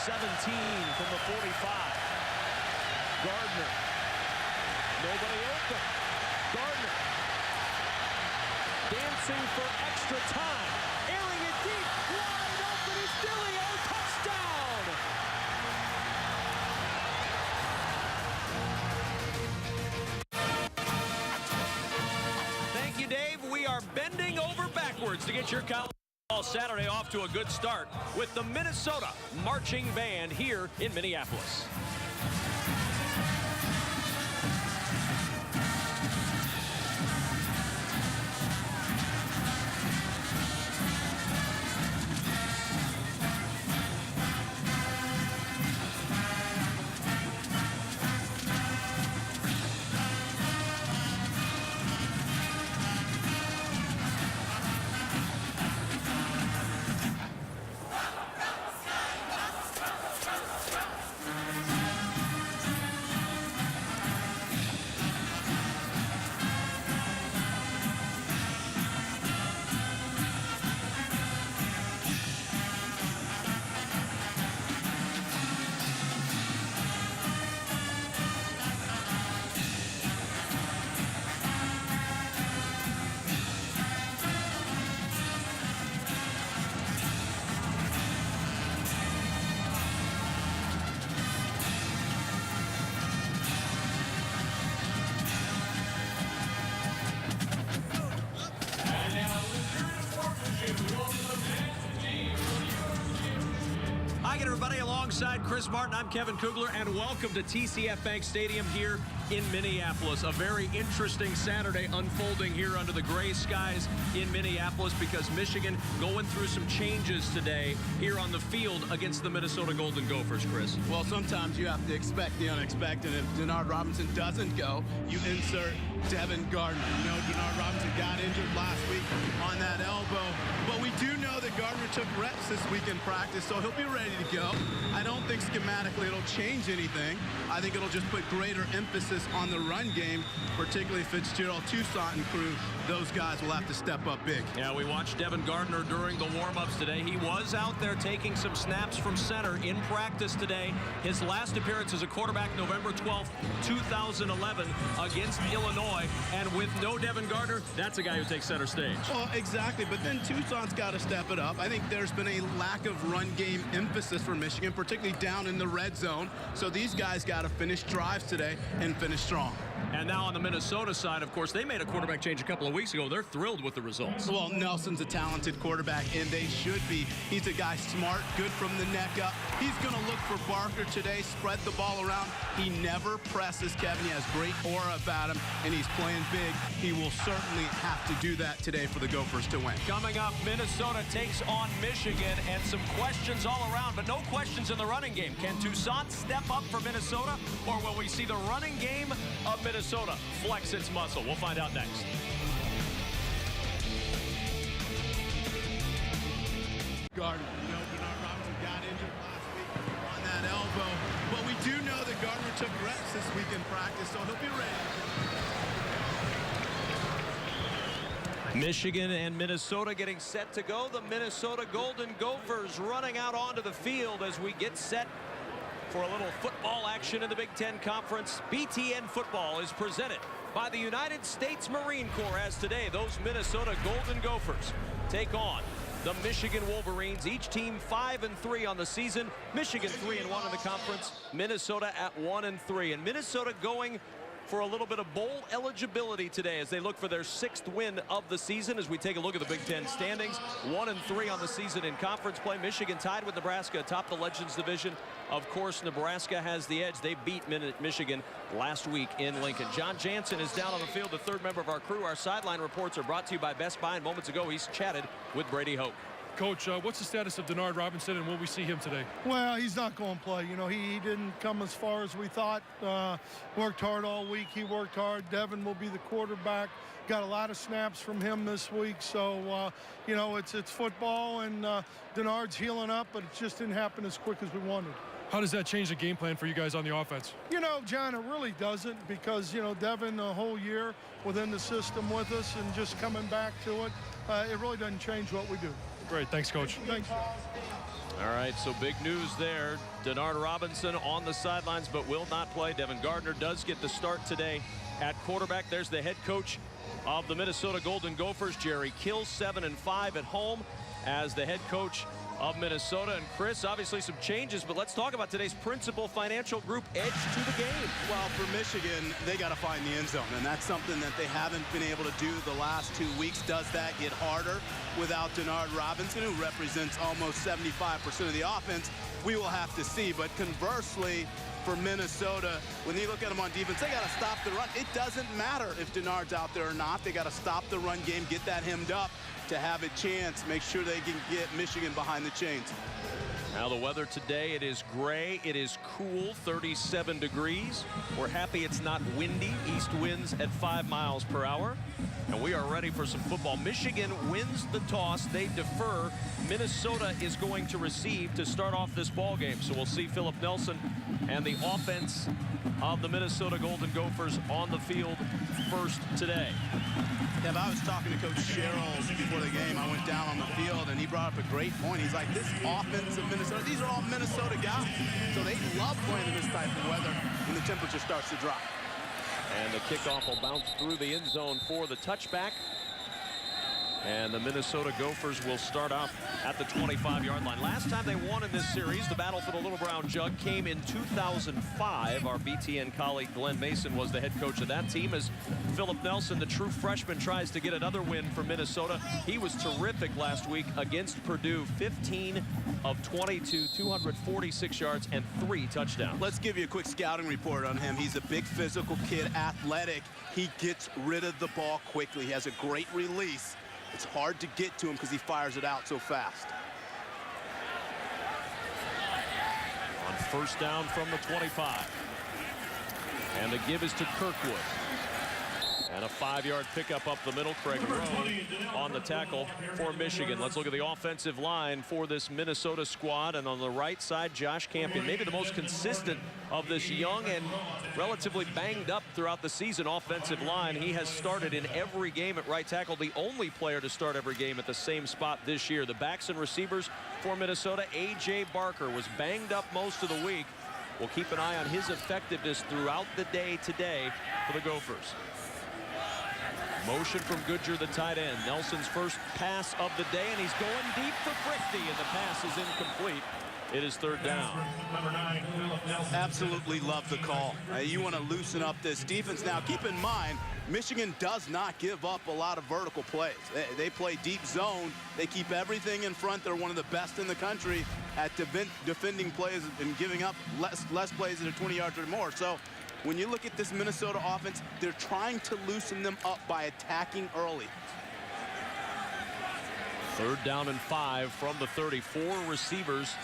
from the 45. Gardner. Nobody open. Gardner. Dancing for extra time. Airing it deep. Wide open is Dilio. Touchdown! Thank you, Dave. We are bending over backwards to get your college ball Saturday off to a good start with the Minnesota Marching Band here in Minneapolis. Alongside Chris Martin, I'm Kevin Kugler, and welcome to TCF Bank Stadium here in Minneapolis. A very interesting Saturday unfolding here under the gray skies in Minneapolis because Michigan going through some changes today here on the field against the Minnesota Golden Gophers, Chris. Well, sometimes you have to expect the unexpected. If Denard Robinson doesn't go, you insert Devin Gardner. You know, Denard Robinson got injured last week on that elbow, but we do know that Gardner took reps this week in practice, so he'll be ready to go. I don't think schematically it'll change anything. I think it'll just put greater emphasis on the run game, particularly Fitzgerald, Toussaint, and crew. Those guys will have to step up big. Yeah, we watched Devin Gardner during the warm-ups today. He was out there taking some snaps from center in practice today. His last appearance as a quarterback, November 12th, 2011, against Illinois. And with no Devin Gardner, that's a guy who takes center stage. Well, exactly, but then Toussaint's got to step it up. I think there's been a lack of run game emphasis for Michigan, particularly down in the red zone. So these guys got to finish drives today and finish strong. And now on the Minnesota side, of course, they made a quarterback change a couple of weeks ago. They're thrilled with the results. Well, Nelson's a talented quarterback, and they should be. He's a guy smart, good from the neck up. He's going to look for Barker today, spread the ball around. He never presses, Kevin. He has great aura about him, and he's playing big. He will certainly have to do that today for the Gophers to win. Coming up, Minnesota takes on Michigan, and some questions all around, but no questions in the running game. Can Toussaint step up for Minnesota, or will we see the running game of Minnesota flex its muscle? We'll find out next. Gardner, you know, Denard Robinson got injured last week on that elbow, but we do know that Gardner took reps this week in practice, so he'll be ready. Michigan and Minnesota getting set to go. The Minnesota Golden Gophers running out onto the field as we get set for a little football action in the Big Ten Conference. BTN football is presented by the United States Marine Corps, as today those Minnesota Golden Gophers take on the Michigan Wolverines. Each team 5-3 on the season. Michigan 3-1 in the conference. Minnesota at 1-3. And Minnesota going for a little bit of bowl eligibility today as they look for their 6th win of the season. As we take a look at the Big Ten standings, 1-3 on the season in conference play. Michigan tied with Nebraska atop the Legends division. Of course, Nebraska has the edge. They beat Michigan last week in Lincoln. John Jansen is down on the field, the third member of our crew. Our sideline reports are brought to you by Best Buy, and moments ago he's chatted with Brady Hoke. Coach, what's the status of Denard Robinson, and will we see him today? Well, he's not going to play. You know, he didn't come as far as we thought. Worked hard all week. He worked hard. Devin will be the quarterback. Got a lot of snaps from him this week. So, you know, it's football, and Denard's healing up, but it just didn't happen as quick as we wanted. How does that change the game plan for you guys on the offense? You know, John, it really doesn't, because, you know, Devin the whole year within the system with us and just coming back to it, it really doesn't change what we do. Great. Thanks, Coach. Thanks. All right, so big news there. Denard Robinson on the sidelines but will not play. Devin Gardner does get the start today at quarterback. There's the head coach of the Minnesota Golden Gophers, Jerry Kill, 7-5 at home as the head coach of Minnesota. And Chris, obviously some changes, but let's talk about today's Principal Financial Group edge to the game. Well, for Michigan, they got to find the end zone, and that's something that they haven't been able to do the last 2 weeks. Does that get harder without Denard Robinson, who represents almost 75% of the offense? We will have to see. But conversely, for Minnesota, when you look at them on defense, they got to stop the run. It doesn't matter if Denard's out there or not. They got to stop the run game, get that hemmed up to have a chance, make sure they can get Michigan behind the chains. Now the weather today, it is gray, it is cool, 37 degrees. We're happy it's not windy. East winds at 5 miles per hour. And we are ready for some football. Michigan wins the toss. They defer. Minnesota is going to receive to start off this ball game. So we'll see Philip Nelson and the offense of the Minnesota Golden Gophers on the field first today. Yeah, I was talking to Coach Sherrill before the game. I went down on the field, and he brought up a great point. He's like, this offense of Minnesota, these are all Minnesota guys. So they love playing in this type of weather when the temperature starts to drop. And the kickoff will bounce through the end zone for the touchback. And the Minnesota Gophers will start off at the 25-yard line. Last time they won in this series, the battle for the Little Brown Jug came in 2005. Our BTN colleague Glenn Mason was the head coach of that team as Philip Nelson, the true freshman, tries to get another win for Minnesota. He was terrific last week against Purdue. 15 of 22, 246 yards and 3 touchdowns. Let's give you a quick scouting report on him. He's a big physical kid, athletic. He gets rid of the ball quickly. He has a great release. It's hard to get to him because he fires it out so fast. On first down from the 25. And the give is to Kirkwood. And a 5-yard pickup up the middle. Craig Rowe on the tackle for Michigan. Let's look at the offensive line for this Minnesota squad. And on the right side, Josh Campion, maybe the most consistent of this young and relatively banged up throughout the season offensive line. He has started in every game at right tackle, the only player to start every game at the same spot this year. The backs and receivers for Minnesota, A.J. Barker was banged up most of the week. We'll keep an eye on his effectiveness throughout the day today for the Gophers. Motion from Goodger, the tight end. Nelson's first pass of the day, and he's going deep for Frichte, and the pass is incomplete. It is third down. Absolutely love the call. You want to loosen up this defense. Now, keep in mind, Michigan does not give up a lot of vertical plays. They play deep zone. They keep everything in front. They're one of the best in the country at defending plays and giving up less plays that are 20 yards or more. So when you look at this Minnesota offense, they're trying to loosen them up by attacking early. Third down and 5 from the 34 receivers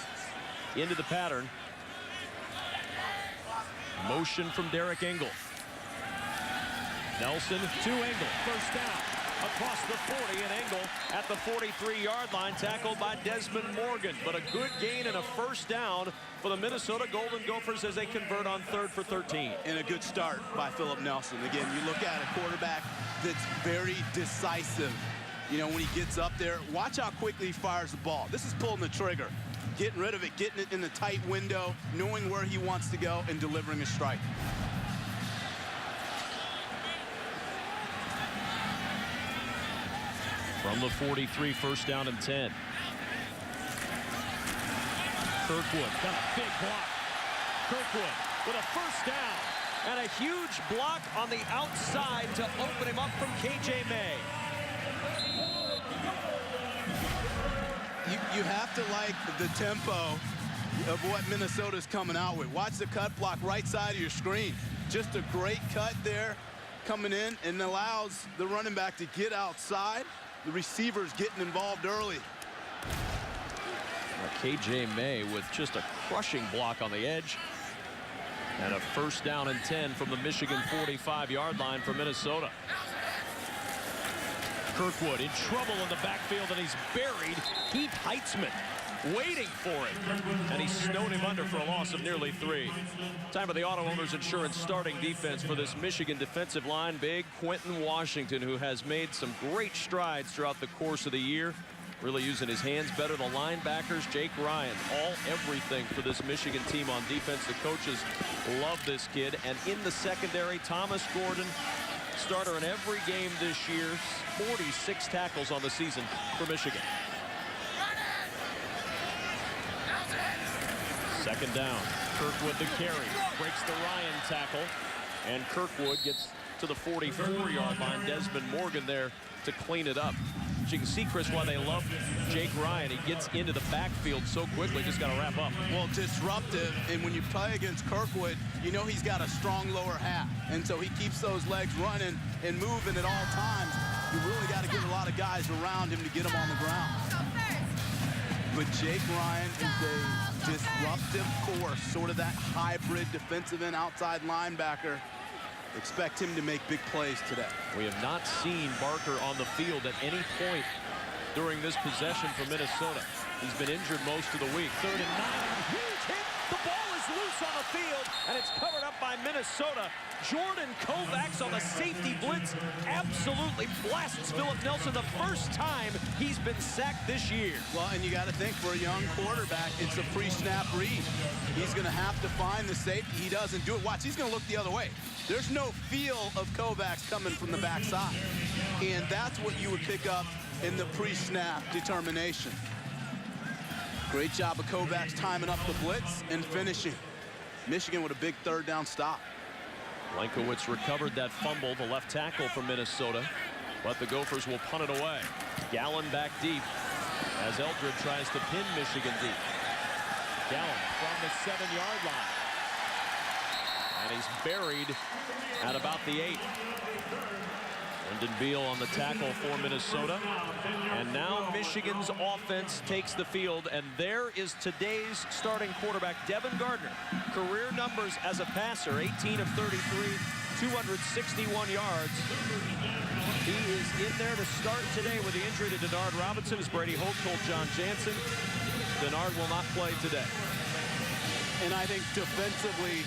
into the pattern. Motion from Derek Engel. Nelson to Engel. First down across the 40, and Engel at the 43-yard line, tackled by Desmond Morgan. But a good gain and a first down for the Minnesota Golden Gophers as they convert on 3rd for 13. And a good start by Philip Nelson. Again, you look at a quarterback that's very decisive. You know, when he gets up there, watch how quickly he fires the ball. This is pulling the trigger, getting rid of it, getting it in the tight window, knowing where he wants to go, and delivering a strike. From the 43, first down and 10. Kirkwood got a big block. Kirkwood with a first down and a huge block on the outside to open him up from K.J. May. You have to like the tempo of what Minnesota's coming out with. Watch the cut block right side of your screen. Just a great cut there coming in and allows the running back to get outside. The receivers getting involved early. K.J. May with just a crushing block on the edge. And a first down and 10 from the Michigan 45-yard line for Minnesota. Kirkwood in trouble in the backfield, and he's buried. Keith Heitzman waiting for it, and he snowed him under for a loss of nearly 3. Time for the Auto Owners Insurance starting defense for this Michigan defensive line. Big Quentin Washington, who has made some great strides throughout the course of the year. really using his hands better. The linebackers, Jake Ryan, everything for this Michigan team on defense. The coaches love this kid. And in the secondary, Thomas Gordon, starter in every game this year, 46 tackles on the season for Michigan. Second down. Kirkwood the carry. Breaks the Ryan tackle. And Kirkwood gets to the 44-yard line. Desmond Morgan there to clean it up. As you can see, Chris, why they love Jake Ryan. He gets into the backfield so quickly. Just got to wrap up. Well, disruptive. And when you play against Kirkwood, you know he's got a strong lower half. And so he keeps those legs running and moving at all times. You really got to get a lot of guys around him to get him on the ground. But Jake Ryan is a disruptive force, sort of that hybrid defensive and outside linebacker. Expect him to make big plays today. We have not seen Barker on the field at any point during this possession for Minnesota. He's been injured most of the week. 3rd and 9. Huge hit. The ball is loose on the field, and it's covered up by Minnesota. Jordan Kovacs on the safety blitz absolutely blasts Philip Nelson the first time he's been sacked this year. Well, and you got to think, for a young quarterback, it's a pre-snap read. He's going to have to find the safety. He doesn't do it. Watch, he's going to look the other way. There's no feel of Kovacs coming from the backside. And that's what you would pick up in the pre-snap determination. Great job of Kovacs timing up the blitz and finishing. Michigan with a big 3rd down stop. Lankowitz recovered that fumble, the left tackle for Minnesota, but the Gophers will punt it away. Gallen back deep as Eldred tries to pin Michigan deep. Gallen from the 7-yard line. And he's buried at about the 8. Brendan Beal on the tackle for Minnesota. And now Michigan's offense takes the field, and there is today's starting quarterback, Devin Gardner. Career numbers as a passer, 18 of 33, 261 yards. He is in there to start today with the injury to Denard Robinson, as Brady Hoke told John Jansen. Denard will not play today. And I think defensively,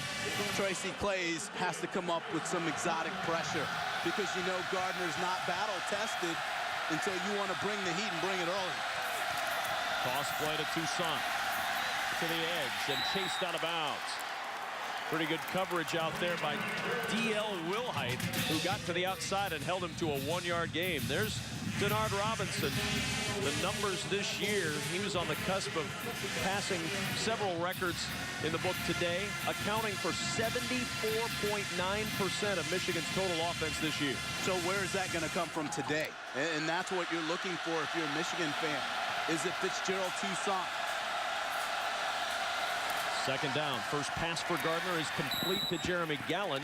Tracy Claeys has to come up with some exotic pressure, because you know Gardner's not battle-tested, and so you want to bring the heat and bring it early. Toss play to Toussaint. To the edge and chased out of bounds. Pretty good coverage out there by D.L. Wilhite, who got to the outside and held him to a 1-yard gain. There's Denard Robinson. The numbers this year, he was on the cusp of passing several records in the book today, accounting for 74.9% of Michigan's total offense this year. So where is that going to come from today? And that's what you're looking for if you're a Michigan fan. Is it Fitzgerald Toussaint? Second down. First pass for Gardner is complete to Jeremy Gallen,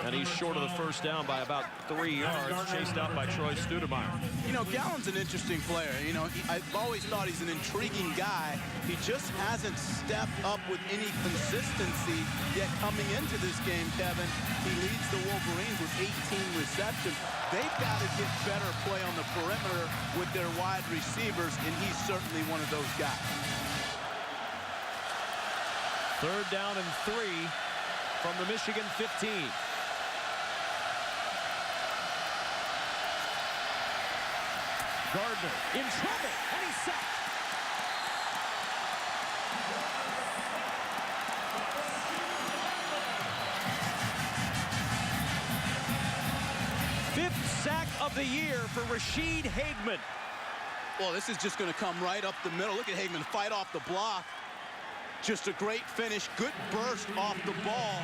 and he's short of the first down by about 3 yards, chased out by Troy Studemeyer. You know, Gallen's an interesting player. You know, I've always thought he's an intriguing guy. He just hasn't stepped up with any consistency yet coming into this game, Kevin. He leads the Wolverines with 18 receptions. They've got to get better play on the perimeter with their wide receivers, and he's certainly one of those guys. 3rd down and 3 from the Michigan 15. Gardner in trouble, and he's sacked. Fifth sack of the year for Rashid Hageman. Well, this is just going to come right up the middle. Look at Hageman fight off the block. Just a great finish, good burst off the ball.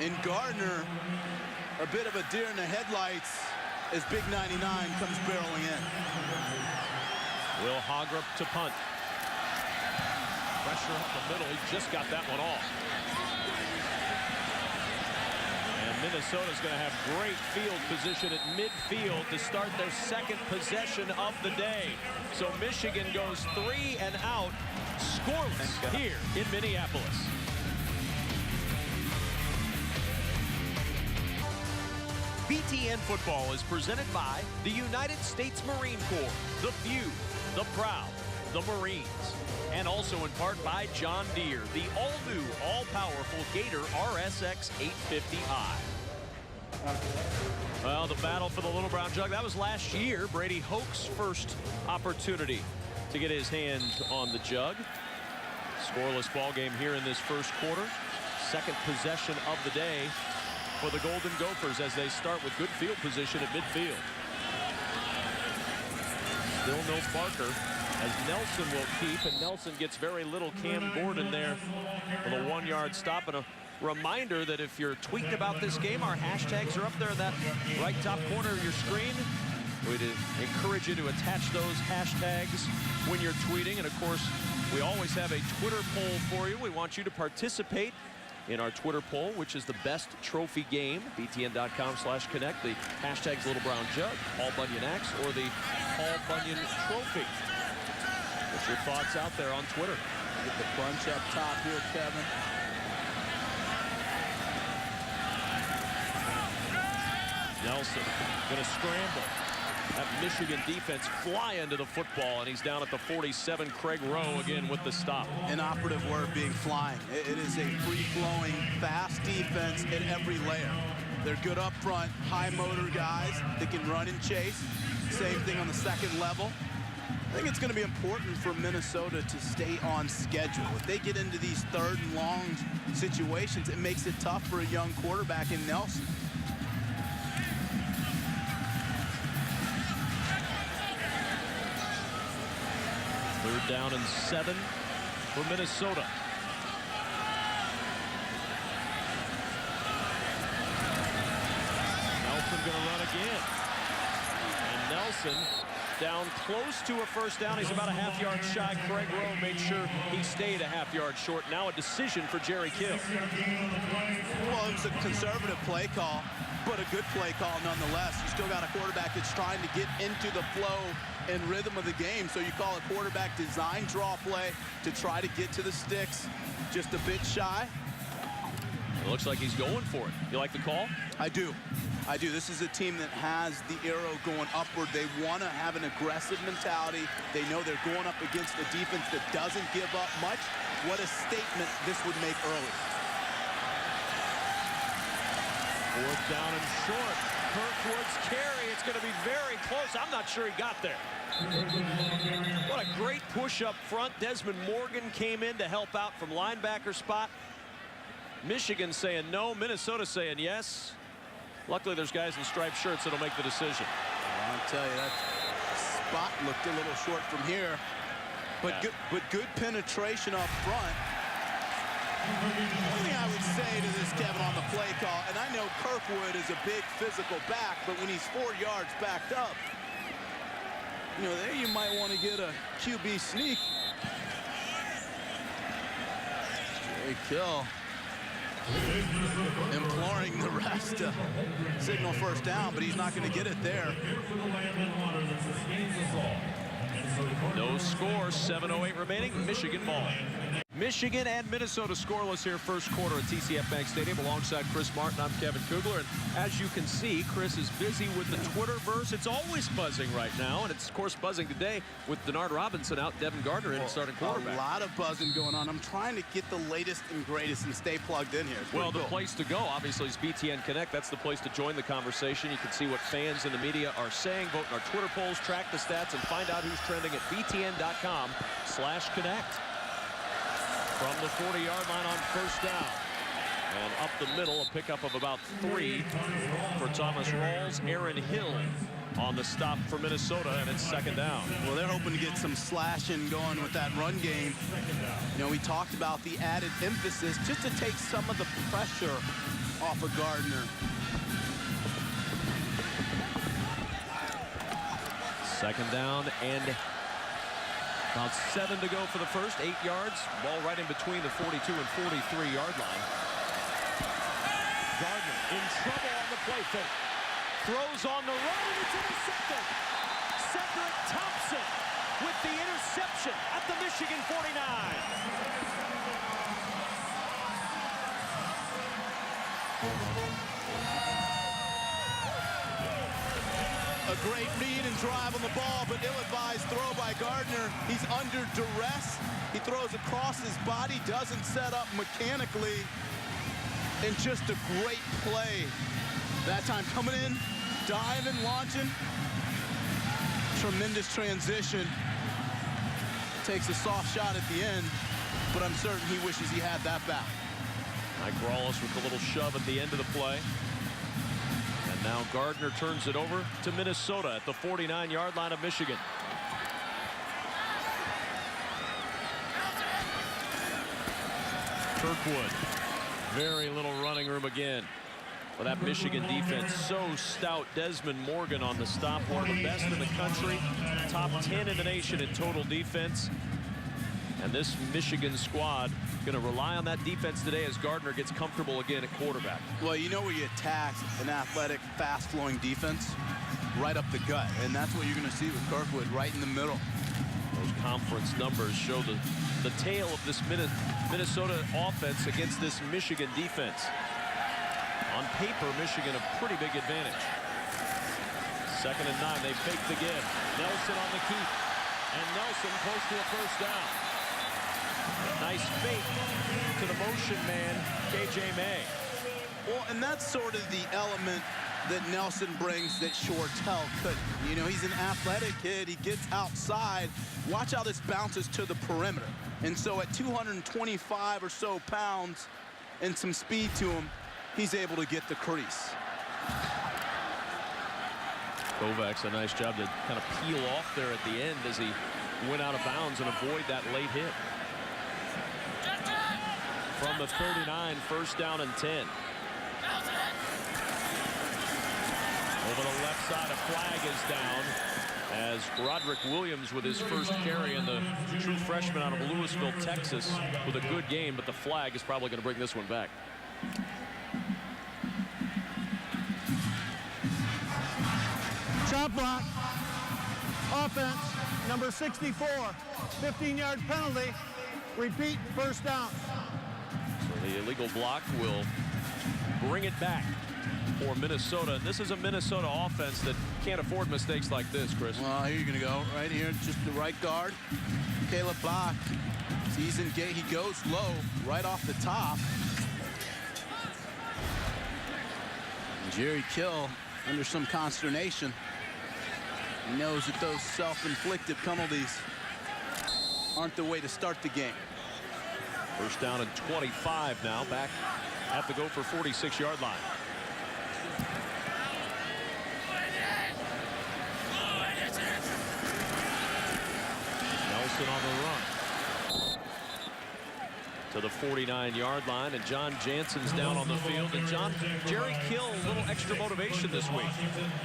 And Gardner, a bit of a deer in the headlights as Big 99 comes barreling in. Will Hogrup to punt. Pressure up the middle, he just got that one off. And Minnesota's going to have great field position at midfield to start their second possession of the day. So Michigan goes 3 and out, scoreless here in Minneapolis. BTN Football is presented by the United States Marine Corps, the few, the proud, the Marines. And also in part by John Deere, the all-new, all-powerful Gator RSX 850i. Well, the battle for the Little Brown Jug, that was last year. Brady Hoke's first opportunity to get his hand on the jug. Scoreless ball game here in this first quarter. Second possession of the day for the Golden Gophers as they start with good field position at midfield. Still no Barker as Nelson will keep, and Nelson gets very little. Cam Gordon there with a 1-yard stop. And a reminder that if you're tweeting about this game, our hashtags are up there in that right top corner of your screen. We'd encourage you to attach those hashtags when you're tweeting. And of course, we always have a Twitter poll for you. We want you to participate in our Twitter poll, which is the best trophy game. BTN.com/connect. The hashtags Little Brown Jug, Paul Bunyan Axe, or the Paul Bunyan Trophy. What's your thoughts out there on Twitter? Get the bunch up top here, Kevin. Nelson going to scramble. That Michigan defense fly into the football, and he's down at the 47. Craig Rowe again with the stop. An operative word being flying. It is a free-flowing, fast defense at every layer. They're good up front, high motor guys that can run and chase. Same thing on the second level. I think it's going to be important for Minnesota to stay on schedule. If they get into these third and long situations, it makes it tough for a young quarterback in Nelson. Third down and 7 for Minnesota. Nelson going to run again. And Nelson down close to a first down. He's about a half-yard shy. Craig Rowe made sure he stayed a half-yard short. Now a decision for Jerry Kill. Well, it was a conservative play call, but a good play call nonetheless. You still got a quarterback that's trying to get into the flow and rhythm of the game. So you call a quarterback design draw play to try to get to the sticks. Just a bit shy. It looks like he's going for it. You like the call? I do. I do. This is a team that has the arrow going upward. They want to have an aggressive mentality. They know they're going up against a defense that doesn't give up much. What a statement this would make early. Fourth down and short. Kirkwood's carry. It's going to be very close. I'm not sure he got there. What a great push up front. Desmond Morgan came in to help out from linebacker spot. Michigan saying no, Minnesota saying yes. Luckily, there's guys in striped shirts that'll make the decision. Well, I'll tell you, that spot looked a little short from here. But, yeah. good penetration up front. One thing I would say to this, Kevin, on the play call, and I know Kirkwood is a big physical back, but when he's 4 yards backed up, you know, there you might want to get a QB sneak. Jerry Kill imploring the rest to signal first down, but he's not going to get it there. No score, 7:08 remaining, Michigan ball. Michigan and Minnesota scoreless here first quarter at TCF Bank Stadium. Alongside Chris Martin, I'm Kevin Kugler. And as you can see, Chris is busy with the Twitterverse. It's always buzzing right now, and it's, of course, buzzing today with Denard Robinson out, Devin Gardner in starting quarterback. A lot of buzzing going on. I'm trying to get the latest and greatest and stay plugged in here. Well, the place to go, obviously, is BTN Connect. That's the place to join the conversation. You can see what fans in the media are saying, vote in our Twitter polls, track the stats, and find out who's trending at btn.com/connect. From the 40-yard line on first down. And up the middle, a pickup of about 3 for Thomas Rawls. Aaron Hill on the stop for Minnesota, and it's second down. Well, they're hoping to get some slashing going with that run game. You know, we talked about the added emphasis just to take some of the pressure off of Gardner. Second down and about 7 to go for the first. 8 yards. Ball right in between the 42 and 43-yard line. Gardner in trouble on the play fake. Throws on the run, and it's intercepted. Cedric Thompson with the interception at the Michigan 49. A great read and drive on the ball, but ill-advised throw by Gardner. He's under duress. He throws across his body, doesn't set up mechanically, And just a great play. That time coming in, diving, launching. Tremendous transition. Takes a soft shot at the end, but I'm certain he wishes he had that back. Mike Rawlis with a little shove at the end of the play. And now Gardner turns it over to Minnesota at the 49-yard line of Michigan. Kirkwood. Very little running room again for that Michigan defense. So stout. Desmond Morgan on the stop. One of the best in the country. Top 10 in the nation in total defense. And this Michigan squad going to rely on that defense today as Gardner gets comfortable again at quarterback. Well, you know where you attack an athletic, fast-flowing defense? Right up the gut. And that's what you're going to see with Kirkwood, right in the middle. Those conference numbers show the tail of this Minnesota offense against this Michigan defense. On paper, Michigan a pretty big advantage. 2nd and 9. They faked again. Nelson on the keep. And Nelson close to a first down. Nice fake to the motion man, KJ May. Well, and that's sort of the element that Nelson brings that Shortell couldn't. You know, he's an athletic kid. He gets outside. Watch how this bounces to the perimeter. And so at 225 or so pounds and some speed to him, he's able to get the crease. Kovacs a nice job to kind of peel off there at the end as he went out of bounds and avoid that late hit. From the 39, 1st down and 10. Over the left side, a flag is down as Roderick Williams with his first carry, and the true freshman out of Louisville, Texas, with a good game, but the flag is probably going to bring this one back. Chop block. Offense, number 64. 15-yard penalty. Repeat, 1st down. So the illegal block will bring it back for Minnesota. This is a Minnesota offense that can't afford mistakes like this, Chris. Well, here you're going to go. Right here, just the right guard. Caleb Bach. He's engaged. He goes low right off the top. And Jerry Kill under some consternation. He knows that those self-inflicted penalties aren't the way to start the game. 1st down and 25 now, back at the Gopher 46-yard line. Nelson on the run to the 49-yard line, and John Jansen's down on the field. And Jerry Kill, a little extra motivation this week.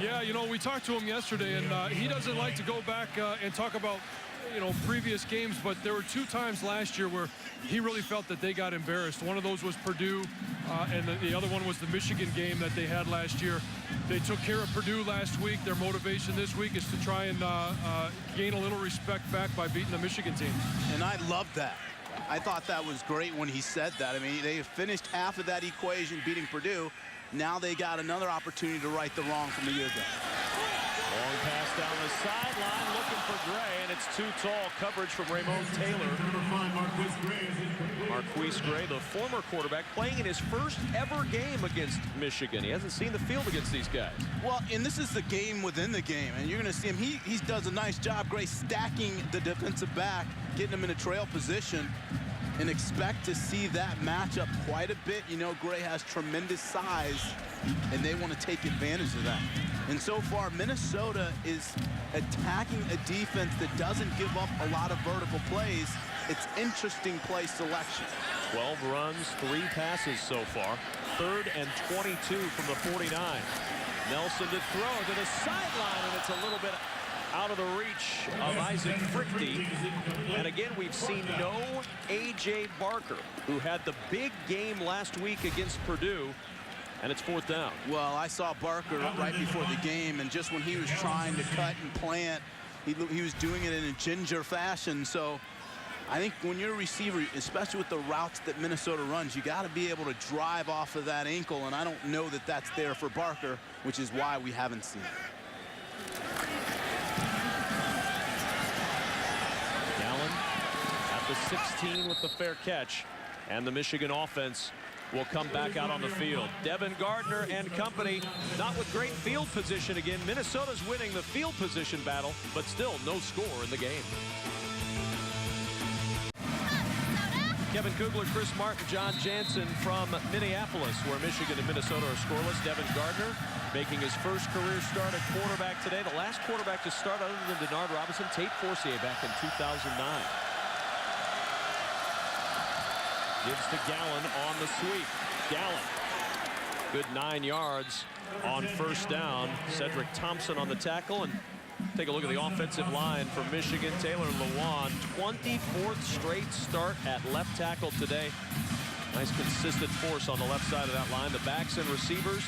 Yeah, you know, we talked to him yesterday, and he doesn't like to go back and talk about, you know, previous games, but there were 2 times last year where he really felt that they got embarrassed. One of those was Purdue, and the other one was the Michigan game that they had last year. They took care of Purdue last week. Their motivation this week is to try and gain a little respect back by beating the Michigan team. And I loved that. I thought that was great when he said that. I mean, they finished half of that equation beating Purdue. Now they got another opportunity to right the wrong from a year ago. Long pass down the sideline, looking for Gray, and it's too tall. Coverage from Raymond Taylor. Marquise Gray, the former quarterback, playing in his first ever game against Michigan. He hasn't seen the field against these guys. Well, and this is the game within the game, and you're going to see him. He does a nice job, Gray, stacking the defensive back, getting him in a trail position, and expect to see that matchup quite a bit. You know, Gray has tremendous size, and they want to take advantage of that. And so far, Minnesota is attacking a defense that doesn't give up a lot of vertical plays. It's interesting play selection. 12 runs, 3 passes so far. 3rd and 22 from the 49. Nelson to throw to the sideline, and it's a little bit out of the reach of Isaac Frichte. And again, we've seen no A.J. Barker, who had the big game last week against Purdue. And it's 4th down. Well, I saw Barker right before the game, and just when he was trying to cut and plant, he was doing it in a ginger fashion. So I think when you're a receiver, especially with the routes that Minnesota runs, you got to be able to drive off of that ankle, and I don't know that that's there for Barker, which is why we haven't seen it. Gallen at the 16 with the fair catch, and the Michigan offense will come back out on the field. Devin Gardner and company, not with great field position again. Minnesota's winning the field position battle, but still no score in the game. Kevin Kugler, Chris Martin, John Jansen from Minneapolis, where Michigan and Minnesota are scoreless. Devin Gardner making his first career start at quarterback today. The last quarterback to start other than Denard Robinson, Tate Forcier, back in 2009. Gives to Gallen on the sweep. Gallen, good 9 yards on first down. Cedric Thompson on the tackle. And take a look at the offensive line for Michigan. Taylor Lewan, 24th straight start at left tackle today. Nice consistent force on the left side of that line. The backs and receivers.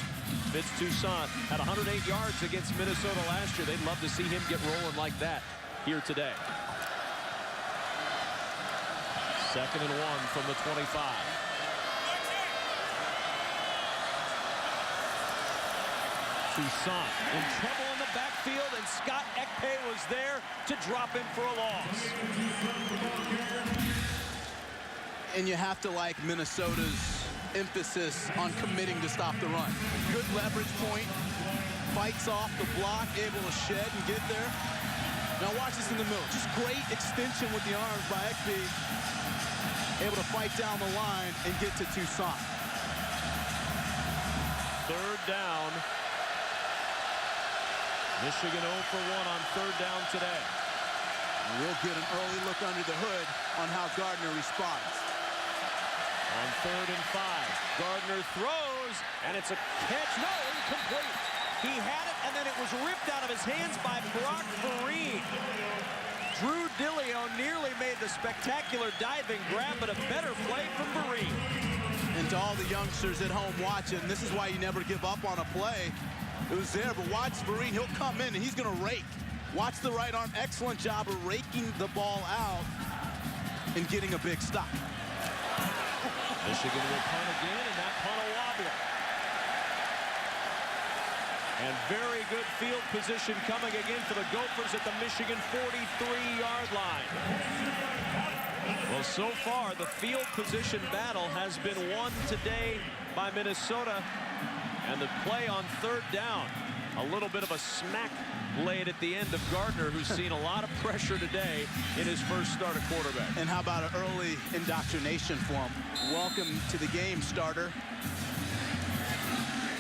Vince Toussaint had 108 yards against Minnesota last year. They'd love to see him get rolling like that here today. 2nd and 1 from the 25. Toussaint in trouble in the backfield, and Scott Ekpe was there to drop him for a loss. And you have to like Minnesota's emphasis on committing to stop the run. Good leverage point, fights off the block, able to shed and get there. Now watch this in the middle. Just great extension with the arms by Ekpe. Able to fight down the line and get to Toussaint. 3rd down. Michigan 0 for 1 on 3rd down today. We'll get an early look under the hood on how Gardner responds. On 3rd and 5, Gardner throws, and it's a catch. No, incomplete. He had it, and then it was ripped out of his hands by Brock Vereen. Drew Dillio nearly made the spectacular diving grab, but a better play from Vereen. And to all the youngsters at home watching, this is why you never give up on a play. It was there, but watch Vereen. He'll come in, and he's going to rake. Watch the right arm. Excellent job of raking the ball out and getting a big stop. Michigan will punt again, and that punt a wobbler. And very good field position coming again for the Gophers at the Michigan 43-yard line. Well, so far, the field position battle has been won today by Minnesota. And the play on 3rd down, a little bit of a smack laid at the end of Gardner, who's seen a lot of pressure today in his first start at quarterback. And how about an early indoctrination for him? Welcome to the game, starter.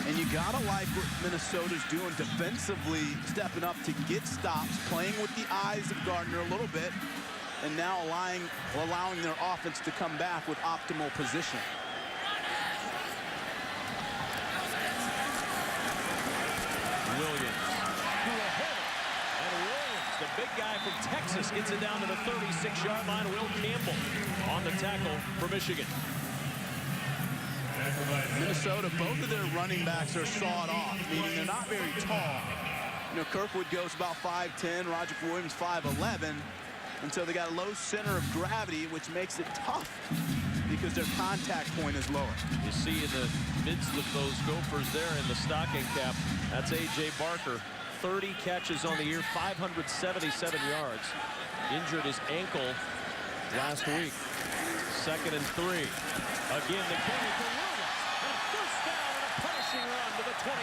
And you gotta like what Minnesota's doing defensively, stepping up to get stops, playing with the eyes of Gardner a little bit, and now allowing their offense to come back with optimal position. Williams through a hole, and Williams, the big guy from Texas, gets it down to the 36-yard line. Will Campbell on the tackle for Michigan. Minnesota, both of their running backs are sawed off, meaning they're not very tall. You know, Kirkwood goes about 5'10", Roger Williams 5'11", and so they got a low center of gravity, which makes it tough because their contact point is lower. You see in the midst of those Gophers there in the stocking cap, that's A.J. Barker, 30 catches on the year, 577 yards. Injured his ankle last week. 2nd and 3. Again, the carry for Williams. And a first down and a punishing run to the 25.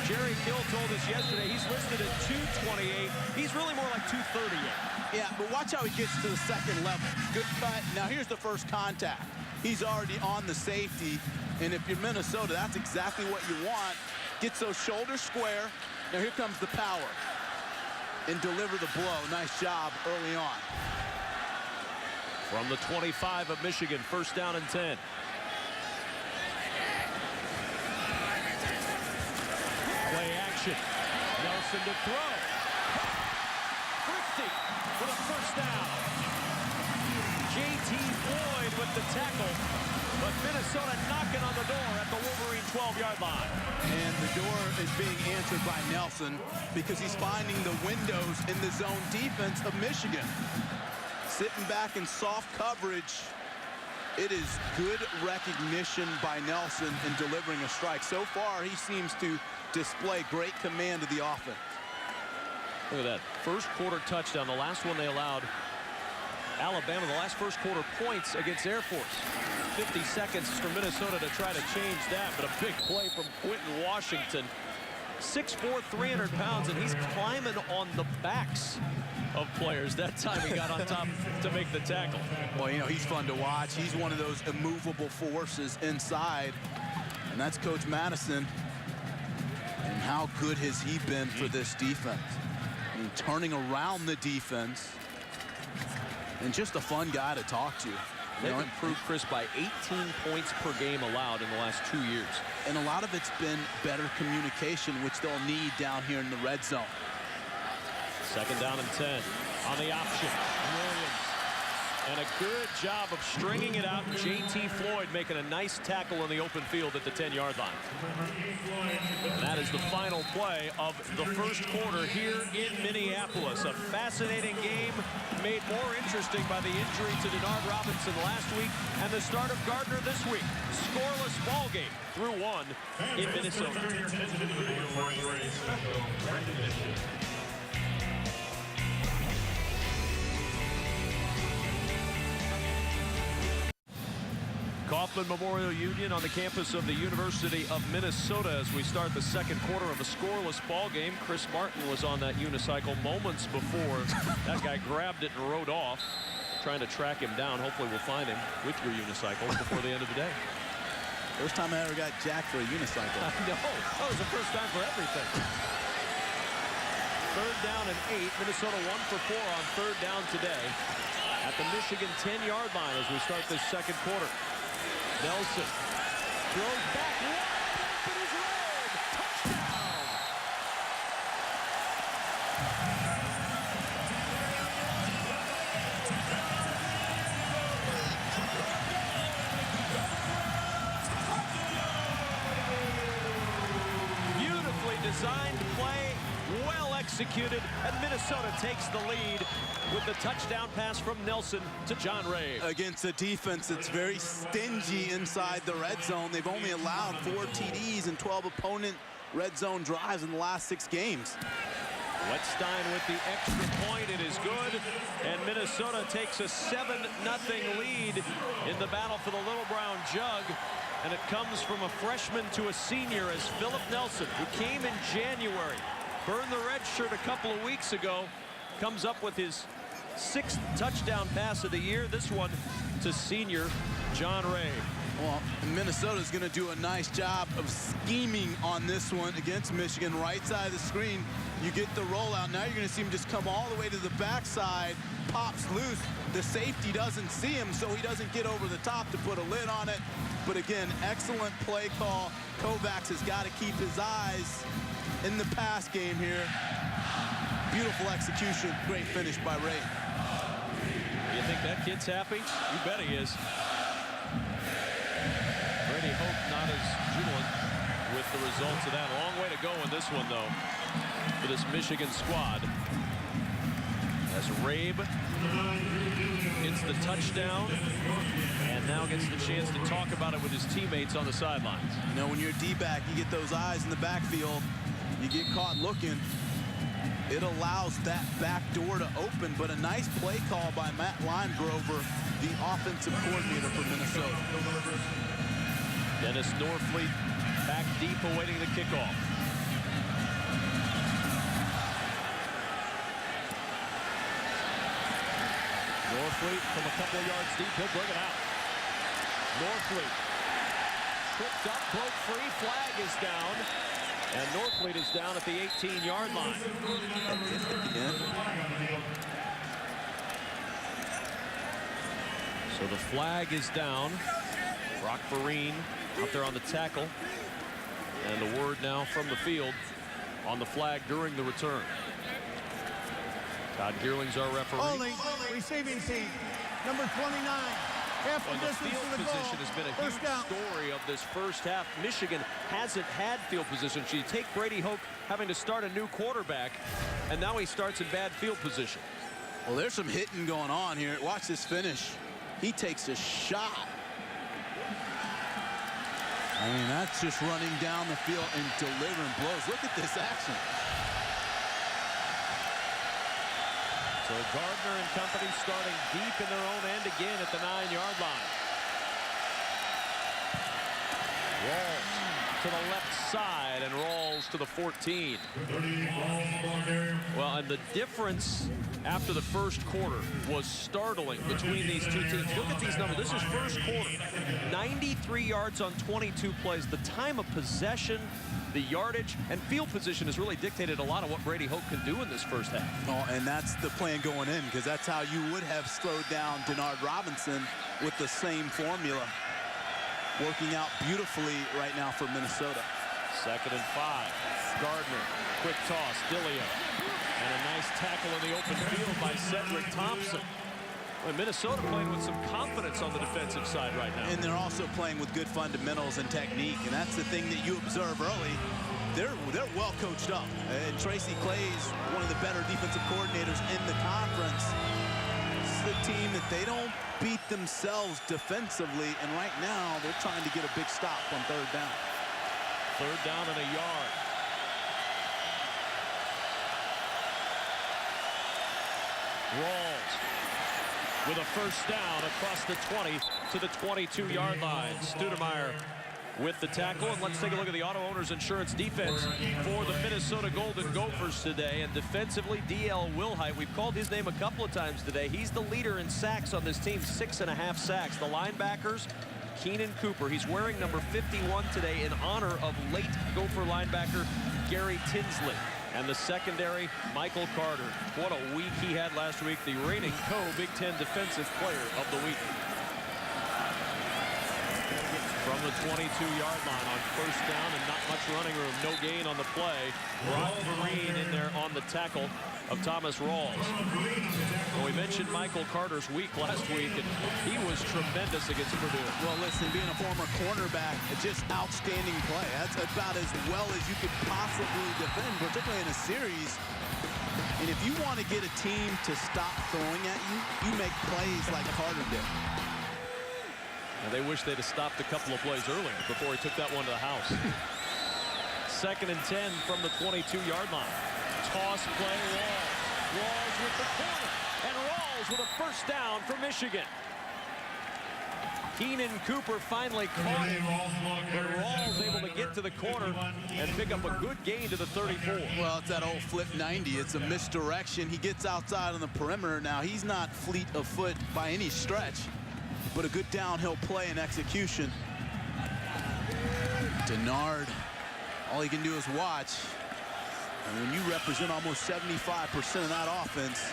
Jerry Kill told us yesterday he's listed at 228. He's really more like 238. Yeah, but watch how he gets to the 2nd level. Good cut. Now here's the first contact. He's already on the safety, and if you're Minnesota, that's exactly what you want. Gets those shoulders square. Now here comes the power. And deliver the blow. Nice job early on. From the 25 of Michigan, 1st down and 10. Play action. Nelson to throw. Christie for the 1st down. J.T. Floyd with the tackle, but Minnesota knocking on the door at the Wolverine 12-yard line. And the door is being answered by Nelson because he's finding the windows in the zone defense of Michigan. Sitting back in soft coverage. It is good recognition by Nelson in delivering a strike. So far, he seems to display great command of the offense. Look at that. First quarter touchdown. The last one they allowed Alabama, the last first quarter points against Air Force. 50 seconds for Minnesota to try to change that, but a big play from Quentin Washington. 6'4", 300 pounds, and he's climbing on the backs of players. That time he got on top to make the tackle. Well, you know, he's fun to watch. He's one of those immovable forces inside, and that's Coach Madison. And how good has he been for this defense? I mean, turning around the defense, and just a fun guy to talk to. They've improved, Chris, by 18 points per game allowed in the last 2 years. And a lot of it's been better communication, which they'll need down here in the red zone. 2nd down and 10 on the option. Williams. And a good job of stringing it out. J.T. Floyd making a nice tackle in the open field at the 10-yard line. And that is the final play of the first quarter here in Minneapolis. A fascinating game made more interesting by the injury to Denard Robinson last week and the start of Gardner this week. Scoreless ball game through 1 in Minnesota. Coughlin Memorial Union on the campus of the University of Minnesota as we start the second quarter of a scoreless ball game. Chris Martin was on that unicycle moments before that guy grabbed it and rode off, trying to track him down. Hopefully we'll find him with your unicycle before the end of the day. First time I ever got jacked for a unicycle. I know. That was the first time for everything. 3rd down and 8. Minnesota 1 for 4 on 3rd down today at the Michigan 10-yard line as we start this second quarter. Nelson throws back, wide open is Red. Touchdown! Beautifully designed play, well executed, and Minnesota takes the lead with the touchdown pass from Nelson to John Ray. Against a defense that's very stingy inside the red zone. They've only allowed 4 TDs and 12 opponent red zone drives in the last 6 games. Wettstein with the extra point. It is good. And Minnesota takes a 7-0 lead in the battle for the Little Brown Jug. And it comes from a freshman to a senior as Philip Nelson, who came in January, burned the red shirt a couple of weeks ago, comes up with his 6th touchdown pass of the year. This one to senior John Ray. Well, Minnesota's going to do a nice job of scheming on this one against Michigan. Right side of the screen, you get the rollout. Now you're going to see him just come all the way to the backside, pops loose. The safety doesn't see him, so he doesn't get over the top to put a lid on it. But again, excellent play call. Kovacs has got to keep his eyes in the pass game here. Beautiful execution. Great finish by Ray. You think that kid's happy? You bet he is. Brady Hoke not as jubilant with the results of that. A long way to go in this one, though, for this Michigan squad. As Rabe gets the touchdown and now gets the chance to talk about it with his teammates on the sidelines. You know, when you're a D-back, you get those eyes in the backfield. You get caught looking. It allows that back door to open, but a nice play call by Matt Limegrover, the offensive coordinator for Minnesota. Dennis Norfleet back deep awaiting the kickoff. Norfleet from a couple of yards deep, he'll bring it out. Norfleet tripped up, broke free, flag is down. And Norfleet is down at the 18-yard line. So the flag is down. Brock Vereen out there on the tackle. And the word now from the field on the flag during the return. Todd Gearling's our referee. Holding, receiving team, number 29. Half the Well, the distance field to the position goal. has been a First huge down. story of this first half. Michigan hasn't had field position. So you take Brady Hoke having to start a new quarterback, and now he starts in bad field position. Well, there's some hitting going on here. Watch this finish. He takes a shot. I mean, that's just running down the field and delivering blows. Look at this action. So Gardner and company starting deep in their own end again at the 9-yard line. Rawls to the left side and rolls to the 14. Well, and the difference after the first quarter was startling between these two teams. Look at these numbers. This is first quarter. 93 yards on 22 plays. The time of possession, the yardage, and field position has really dictated a lot of what Brady Hoke can do in this first half. Oh, and that's the plan going in, because that's how you would have slowed down Denard Robinson with the same formula. Working out beautifully right now for Minnesota. 2nd and 5. Gardner, quick toss, Dillio. And a nice tackle in the open field by Cedric Thompson. Well, Minnesota playing with some confidence on the defensive side right now. And they're also playing with good fundamentals and technique, and that's the thing that you observe early. They're well coached up. And Tracy Clay is one of the better defensive coordinators in the conference. This is a team that they don't beat themselves defensively, and right now they're trying to get a big stop on 3rd down. 3rd down and a yard. Rawls with a first down across the 20 to the 22-yard line. Stoudemire with the tackle, and let's take a look at the Auto Owners Insurance defense for the Minnesota Golden Gophers today. And defensively, D.L. Wilhite, we've called his name a couple of times today. He's the leader in sacks on this team, 6.5 sacks. The linebackers, Keenan Cooper, he's wearing number 51 today in honor of late Gopher linebacker Gary Tinsley. And the secondary, Michael Carter. What a week he had last week, the reigning co-Big Ten Defensive Player of the Week. From the 22-yard line on first down and not much running room. No gain on the play. Brock Vereen in there on the tackle of Thomas Rawls. Well, we mentioned Michael Carter's week last week, and he was tremendous against Purdue. Well, listen, being a former cornerback, just outstanding play. That's about as well as you could possibly defend, particularly in a series. And if you want to get a team to stop throwing at you, you make plays like Carter did. And they wish they'd have stopped a couple of plays earlier before he took that one to the house. 2nd and 10 from the 22-yard line. Toss play, Rawls. Rawls with the corner. And Rawls with a first down for Michigan. Keenan Cooper finally caught him, but Rawls able to get to the corner and pick up a good gain to the 34. Well, it's that old flip 90. It's a misdirection. He gets outside on the perimeter. Now, he's not fleet of foot by any stretch, but a good downhill play and execution. Denard, all he can do is watch. And when you represent almost 75% of that offense,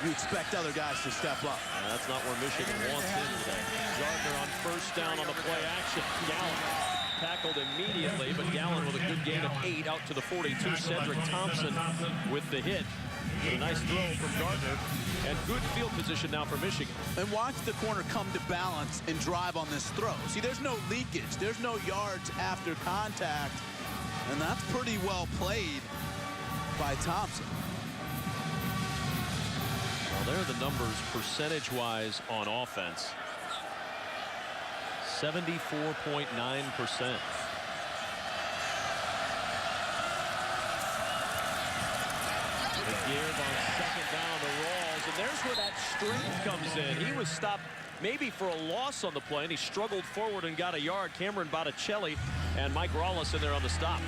you expect other guys to step up. And that's not where Michigan wants him today. Gardner on first down on the play action. Gallen tackled immediately, but Gallen with a good gain of 8 out to the 42. Cedric Thompson with the hit. A nice throw from Gardner, and good field position now for Michigan. And watch the corner come to balance and drive on this throw. See, there's no leakage. There's no yards after contact, and that's pretty well played by Thompson. Well, there are the numbers percentage-wise on offense. 74.9%. Give on 2nd down to Rawls, and there's where that strength comes in. He was stopped maybe for a loss on the play, and he struggled forward and got a yard. Cameron Botticelli and Mike Rawls in there on the stop.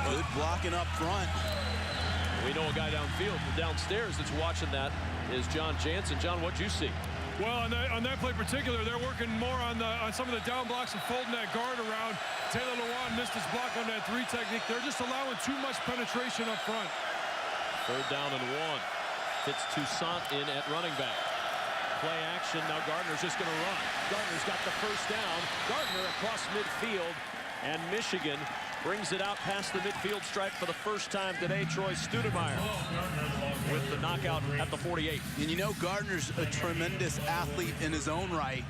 Good blocking up front. We know a guy downstairs that's watching that is John Jansen. John, what'd you see? Well, on that play particular, they're working more on some of the down blocks and folding that guard around. Taylor Lewan missed his block on that 3 technique. They're just allowing too much penetration up front. 3rd down and 1. Fitz Toussaint in at running back. Play action. Now Gardner's just going to run. Gardner's got the first down. Gardner across midfield, and Michigan brings it out past the midfield stripe for the first time today. Troy Stoudemire with the knockout at the 48. And you know Gardner's a tremendous athlete in his own right.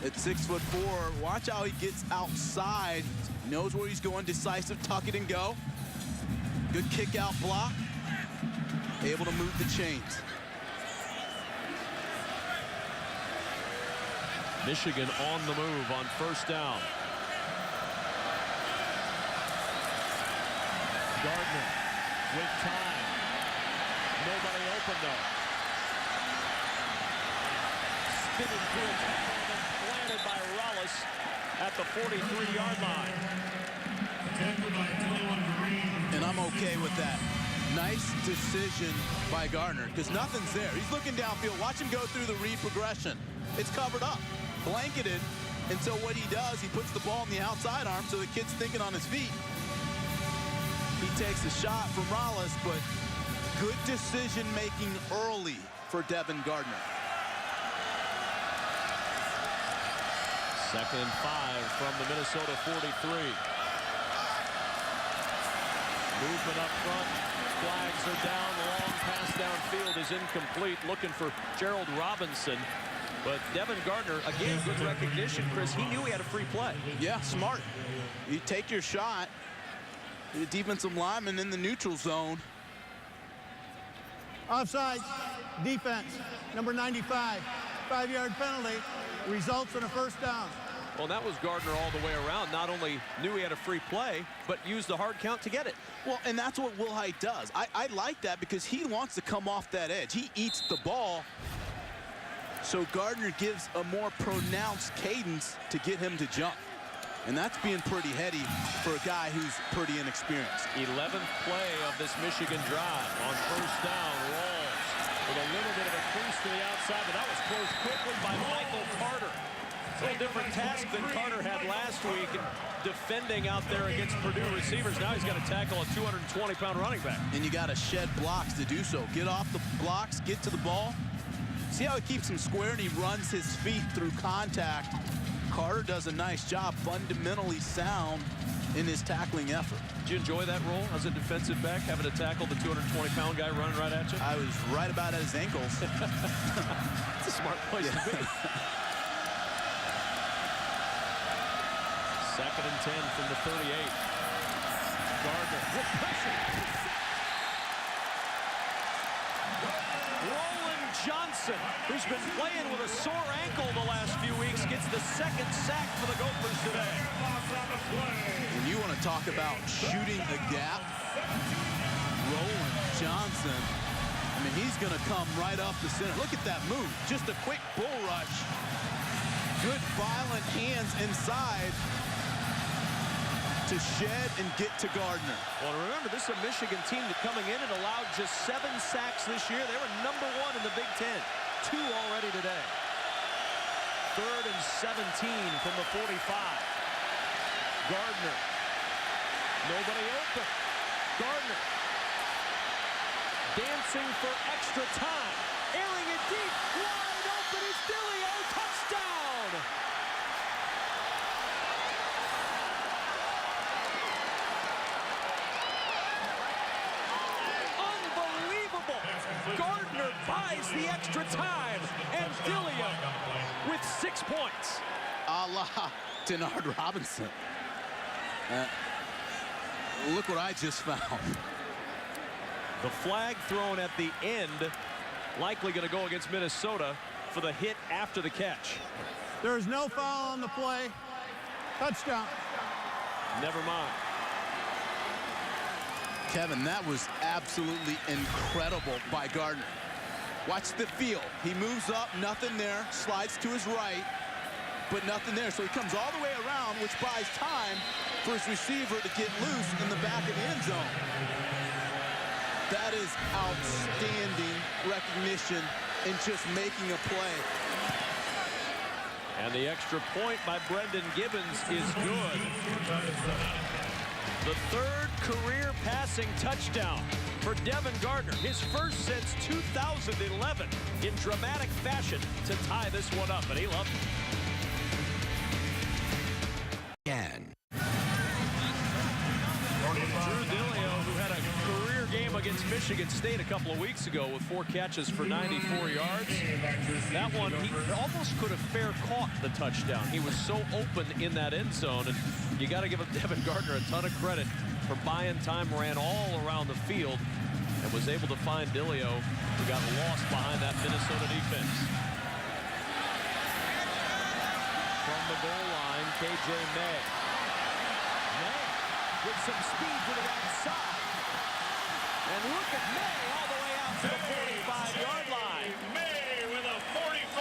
At 6'4", watch how he gets outside. He knows where he's going, decisive, tuck it and go. Good kick out block. Able to move the chains. Michigan on the move on first down. Gardner with time. Nobody open, though. Spinning through a tackle and then planted by Rollis at the 43-yard line. And I'm okay with that. Nice decision by Gardner, because nothing's there. He's looking downfield. Watch him go through the read progression. It's covered up, blanketed. And so what he does, he puts the ball in the outside arm so the kid's thinking on his feet. He takes a shot from Rollis, but good decision-making early for Devin Gardner. 2nd and 5 from the Minnesota 43. Movement up front. Flags are down. The long pass downfield is incomplete. Looking for Gerald Robinson. But Devin Gardner, again, good recognition, Chris. He knew he had a free play. Yeah, smart. You take your shot. The defensive lineman in the neutral zone. Offside. Defense. Number 95. 5-yard penalty. Results in a first down. Well, that was Gardner all the way around. Not only knew he had a free play, but used the hard count to get it. Well, and that's what Wilhite does. I like that because he wants to come off that edge. He eats the ball. So Gardner gives a more pronounced cadence to get him to jump. And that's being pretty heady for a guy who's pretty inexperienced. 11th play of this Michigan drive. On first down, Rawls with a little bit of a crease to the outside, but that was closed quickly by Michael Carter. A little different task than Carter had last week in defending out there against Purdue receivers. Now he's got to tackle a 220-pound running back. And you got to shed blocks to do so. Get off the blocks, get to the ball. See how he keeps him square and he runs his feet through contact. Carter does a nice job, fundamentally sound in his tackling effort. Did you enjoy that role as a defensive back, having to tackle the 220-pound guy running right at you? I was right about at his ankles. It's a smart place to be. 2nd and 10 from the 38. Gardner with pressure. Roland Johnson, who's been playing with a sore ankle the last few weeks, gets the 2nd sack for the Gophers today. And you want to talk about shooting a gap? Roland Johnson, I mean, he's going to come right up the center. Look at that move. Just a quick bull rush. Good violent hands inside to shed and get to Gardner. Well, remember, this is a Michigan team that coming in and allowed just 7 sacks this year. They were #1 in the Big Ten. 2 already today. 3rd and 17 from the 45. Gardner. Nobody open. Gardner. Dancing for extra time. Airing it deep. Wide open is Dillio. Touchdown! Gardner buys the extra time, and Dillio with 6 points. A la Denard Robinson. Look what I just found. The flag thrown at the end, likely going to go against Minnesota for the hit after the catch. There is no foul on the play. Touchdown. Never mind. Kevin, that was absolutely incredible by Gardner. Watch the field. He moves up, nothing there, slides to his right, but nothing there. So he comes all the way around, which buys time for his receiver to get loose in the back of the end zone. That is outstanding recognition in just making a play. And the extra point by Brendan Gibbons is good. The 3rd career passing touchdown for Devin Gardner. His first since 2011 in dramatic fashion to tie this one up, and he loved it. Again. Drew Dillio, who had a career game against Michigan State a couple of weeks ago with 4 catches for 94 yards. That one, he almost could have fair caught the touchdown. He was so open in that end zone, and you got to give Devin Gardner a ton of credit for buying time, ran all around the field, and was able to find Dillio, who got lost behind that Minnesota defense. From the goal line, KJ May. May with some speed to the outside. And look at May all the way out to the 45-yard line.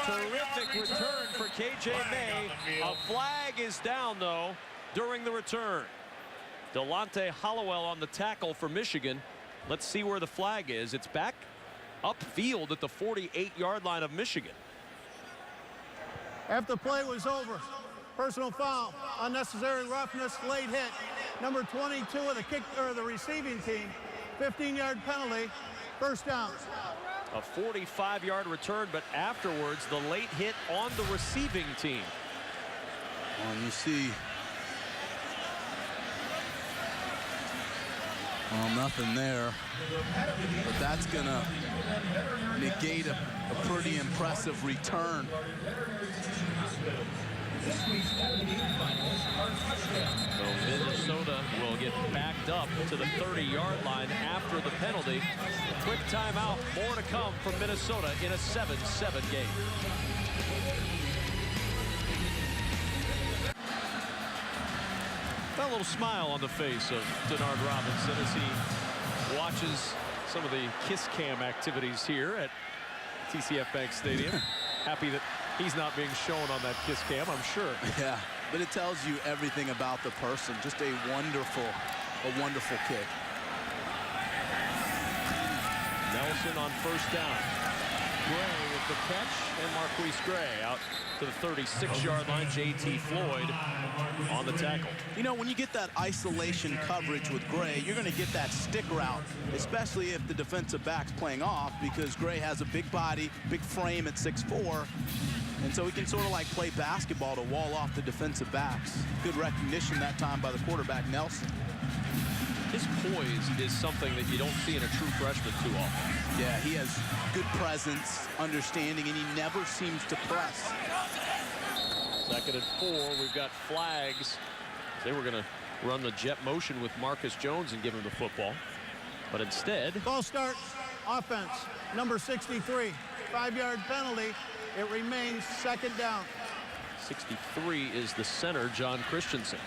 Terrific return for KJ May. A flag is down, though, during the return. Delonte Hollowell on the tackle for Michigan. Let's see where the flag is. It's back upfield at the 48-yard line of Michigan. After the play was over, personal foul, unnecessary roughness, late hit. Number 22 of the receiving team, 15-yard penalty, first down. A 45-yard return, but afterwards the late hit on the receiving team. Well, you see, well, nothing there, but that's gonna negate a pretty impressive return. So Minnesota will get backed up to the 30-yard line after the penalty. Quick timeout. More to come from Minnesota in a 7-7 game. Got a little smile on the face of Denard Robinson as he watches some of the kiss cam activities here at TCF Bank Stadium. Happy that he's not being shown on that kiss cam, I'm sure. Yeah, but it tells you everything about the person. Just a wonderful kick. Nelson on first down. Gray with the catch, and Marquise Gray out to the 36-yard line. J.T. Floyd on the tackle. You know, when you get that isolation coverage with Gray, you're going to get that stick route, especially if the defensive back's playing off, because Gray has a big body, big frame at 6'4", and so he can sort of like play basketball to wall off the defensive backs. Good recognition that time by the quarterback, Nelson. His poise is something that you don't see in a true freshman too often. Yeah, he has good presence, understanding, and he never seems to press. 2nd and 4. We've got flags. They were going to run the jet motion with Marcus Jones and give him the football. But instead, Ball start, offense, number 63, 5-yard penalty. It remains 2nd down. 63 is the center, John Christensen.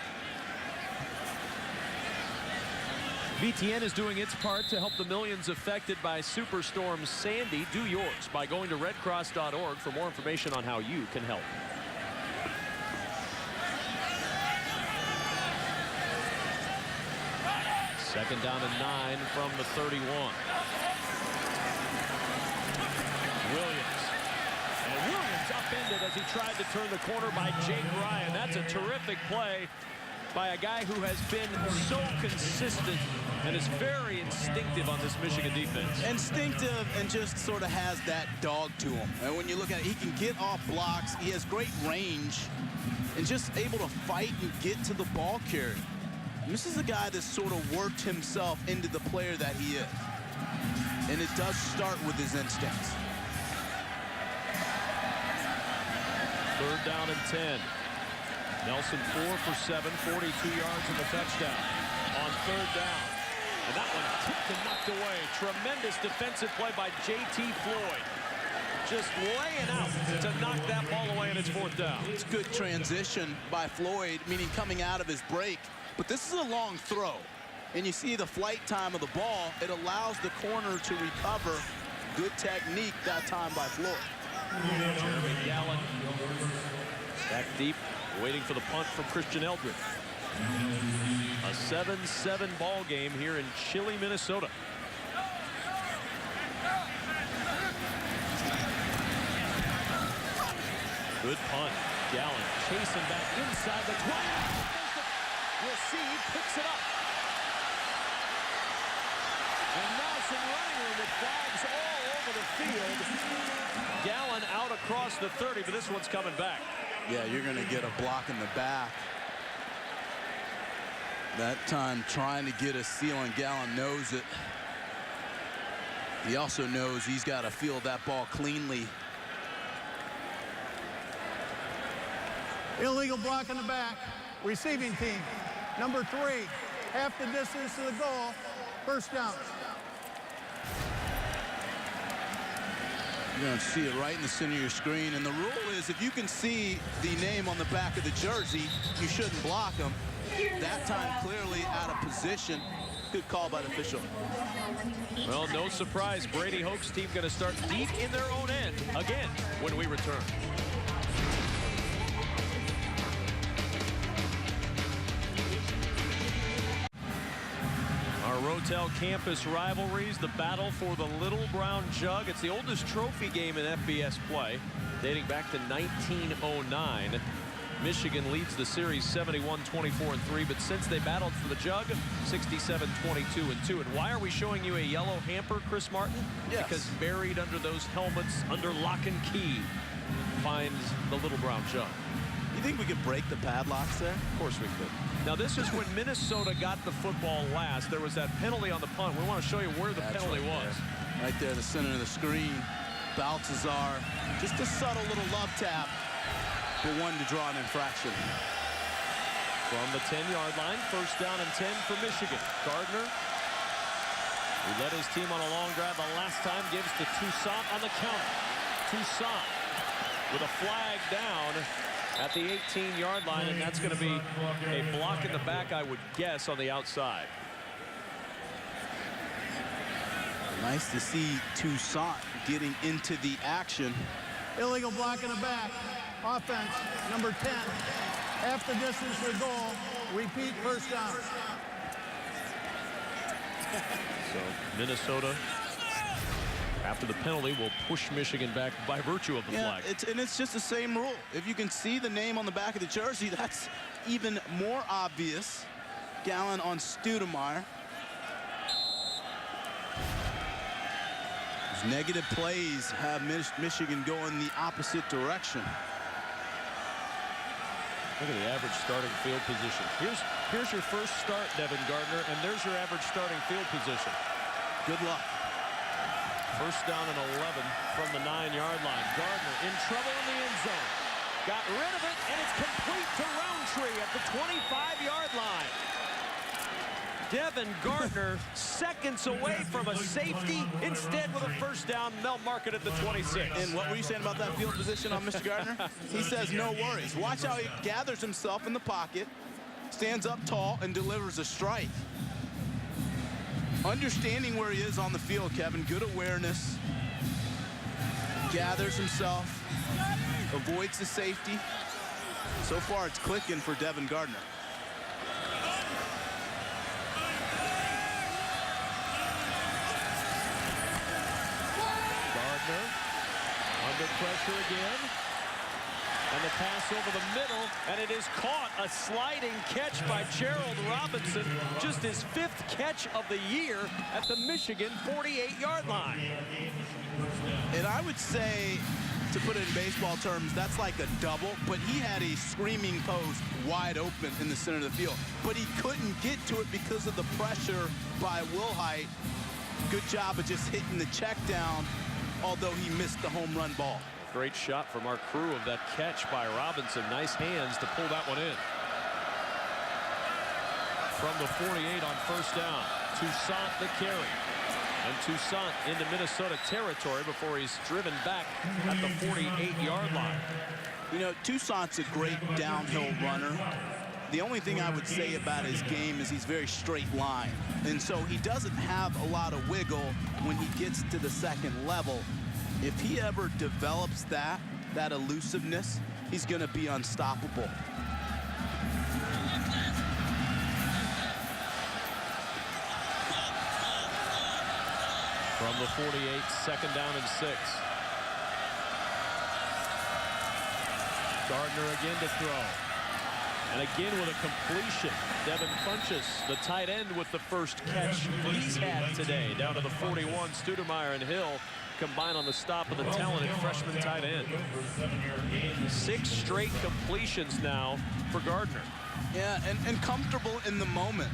BTN is doing its part to help the millions affected by Superstorm Sandy. Do yours by going to redcross.org for more information on how you can help. Second down and 9 from the 31. Williams. And Williams upended as he tried to turn the corner by Jake Ryan. That's a terrific play by a guy who has been so consistent and is very instinctive on this Michigan defense. Instinctive and just sort of has that dog to him. And when you look at it, he can get off blocks. He has great range and just able to fight and get to the ball carrier. And this is a guy that sort of worked himself into the player that he is. And it does start with his instincts. 3rd down and 10. Nelson 4 for 7, 42 yards and the touchdown on 3rd down. And that one tipped and knocked away. Tremendous defensive play by J.T. Floyd. Just laying out to knock that ball away, and it's 4th down. It's good transition by Floyd, meaning coming out of his break. But this is a long throw. And you see the flight time of the ball. It allows the corner to recover. Good technique that time by Floyd. Jeremy Gallen back deep, waiting for the punt from Christian Eldred. A 7-7 ball game here in chilly Minnesota. Good punt. Gallen chasing back inside the 20. Receive, picks it up. And Nelson running with flags all over the field. Gallen out across the 30, but this one's coming back. Yeah, you're going to get a block in the back. That time trying to get a seal, and Gallen knows it. He also knows he's got to field that ball cleanly. Illegal block in the back. Receiving team, number 3, half the distance to the goal, first down. You're going to see it right in the center of your screen. And the rule is if you can see the name on the back of the jersey, you shouldn't block him. That time clearly out of position. Good call by the official. Well, no surprise. Brady Hoke's team going to start deep in their own end again when we return. Our Rotel campus rivalries, the battle for the Little Brown Jug. It's the oldest trophy game in FBS play, dating back to 1909. Michigan leads the series 71-24-3, but since they battled for the jug, 67-22-2. And why are we showing you a yellow hamper, Chris Martin? Yes. Because buried under those helmets, under lock and key, finds the Little Brown Jug. You think we could break the padlocks there? Of course we could. Now this is when Minnesota got the football last. There was that penalty on the punt. We want to show you where the penalty was. Right there, the center of the screen. Baltazar, just a subtle little love tap, but one to draw an infraction. From the 10-yard line, first down and 10 for Michigan. Gardner, who led his team on a long drive the last time, gives to Toussaint on the counter. Toussaint with a flag down at the 18-yard line, and that's going to be a block in the back, I would guess, on the outside. Nice to see Toussaint getting into the action. Illegal block in the back. Offense, number 10. Half the distance to the goal. Repeat, first down. So Minnesota, after the penalty, will push Michigan back by virtue of the flag. It's just the same rule. If you can see the name on the back of the jersey, that's even more obvious. Gallen on Stoudemire. Those negative plays have Michigan going the opposite direction. Look at the average starting field position. Here's your first start, Devin Gardner, and there's your average starting field position. Good luck. First down and 11 from the 9-yard line. Gardner in trouble in the end zone. Got rid of it, and it's complete to Roundtree at the 25-yard line. Devin Gardner seconds away from a safety. Instead, with a first down, they'll mark it at the 26. And what were you saying about that field position on Mr. Gardner? He says no worries. Watch how he gathers himself in the pocket, stands up tall, and delivers a strike. Understanding where he is on the field, Kevin. Good awareness. Gathers himself. Avoids the safety. So far, it's clicking for Devin Gardner. Under pressure again. And the pass over the middle, and it is caught. A sliding catch by Gerald Robinson. Just his 5th catch of the year at the Michigan 48-yard line. And I would say, to put it in baseball terms, that's like a double, but he had a screaming post wide open in the center of the field. But he couldn't get to it because of the pressure by Wilhite. Good job of just hitting the check down, although he missed the home run ball. Great shot from our crew of that catch by Robinson. Nice hands to pull that one in. From the 48 on first down, Toussaint the carry. And Toussaint into Minnesota territory before he's driven back at the 48-yard line. You know, Toussaint's a great downhill runner. The only thing I would say about his game is he's very straight line. And so he doesn't have a lot of wiggle when he gets to the second level. If he ever develops that elusiveness, he's going to be unstoppable. From the 48, second down and 6. Gardner again to throw. And again with a completion. Devin Funchess, the tight end, with the first catch he's had today. Down to the 41, Stoudemire and Hill combine on the stop of the talented freshman tight end. 6 straight completions now for Gardner. Yeah, and comfortable in the moment.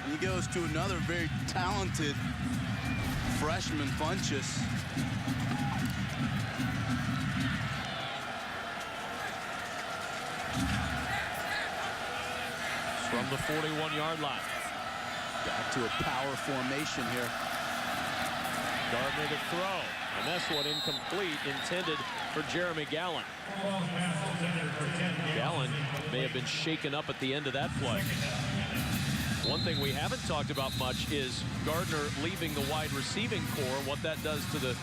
And he goes to another very talented freshman, Funchess. From the 41-yard line. Back to a power formation here. Gardner to throw, and that's one incomplete, intended for Jeremy Gallen. Gallen may have been shaken up at the end of that play. One thing we haven't talked about much is Gardner leaving the wide receiving core. What that does to the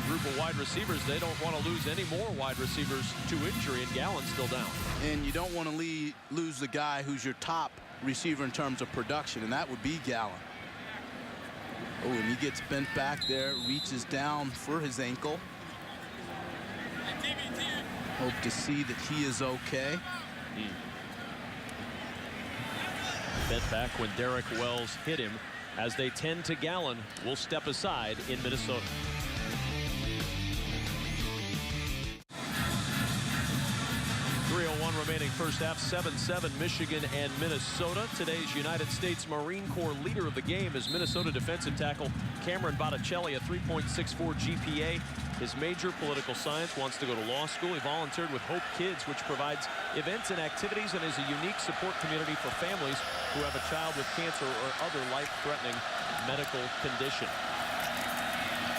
group of wide receivers. They don't want to lose any more wide receivers to injury, and Gallen's still down. And you don't want to lose the guy who's your top receiver in terms of production, and that would be Gallen. Oh, and he gets bent back there, reaches down for his ankle. Hope to see that he is okay. Bent back when Derek Wells hit him. As they tend to Gallen, will step aside in Minnesota. .301 remaining first half, 7-7 Michigan and Minnesota. Today's United States Marine Corps leader of the game is Minnesota defensive tackle Cameron Botticelli, a 3.64 GPA. His major, political science, wants to go to law school. He volunteered with Hope Kids, which provides events and activities and is a unique support community for families who have a child with cancer or other life-threatening medical condition.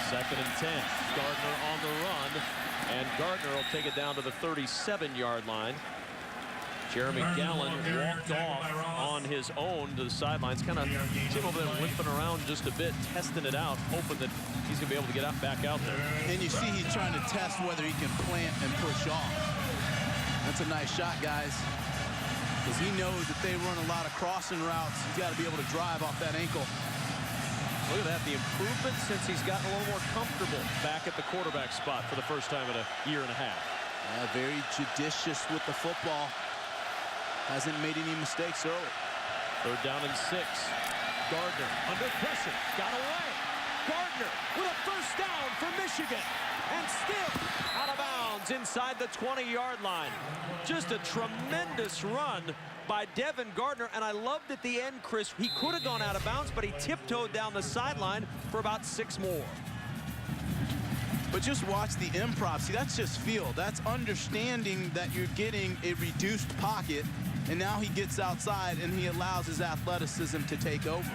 2nd and 10. Gardner on the run, and Gardner will take it down to the 37-yard line. Jeremy Gallen walked off on his own to the sidelines, kind of came over there limping around just a bit, testing it out, hoping that he's going to be able to get back out there. And you see he's trying to test whether he can plant and push off. That's a nice shot, guys, because he knows that they run a lot of crossing routes. He's got to be able to drive off that ankle. Look at that, the improvement since he's gotten a little more comfortable back at the quarterback spot for the first time in a year and a half. Yeah, very judicious with the football. Hasn't made any mistakes early. 3rd down and 6. Gardner under pressure, got away. Gardner with a first down for Michigan, and still out of bounds inside the 20-yard line. Just a tremendous run by Devin Gardner, and I loved at the end, Chris, he could have gone out of bounds, but he tiptoed down the sideline for about 6 more. But just watch the improv. See, that's just feel. That's understanding that you're getting a reduced pocket, and now he gets outside and he allows his athleticism to take over.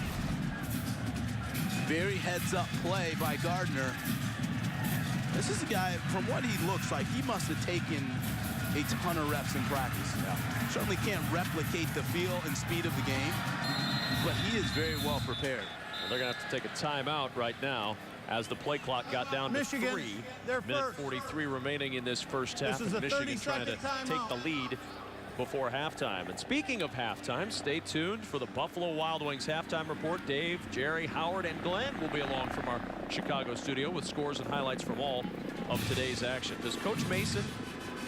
Very heads-up play by Gardner. This is a guy, from what he looks like, he must have taken a ton of reps in practice. Yeah. Certainly can't replicate the feel and speed of the game, but he is very well prepared. Well, they're going to have to take a timeout right now as the play clock got down Michigan, to 3. they're Minute first. 43 remaining in this first half. This is a Michigan trying to 30-second take timeout. the lead before halftime. And speaking of halftime, stay tuned for the Buffalo Wild Wings halftime report. Dave, Jerry, Howard, and Glenn will be along from our Chicago studio with scores and highlights from all of today's action. Does Coach Mason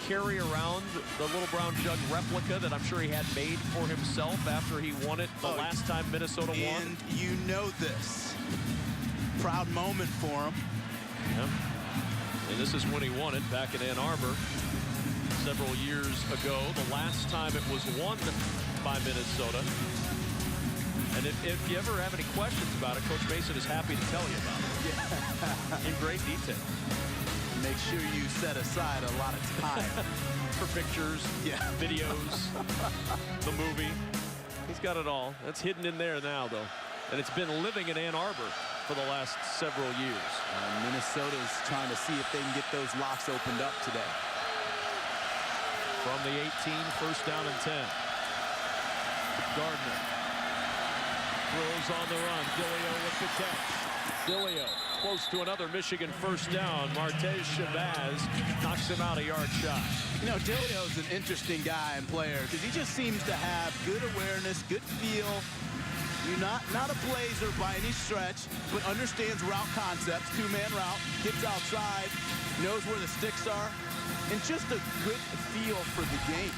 carry around the little brown jug replica that I'm sure he had made for himself after he won it the last time Minnesota won? And you know this. Proud moment for him. Yeah. And this is when he won it back in Ann Arbor several years ago. The last time it was won by Minnesota. And if you ever have any questions about it, Coach Mason is happy to tell you about it in great detail. Make sure you set aside a lot of time. For pictures, videos, the movie. He's got it all. That's hidden in there now, though. And it's been living in Ann Arbor for the last several years. Minnesota's trying to see if they can get those locks opened up today. From the 18, first down and 10. Gardner throws on the run. Dillio with the catch. Dillio close to another Michigan first down. Martez Shabazz knocks him out a yard shy. You know, Dillio's an interesting guy and player because he just seems to have good awareness, good feel. You're not a blazer by any stretch, but understands route concepts, two-man route, gets outside, knows where the sticks are, and just a good feel for the game.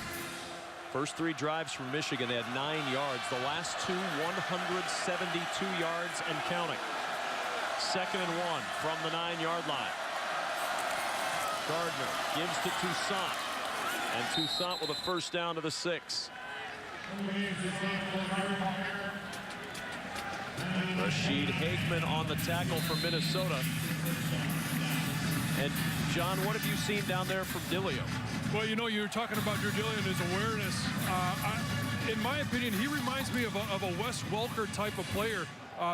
First 3 drives from Michigan, they had 9 yards. The last 2, 172 yards and counting. 2nd and 1 from the 9-yard line. Gardner gives to Toussaint, and Toussaint with a first down to the 6. Rashid Hageman on the tackle for Minnesota. And John, what have you seen down there from Dillio? Well, you know, you're talking about Drew Dillio and his awareness. In my opinion, he reminds me of a Wes Welker type of player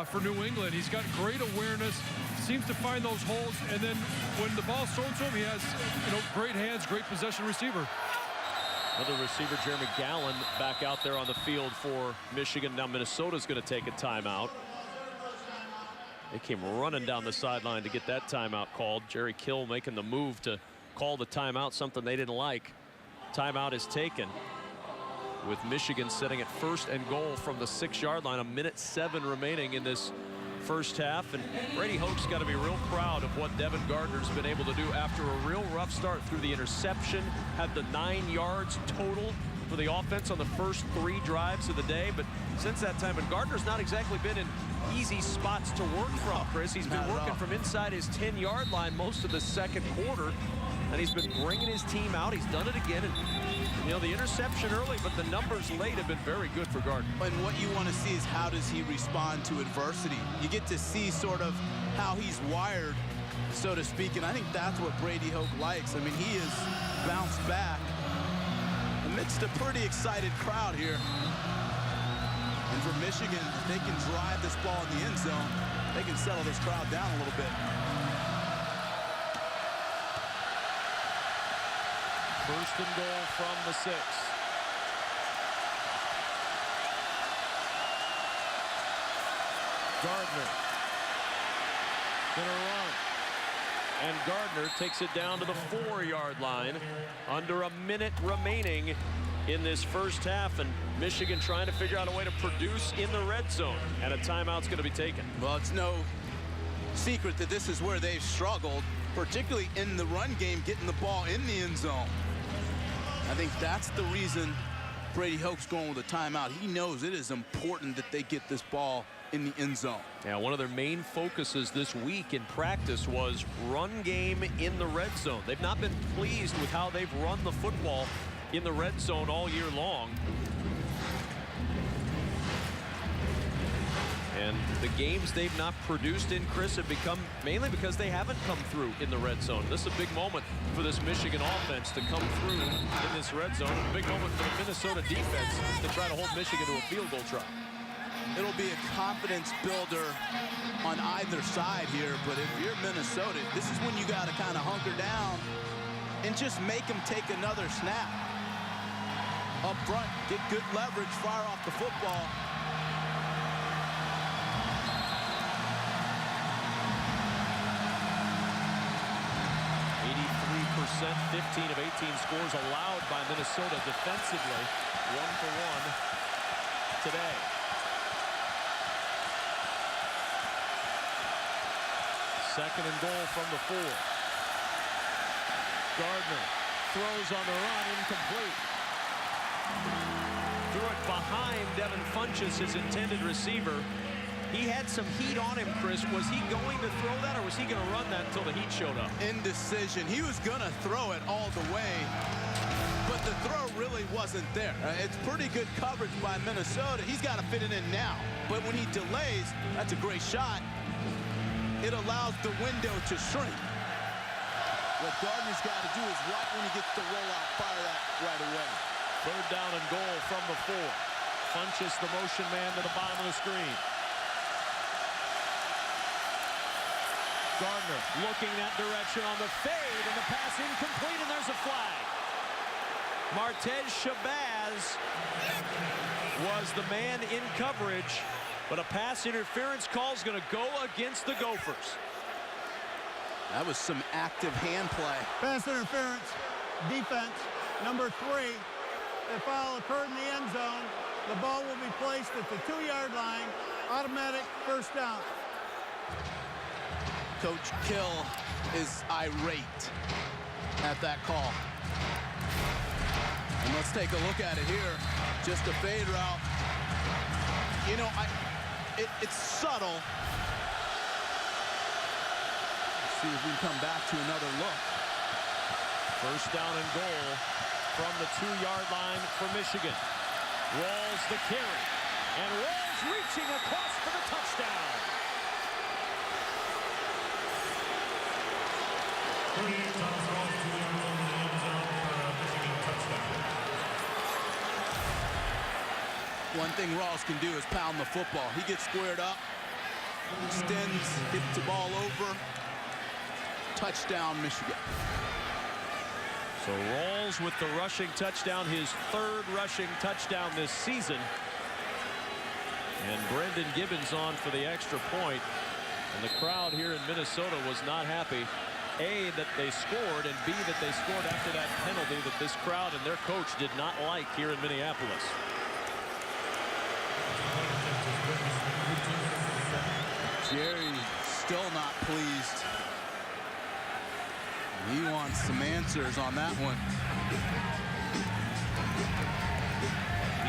for New England. He's got great awareness, seems to find those holes, and then when the ball's thrown to him, he has, great hands, great possession receiver. Another receiver, Jeremy Gallen, back out there on the field for Michigan. Now Minnesota's going to take a timeout. They came running down the sideline to get that timeout called. Jerry Kill making the move to call the timeout, something they didn't like. Timeout is taken with Michigan setting at 1st and goal from the 6-yard line. 1:07 remaining in this first half, and Brady Hoke's got to be real proud of what Devin Gardner's been able to do after a real rough start through the interception. Had the 9 yards total for the offense on the first 3 drives of the day, but since that time, and Gardner's not exactly been in easy spots to work from, Chris. He's been working from inside his 10-yard line most of the second quarter, and he's been bringing his team out. He's done it again, and you know, the interception early, but the numbers late have been very good for Gardner. And what you want to see is how does he respond to adversity. You get to see sort of how he's wired, so to speak, and I think that's what Brady Hoke likes. I mean, he has bounced back amidst a pretty excited crowd here. And for Michigan, if they can drive this ball in the end zone, they can settle this crowd down a little bit. First and goal from the 6. Gardner gonna run, and Gardner takes it down to the 4-yard line. Under a minute remaining in this first half, and Michigan trying to figure out a way to produce in the red zone, and a timeout's going to be taken. Well, it's no secret that this is where they've struggled, particularly in the run game, getting the ball in the end zone. I think that's the reason Brady Hoke's going with a timeout. He knows it is important that they get this ball in the end zone. Yeah, one of their main focuses this week in practice was run game in the red zone. They've not been pleased with how they've run the football in the red zone all year long. And the games they've not produced in, Chris, have become mainly because they haven't come through in the red zone. This is a big moment for this Michigan offense to come through in this red zone. A big moment for the Minnesota defense to try to hold Michigan to a field goal try. It'll be a confidence builder on either side here, but if you're Minnesota, this is when you got to kind of hunker down and just make them take another snap. Up front, get good leverage, fire off the football. Percent, 15 of 18 scores allowed by Minnesota defensively. 1-for-1 today. Second and goal from the 4. Gardner throws on the run, incomplete. Threw it behind Devin Funchess, his intended receiver. He had some heat on him, Chris. Was he going to throw that, or was he going to run that until the heat showed up? Indecision. He was going to throw it all the way, but the throw really wasn't there. It's pretty good coverage by Minnesota. He's got to fit it in now. But when he delays, that's a great shot. It allows the window to shrink. What Gardner's got to do is right when he gets the rollout, fire that right away. Third down and goal from the 4. Funchess, the motion man, to the bottom of the screen. Gardner looking that direction on the fade, and the pass incomplete, and there's a flag. Martez Shabazz was the man in coverage, but a pass interference call is going to go against the Gophers. That was some active hand play. Pass interference, defense, number 3. The foul occurred in the end zone. The ball will be placed at the 2-yard line. Automatic first down. Coach Kill is irate at that call. And let's take a look at it here. Just a fade route. You know, it's subtle. Let's see if we can come back to another look. First down and goal from the 2-yard line for Michigan. Rawls the carry, and Rawls reaching across for the touchdown. One thing Rawls can do is pound the football. He gets squared up, extends, gets the ball over. Touchdown, Michigan. So Rawls with the rushing touchdown, his 3rd rushing touchdown this season. And Brendan Gibbons on for the extra point. And the crowd here in Minnesota was not happy. A, that they scored, and B, that they scored after that penalty that this crowd and their coach did not like here in Minneapolis. Jerry still not pleased. He wants some answers on that one.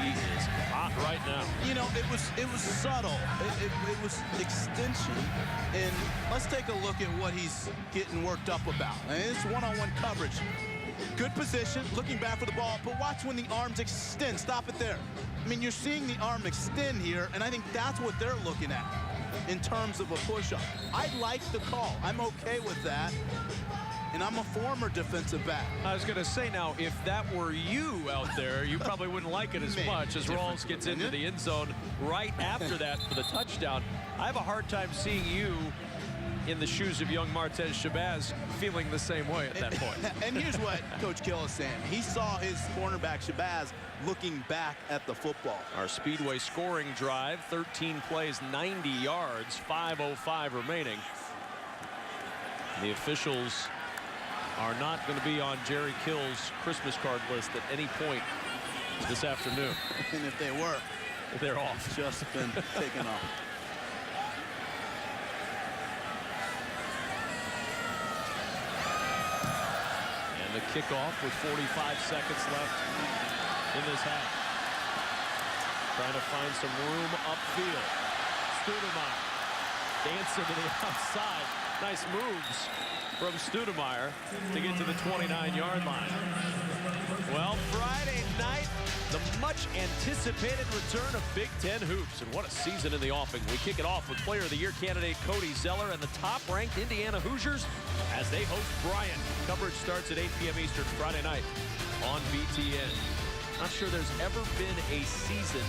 He is hot right now. You know, it was subtle. It was extension. And let's take a look at what he's getting worked up about. And it's one-on-one coverage. Good position, looking back for the ball, but watch when the arms extend. Stop it there. I mean, you're seeing the arm extend here, and I think that's what they're looking at in terms of a push-up. I like the call. I'm okay with that. And I'm a former defensive back. I was going to say, now, if that were you out there, you probably wouldn't like it as much as Rawls gets into the end zone right after that for the touchdown. I have a hard time seeing you in the shoes of young Martez Shabazz feeling the same way at that point. And here's what Coach Kill is saying. He saw his cornerback Shabazz looking back at the football. Our Speedway scoring drive, 13 plays, 90 yards, 5:05 remaining. The officials are not going to be on Jerry Kill's Christmas card list at any point this afternoon. And if they were, they're off. Just been taken off. And the kickoff with 45 seconds left in this half. Trying to find some room upfield. Stoudemire dancing to the outside. Nice moves from Stoudemire to get to the 29-yard line. Well, Friday night, the much-anticipated return of Big Ten hoops. And what a season in the offing. We kick it off with Player of the Year candidate Cody Zeller and the top-ranked Indiana Hoosiers as they host Bryant. Coverage starts at 8 p.m. Eastern Friday night on BTN. Not sure there's ever been a season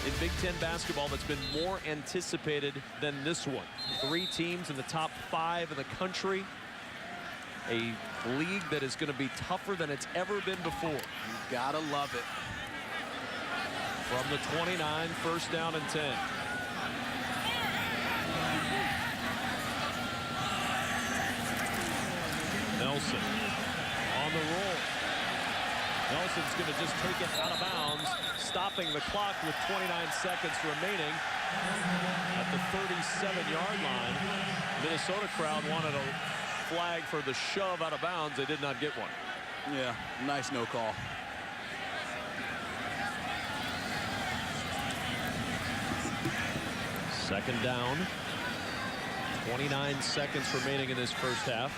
in Big Ten basketball that's been more anticipated than this one. 3 teams in the top 5 in the country. A league that is going to be tougher than it's ever been before. You gotta love it. From the 29, first down and 10. Nelson on the roll. Nelson's going to just take it out of bounds, stopping the clock with 29 seconds remaining at the 37-yard line. Minnesota crowd wanted a flag for the shove out of bounds. They did not get one. Yeah, nice no call. Second down. 29 seconds remaining in this first half.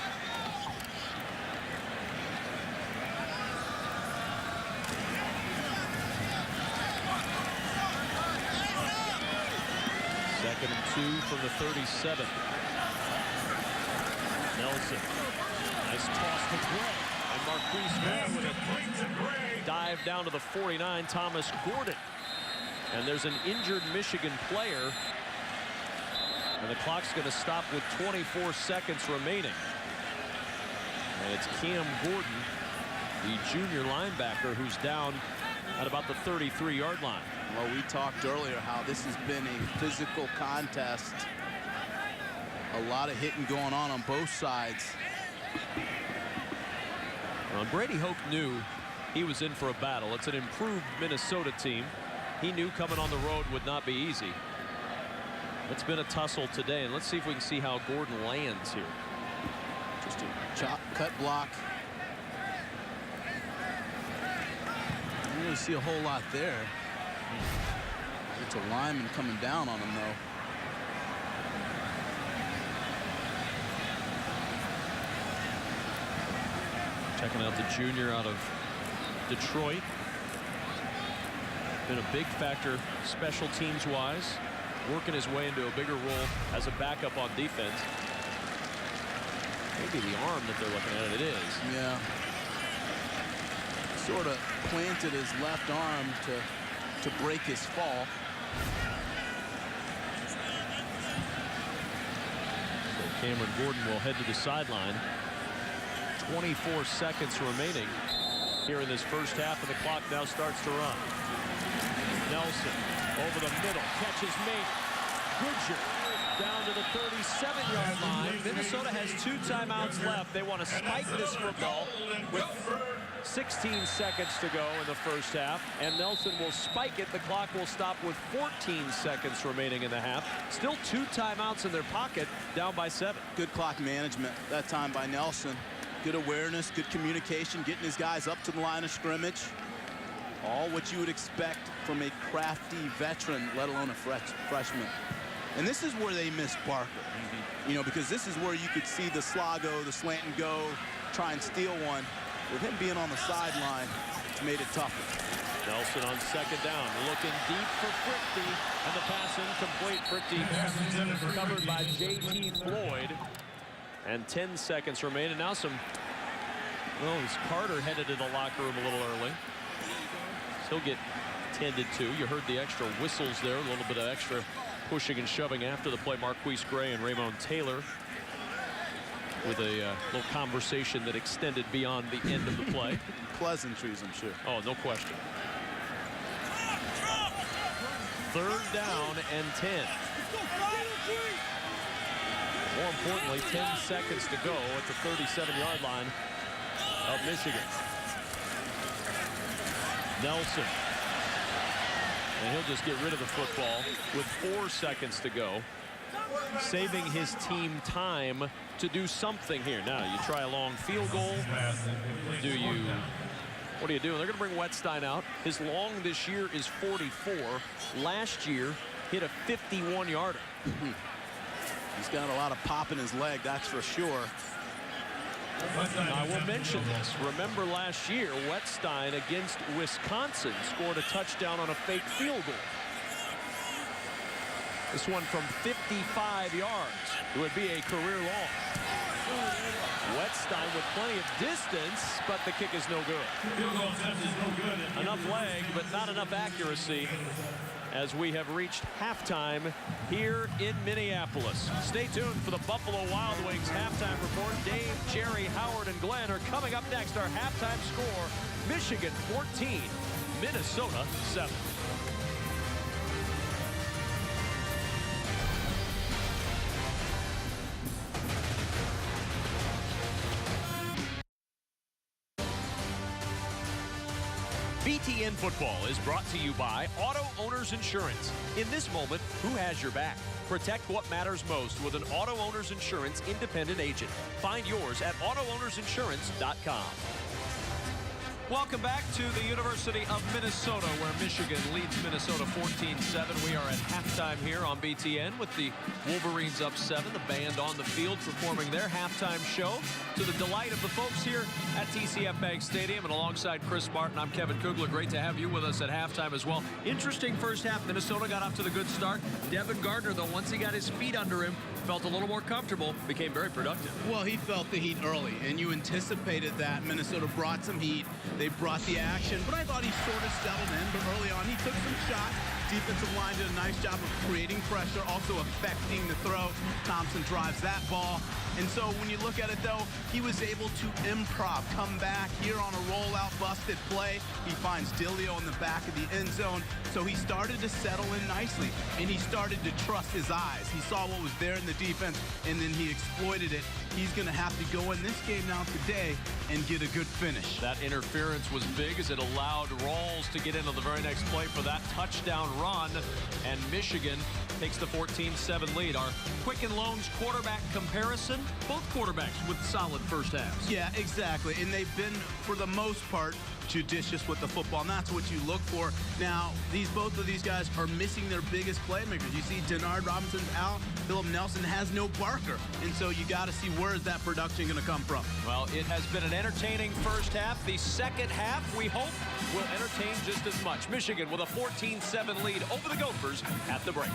Second and 2 from the 37. Nelson. Nice toss to Gray. And Marquise May with a dive down to the 49, Thomas Gordon. And there's an injured Michigan player. And the clock's going to stop with 24 seconds remaining. And it's Cam Gordon, the junior linebacker, who's down at about the 33-yard line. Well, we talked earlier how this has been a physical contest. A lot of hitting going on both sides. Well, Brady Hoke knew he was in for a battle. It's an improved Minnesota team. He knew coming on the road would not be easy. It's been a tussle today, and let's see if we can see how Gordon lands here. Just a chop, cut block. I don't really see a whole lot there. It's a lineman coming down on him, though. Checking out the junior out of Detroit. Been a big factor special teams wise, working his way into a bigger role as a backup on defense. Maybe the arm that they're looking at, it is. Yeah. Sort of planted his left arm to break his fall. So Cameron Gordon will head to the sideline. 24 seconds remaining here in this first half, and the clock now starts to run. Nelson over the middle, catches made. Goodger down to the 37-yard line. Minnesota has 2 timeouts left. They want to spike this football with 16 seconds to go in the first half, and Nelson will spike it. The clock will stop with 14 seconds remaining in the half. Still 2 timeouts in their pocket, down by 7. Good clock management that time by Nelson. Good awareness, good communication, getting his guys up to the line of scrimmage. All what you would expect from a crafty veteran, let alone a freshman. And this is where they missed Barker. You know, because this is where you could see the slog go, the slant and go, try and steal one. With him being on the sideline, it's made it tougher. Nelson on second down, looking deep for Fricke, and the pass incomplete. Fricke covered by J.T. Floyd. And 10 seconds remain, and now as Carter headed to the locker room a little early. He'll get tended to. You heard the extra whistles there, a little bit of extra pushing and shoving after the play. Marquise Gray and Raymond Taylor with a little conversation that extended beyond the end of the play. Pleasantries, I'm sure. Oh, no question. 3rd down and 10. More importantly, 10 seconds to go at the 37-yard line of Michigan. Nelson. And he'll just get rid of the football with 4 seconds to go, saving his team time to do something here. Now, you try a long field goal. What do you do? They're going to bring Wettstein out. His long this year is 44. Last year, hit a 51-yarder. He's got a lot of pop in his leg, that's for sure. I will mention this. Remember last year, Wettstein against Wisconsin scored a touchdown on a fake field goal. This one from 55 yards. It would be a career long. Wettstein with plenty of distance, but the kick is no good. Enough leg, but not enough accuracy, as we have reached halftime here in Minneapolis. Stay tuned for the Buffalo Wild Wings halftime report. Dave, Jerry, Howard, and Glenn are coming up next. Our halftime score, Michigan 14, Minnesota 7. BTN Football is brought to you by Auto Owners Insurance. In this moment, who has your back? Protect what matters most with an Auto Owners Insurance independent agent. Find yours at AutoOwnersInsurance.com. Welcome back to the University of Minnesota, where Michigan leads Minnesota 14-7. We are at halftime here on BTN with the Wolverines up 7. The band on the field performing their halftime show to the delight of the folks here at TCF Bank Stadium. And alongside Chris Martin, I'm Kevin Kugler. Great to have you with us at halftime as well. Interesting first half. Minnesota got off to the good start. Devin Gardner, though, once he got his feet under him, felt a little more comfortable, became very productive. Well, he felt the heat early, and you anticipated that. Minnesota brought some heat. They brought the action, but I thought he sort of settled in. But early on, he took some shots. Defensive line did a nice job of creating pressure, also affecting the throw. Thompson drives that ball. And so when you look at it, though, he was able to improv, come back here on a rollout busted play. He finds Dillio in the back of the end zone. So he started to settle in nicely, and he started to trust his eyes. He saw what was there in the defense, and then he exploited it. He's going to have to go in this game now today and get a good finish. That interference was big as it allowed Rawls to get into the very next play for that touchdown run, and Michigan takes the 14-7 lead. Our Quicken Loans quarterback comparison, both quarterbacks with solid first halves. Yeah, exactly, and they've been, for the most part, judicious with the football, and that's what you look for. Now, both of these guys are missing their biggest playmakers. You see Denard Robinson's out, Philip Nelson has no Barker, and so you got to see where's that production going to come from. Well, it has been an entertaining first half. The second half, we hope, will entertain just as much. Michigan with a 14-7 lead over the Gophers at the break.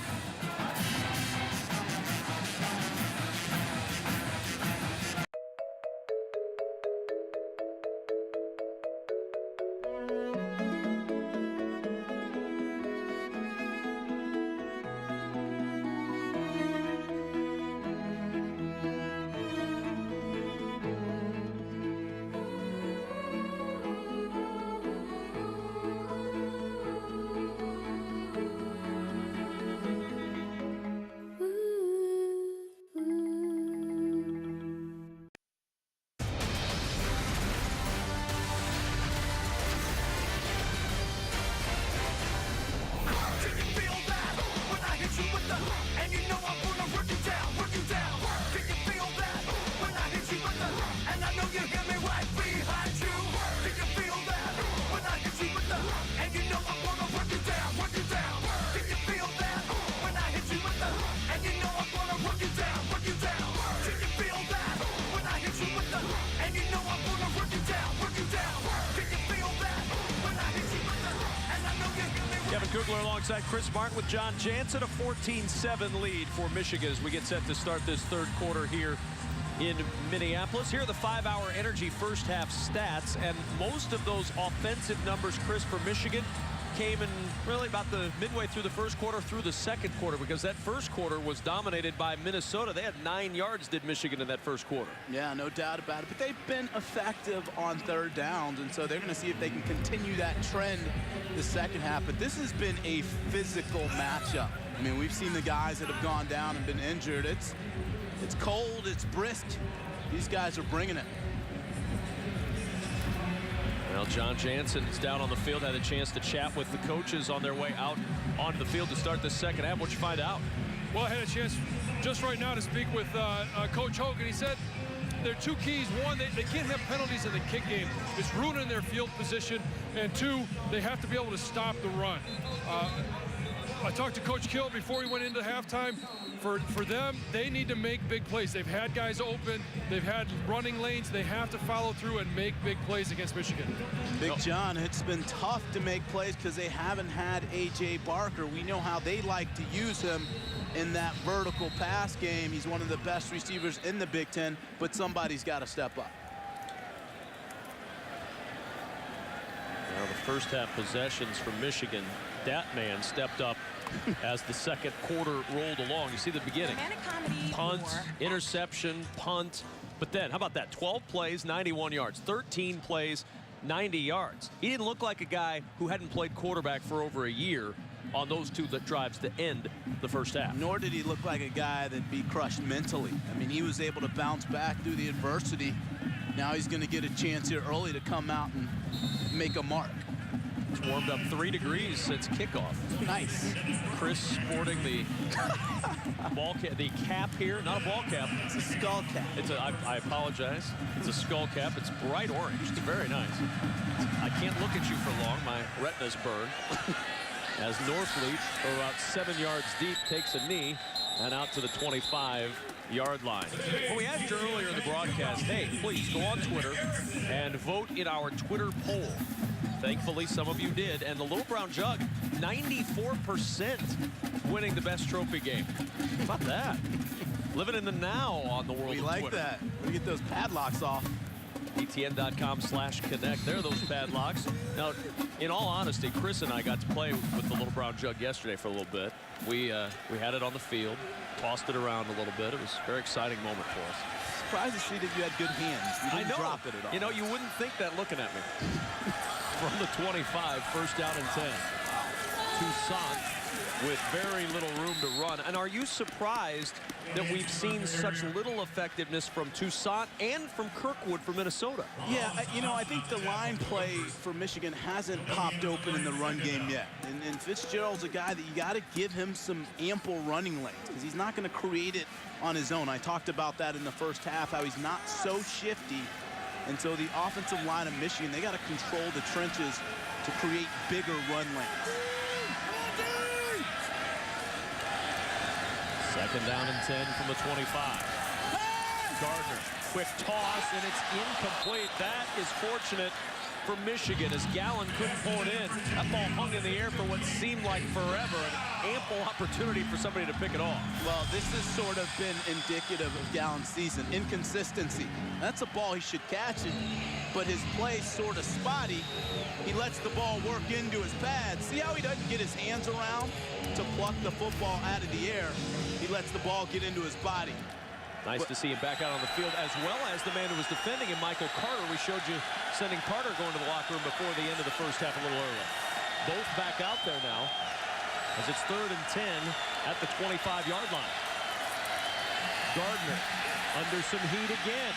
Kugler alongside Chris Martin with John Jansen. A 14-7 lead for Michigan as we get set to start this third quarter here in Minneapolis. Here are the 5-hour energy first half stats, and most of those offensive numbers, Chris, for Michigan came in really about the midway through the first quarter through the second quarter, because that first quarter was dominated by Minnesota. They had 9 yards, did Michigan, in that first quarter. Yeah, no doubt about it. But they've been effective on third downs, and so they're going to see if they can continue that trend the second half. But this has been a physical matchup. I mean, we've seen the guys that have gone down and been injured. It's cold, it's brisk. These guys are bringing it. Well, John Jansen is down on the field, had a chance to chat with the coaches on their way out onto the field to start the second half. What'd you find out? Well, I had a chance just right now to speak with Coach Hogan. He said there are two keys. One, they can't have penalties in the kick game. It's ruining their field position. And two, they have to be able to stop the run. I talked to Coach Kill before he went into halftime. For them, they need to make big plays. They've had guys open. They've had running lanes. They have to follow through and make big plays against Michigan. Big John, it's been tough to make plays because they haven't had A.J. Barker. We know how they like to use him in that vertical pass game. He's one of the best receivers in the Big Ten, but somebody's got to step up. Now the first half possessions for Michigan, that man stepped up as the second quarter rolled along. You see the beginning. Punt, interception, punt. But then, how about that? 12 plays, 91 yards. 13 plays, 90 yards. He didn't look like a guy who hadn't played quarterback for over a year on those two drives to end the first half. Nor did he look like a guy that'd be crushed mentally. I mean, he was able to bounce back through the adversity. Now he's going to get a chance here early to come out and make a mark. It's warmed up 3 degrees since kickoff. Nice. Chris sporting the ball cap, the cap here, not a ball cap. It's a skull cap. It's a. I apologize. It's a skull cap. It's bright orange. It's very nice. I can't look at you for long. My retina's burned. As Norfleet, about 7 yards deep, takes a knee and out to the 25-yard line. Well, we asked you earlier in the broadcast, hey, please go on Twitter and vote in our Twitter poll. Thankfully, some of you did, and the Little Brown Jug, 94% winning the best trophy game. How about that? Living in the now on the world of like Twitter. that. We get those padlocks off. BTN.com/connect. There are those padlocks. Now, in all honesty, Chris and I got to play with the Little Brown Jug yesterday for a little bit. We had it on the field, tossed it around a little bit. It was a very exciting moment for us. Surprised to see that you had good hands. You didn't drop it at all. You know, you wouldn't think that looking at me. From the 25, first down and 10. Toussaint with very little room to run. And are you surprised that we've seen such little effectiveness from Toussaint and from Kirkwood for Minnesota? Yeah, you know, I think the line play for Michigan hasn't popped open in the run game yet. And Fitzgerald's a guy that you got to give him some ample running lanes because he's not going to create it on his own. I talked about that in the first half, how he's not so shifty. And so the offensive line of Michigan, they got to control the trenches to create bigger run lanes. Second down and 10 from the 25. Gardner, quick toss, and it's incomplete. That is fortunate for Michigan as Gallen couldn't pull it in. That ball hung in the air for what seemed like forever. An ample opportunity for somebody to pick it off. Well, this has sort of been indicative of Gallen's season. Inconsistency. That's a ball he should catch it, but his play's sort of spotty. He lets the ball work into his pads. See how he doesn't get his hands around to pluck the football out of the air? He lets the ball get into his body. Nice to see him back out on the field, as well as the man who was defending him, Michael Carter. We showed you sending Carter going to the locker room before the end of the first half a little early. Both back out there now, as it's 3rd and 10 at the 25-yard line. Gardner under some heat again.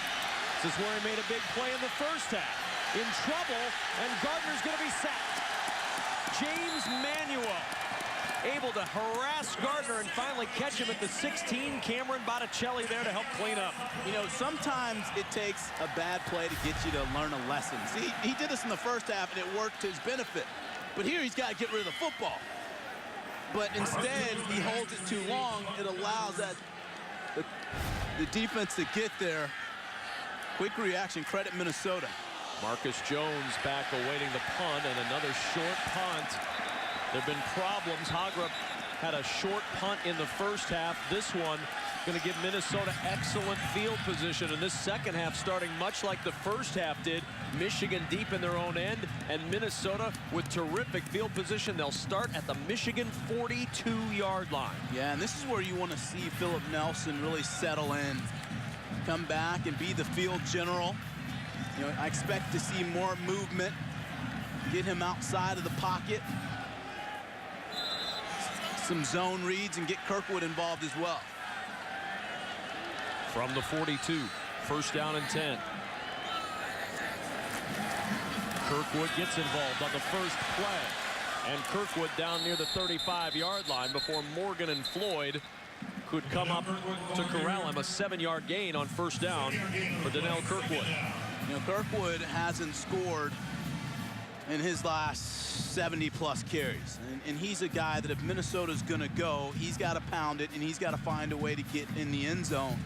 This is where he made a big play in the first half. In trouble, and Gardner's going to be sacked. James Manuel able to harass Gardner and finally catch him at the 16. Cameron Botticelli there to help clean up. You know, sometimes it takes a bad play to get you to learn a lesson. See, he did this in the first half, and it worked to his benefit. But here he's got to get rid of the football. But instead, he holds it too long. It allows the defense to get there. Quick reaction, credit Minnesota. Marcus Jones back awaiting the punt, and another short punt There have been problems. Hagra had a short punt in the first half. This one going to give Minnesota excellent field position. And this second half starting much like the first half did. Michigan deep in their own end, and Minnesota with terrific field position. They'll start at the Michigan 42-yard line. Yeah, and this is where you want to see Philip Nelson really settle in. Come back and be the field general. You know, I expect to see more movement. Get him outside of the pocket. Some zone reads and get Kirkwood involved as well. From the 42, first down and 10. Kirkwood gets involved on the first play. And Kirkwood down near the 35-yard line before Morgan and Floyd could come up to corral him. A 7-yard gain on first down for Donnell Kirkwood. You know, Kirkwood hasn't scored in his last 70-plus carries. And he's a guy that if Minnesota's going to go, he's got to pound it, and he's got to find a way to get in the end zone.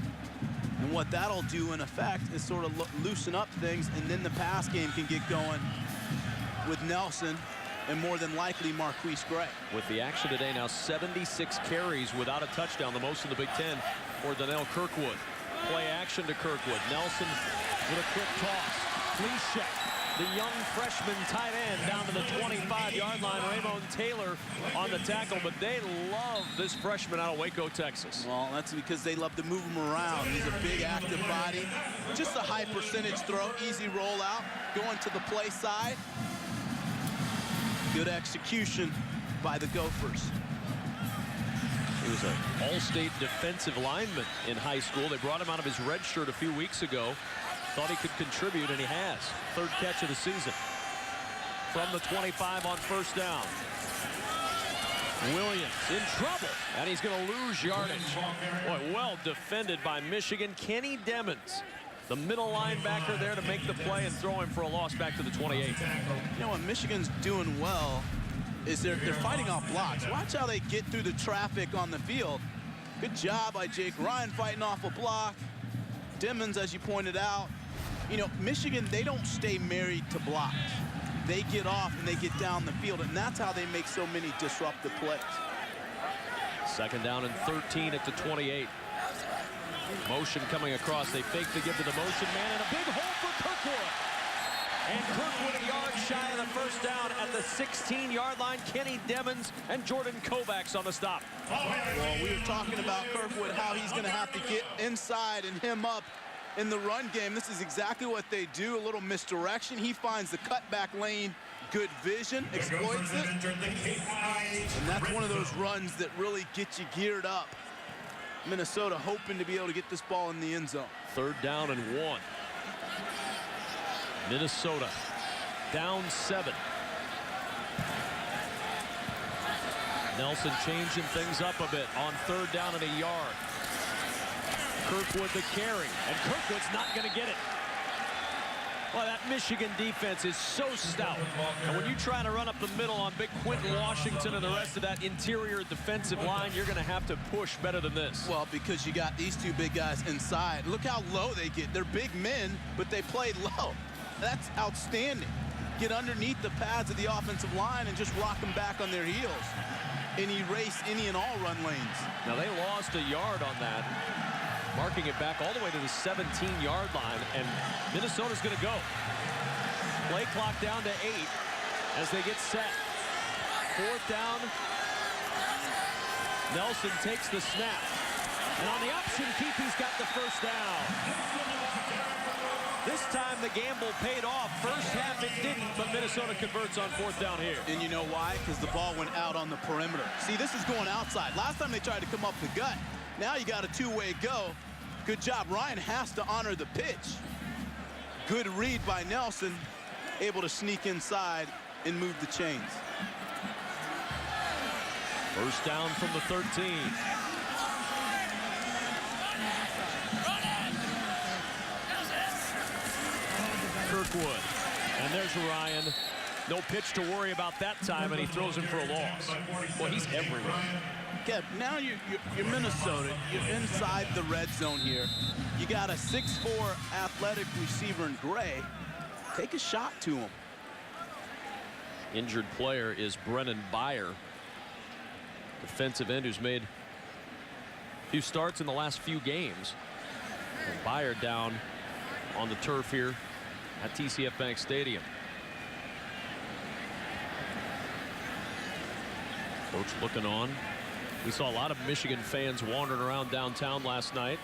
And what that'll do, in effect, is sort of loosen up things, and then the pass game can get going with Nelson and more than likely Marquise Gray. With the action today now, 76 carries without a touchdown, the most in the Big Ten for Donnell Kirkwood. Play action to Kirkwood. Nelson with a quick toss. Fleshek, the young freshman tight end, down to the 25-yard line. Raymond Taylor on the tackle, but they love this freshman out of Waco, Texas. Well, that's because they love to move him around. He's a big, active body. Just a high percentage throw, easy rollout, going to the play side. Good execution by the Gophers. He was an all-state defensive lineman in high school. They brought him out of his red shirt a few weeks ago. Thought he could contribute, and he has. Third catch of the season. From the 25 on first down. Williams in trouble, and he's going to lose yardage. Boy, well defended by Michigan. Kenny Demmons, the middle linebacker there to make the play and throw him for a loss back to the 28. You know what Michigan's doing well is they're fighting off blocks. Watch how they get through the traffic on the field. Good job by Jake Ryan fighting off a block. Demmons, as you pointed out. You know, Michigan, they don't stay married to blocks. They get off and they get down the field, and that's how they make so many disruptive plays. Second down and 13 at the 28. Motion coming across. They fake to give to the motion man, and a big hole for Kirkwood. And Kirkwood a yard shy of the first down at the 16-yard line. Kenny Demmons and Jordan Kovacs on the stop. Well, we were talking about Kirkwood, how he's going to have to get inside and him up in the run game. This is exactly what they do. A little misdirection. He finds the cutback lane. Good vision, exploits it. And that's one of those runs that really get you geared up. Minnesota hoping to be able to get this ball in the end zone. Third down and 1. Minnesota down 7. Nelson changing things up a bit on third down and a yard. Kirkwood the carry, and Kirkwood's not going to get it. Well, that Michigan defense is so stout. And when you try to run up the middle on big Quentin Washington and the rest of that interior defensive line, you're going to have to push better than this. Well, because you got these two big guys inside. Look how low they get. They're big men, but they play low. That's outstanding. Get underneath the pads of the offensive line and just rock them back on their heels and erase any and all run lanes. Now, they lost a yard on that, marking it back all the way to the 17-yard line, and Minnesota's going to go. Play clock down to 8 as they get set. Fourth down. Nelson takes the snap. And on the option keep, he's got the first down. This time the gamble paid off. First half it didn't, but Minnesota converts on fourth down here. And you know why? Because the ball went out on the perimeter. See, this is going outside. Last time they tried to come up the gut. Now you got a two-way go. Good job. Ryan has to honor the pitch. Good read by Nelson. Able to sneak inside and move the chains. First down from the 13. Kirkwood. And there's Ryan. No pitch to worry about that time, and he throws him for a loss. Well, he's everywhere. Kev, now you're Minnesota. You're inside the red zone here. You got a 6'4" athletic receiver in Gray. Take a shot to him. Injured player is Brennan Byer, defensive end who's made a few starts in the last few games. And Byer down on the turf here at TCF Bank Stadium. Coach looking on. We saw a lot of Michigan fans wandering around downtown last night.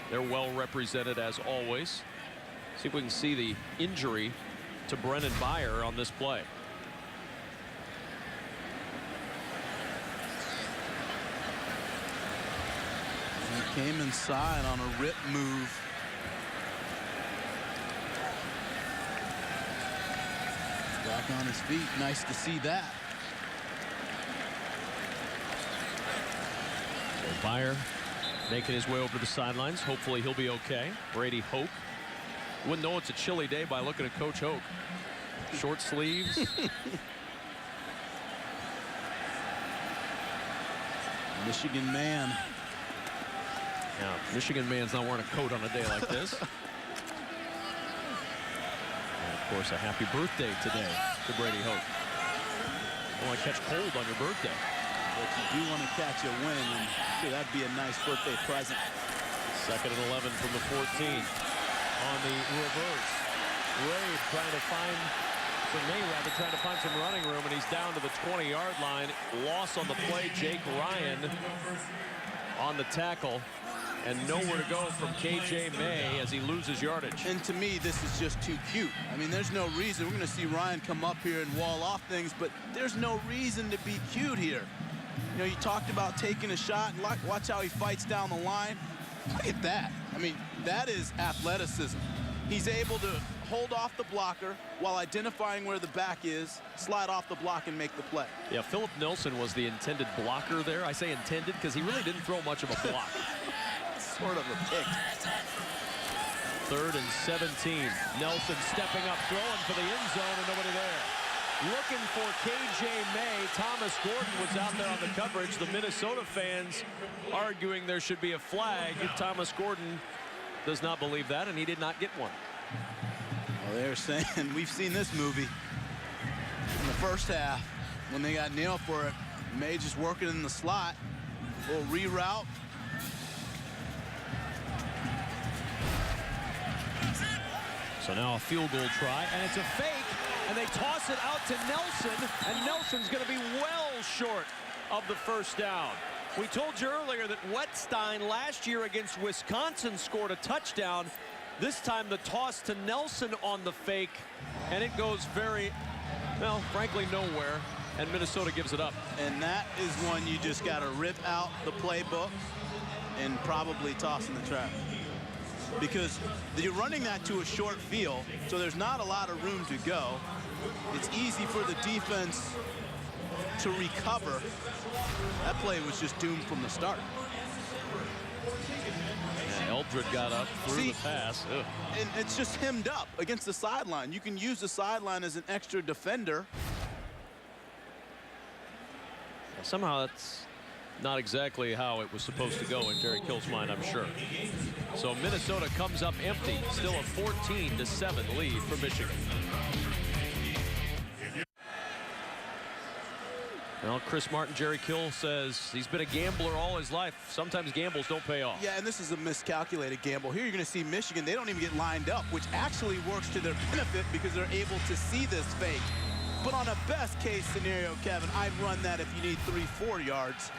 They're well represented as always. See if we can see the injury to Brennan Byer on this play. He came inside on a rip move. Back on his feet. Nice to see that. So Byer making his way over to the sidelines. Hopefully he'll be okay. Brady Hoke. Wouldn't know it's a chilly day by looking at Coach Hoke. Short sleeves. Michigan man. Now, Michigan man's not wearing a coat on a day like this. And of course, a happy birthday today to Brady Hoke. You want to catch cold on your birthday. But you do want to catch a win, and sure, that'd be a nice birthday present. 2nd and 11 from the 14. On the reverse. Ray trying to find some running room, and he's down to the 20-yard line. Loss on the play. Jake Ryan on the tackle, and nowhere to go from KJ May as he loses yardage. And to me, this is just too cute. I mean, there's no reason. We're going to see Ryan come up here and wall off things, but there's no reason to be cute here. You know, you talked about taking a shot, and watch how he fights down the line. Look at that. I mean, that is athleticism. He's able to hold off the blocker while identifying where the back is, slide off the block, and make the play. Yeah, Philip Nelson was the intended blocker there. I say intended because he really didn't throw much of a block. Sort of a pick. 3rd and 17. Nelson stepping up, throwing for the end zone, and nobody there. Looking for KJ May. Thomas Gordon was out there on the coverage. The Minnesota fans arguing there should be a flag. Thomas Gordon does not believe that, and he did not get one. Well, they're saying we've seen this movie in the first half when they got nailed for it. May just working in the slot. A little reroute. So now a field goal try, and it's a fake, and they toss it out to Nelson, and Nelson's going to be well short of the first down. We told you earlier that Wettstein last year against Wisconsin scored a touchdown. This time the toss to Nelson on the fake, and it goes very, well, frankly, nowhere, and Minnesota gives it up. And that is one you just got to rip out the playbook and probably toss in the trash. Because you're running that to a short field, so there's not a lot of room to go. It's easy for the defense to recover. That play was just doomed from the start. And Eldred got up through the pass. Ugh. And it's just hemmed up against the sideline. You can use the sideline as an extra defender. Somehow that's not exactly how it was supposed to go in Jerry Kill's mind, I'm sure. So Minnesota comes up empty. Still a 14-7 lead for Michigan. Well, Chris Martin, Jerry Kill says he's been a gambler all his life. Sometimes gambles don't pay off. Yeah, and this is a miscalculated gamble. Here you're going to see Michigan. They don't even get lined up, which actually works to their benefit because they're able to see this fake. But on a best case scenario, Kevin, I'd run that if you need 3-4 yards.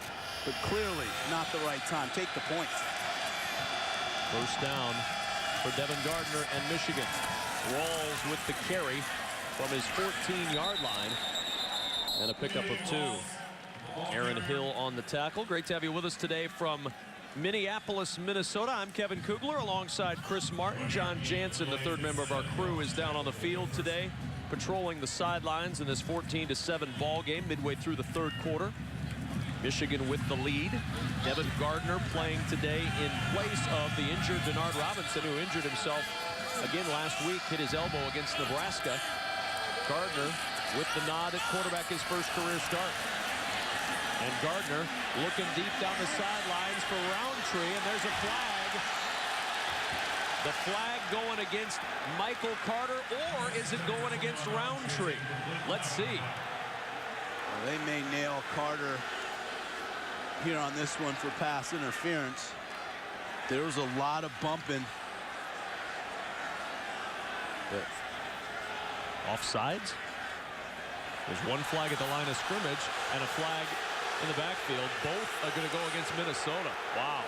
But clearly not the right time. Take the points. First down for Devin Gardner and Michigan. Rawls with the carry from his 14-yard line. And a pickup of 2. Aaron Hill on the tackle. Great to have you with us today from Minneapolis, Minnesota. I'm Kevin Kugler alongside Chris Martin. John Jansen, the third member of our crew, is down on the field today, patrolling the sidelines in this 14-7 ball game midway through the third quarter. Michigan with the lead. Devin Gardner playing today in place of the injured Denard Robinson, who injured himself again last week, hit his elbow against Nebraska. Gardner with the nod at quarterback, his first career start. And Gardner looking deep down the sidelines for Roundtree, and there's a flag. The flag going against Michael Carter, or is it going against Roundtree? Let's see. Well, they may nail Carter here on this one for pass interference. There was a lot of bumping. But offsides. There's one flag at the line of scrimmage and a flag in the backfield. Both are going to go against Minnesota. Wow.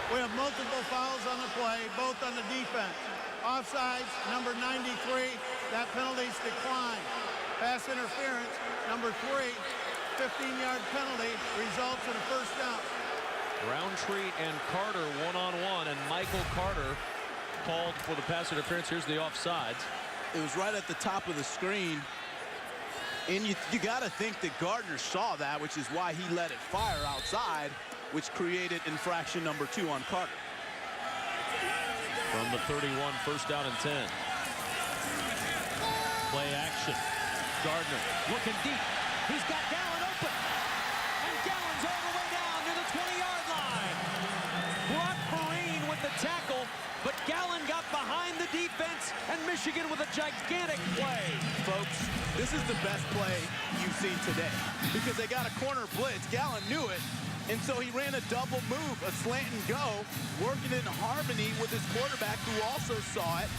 We have multiple fouls on the play, both on the defense. Offsides, number 93, that penalty's declined. Pass interference, number 3, 15-yard penalty, results in a first down. Roundtree and Carter one-on-one, and Michael Carter called for the pass interference. Here's the offsides. it was right at the top of the screen. And you got to think that Gardner saw that, which is why he let it fire outside, which created infraction number 2 on Carter. From the 31, first down and 10. Play action. Gardner looking deep. He's got Gallen open. And Gallen's all the way down near the 20-yard line. Brock Perrine with the tackle, but Gallen got behind the defense, and Michigan with a gigantic play. Folks, this is the best play you've seen today because they got a corner blitz. Gallen knew it, and so he ran a double move, a slant and go, working in harmony with his quarterback who also saw it.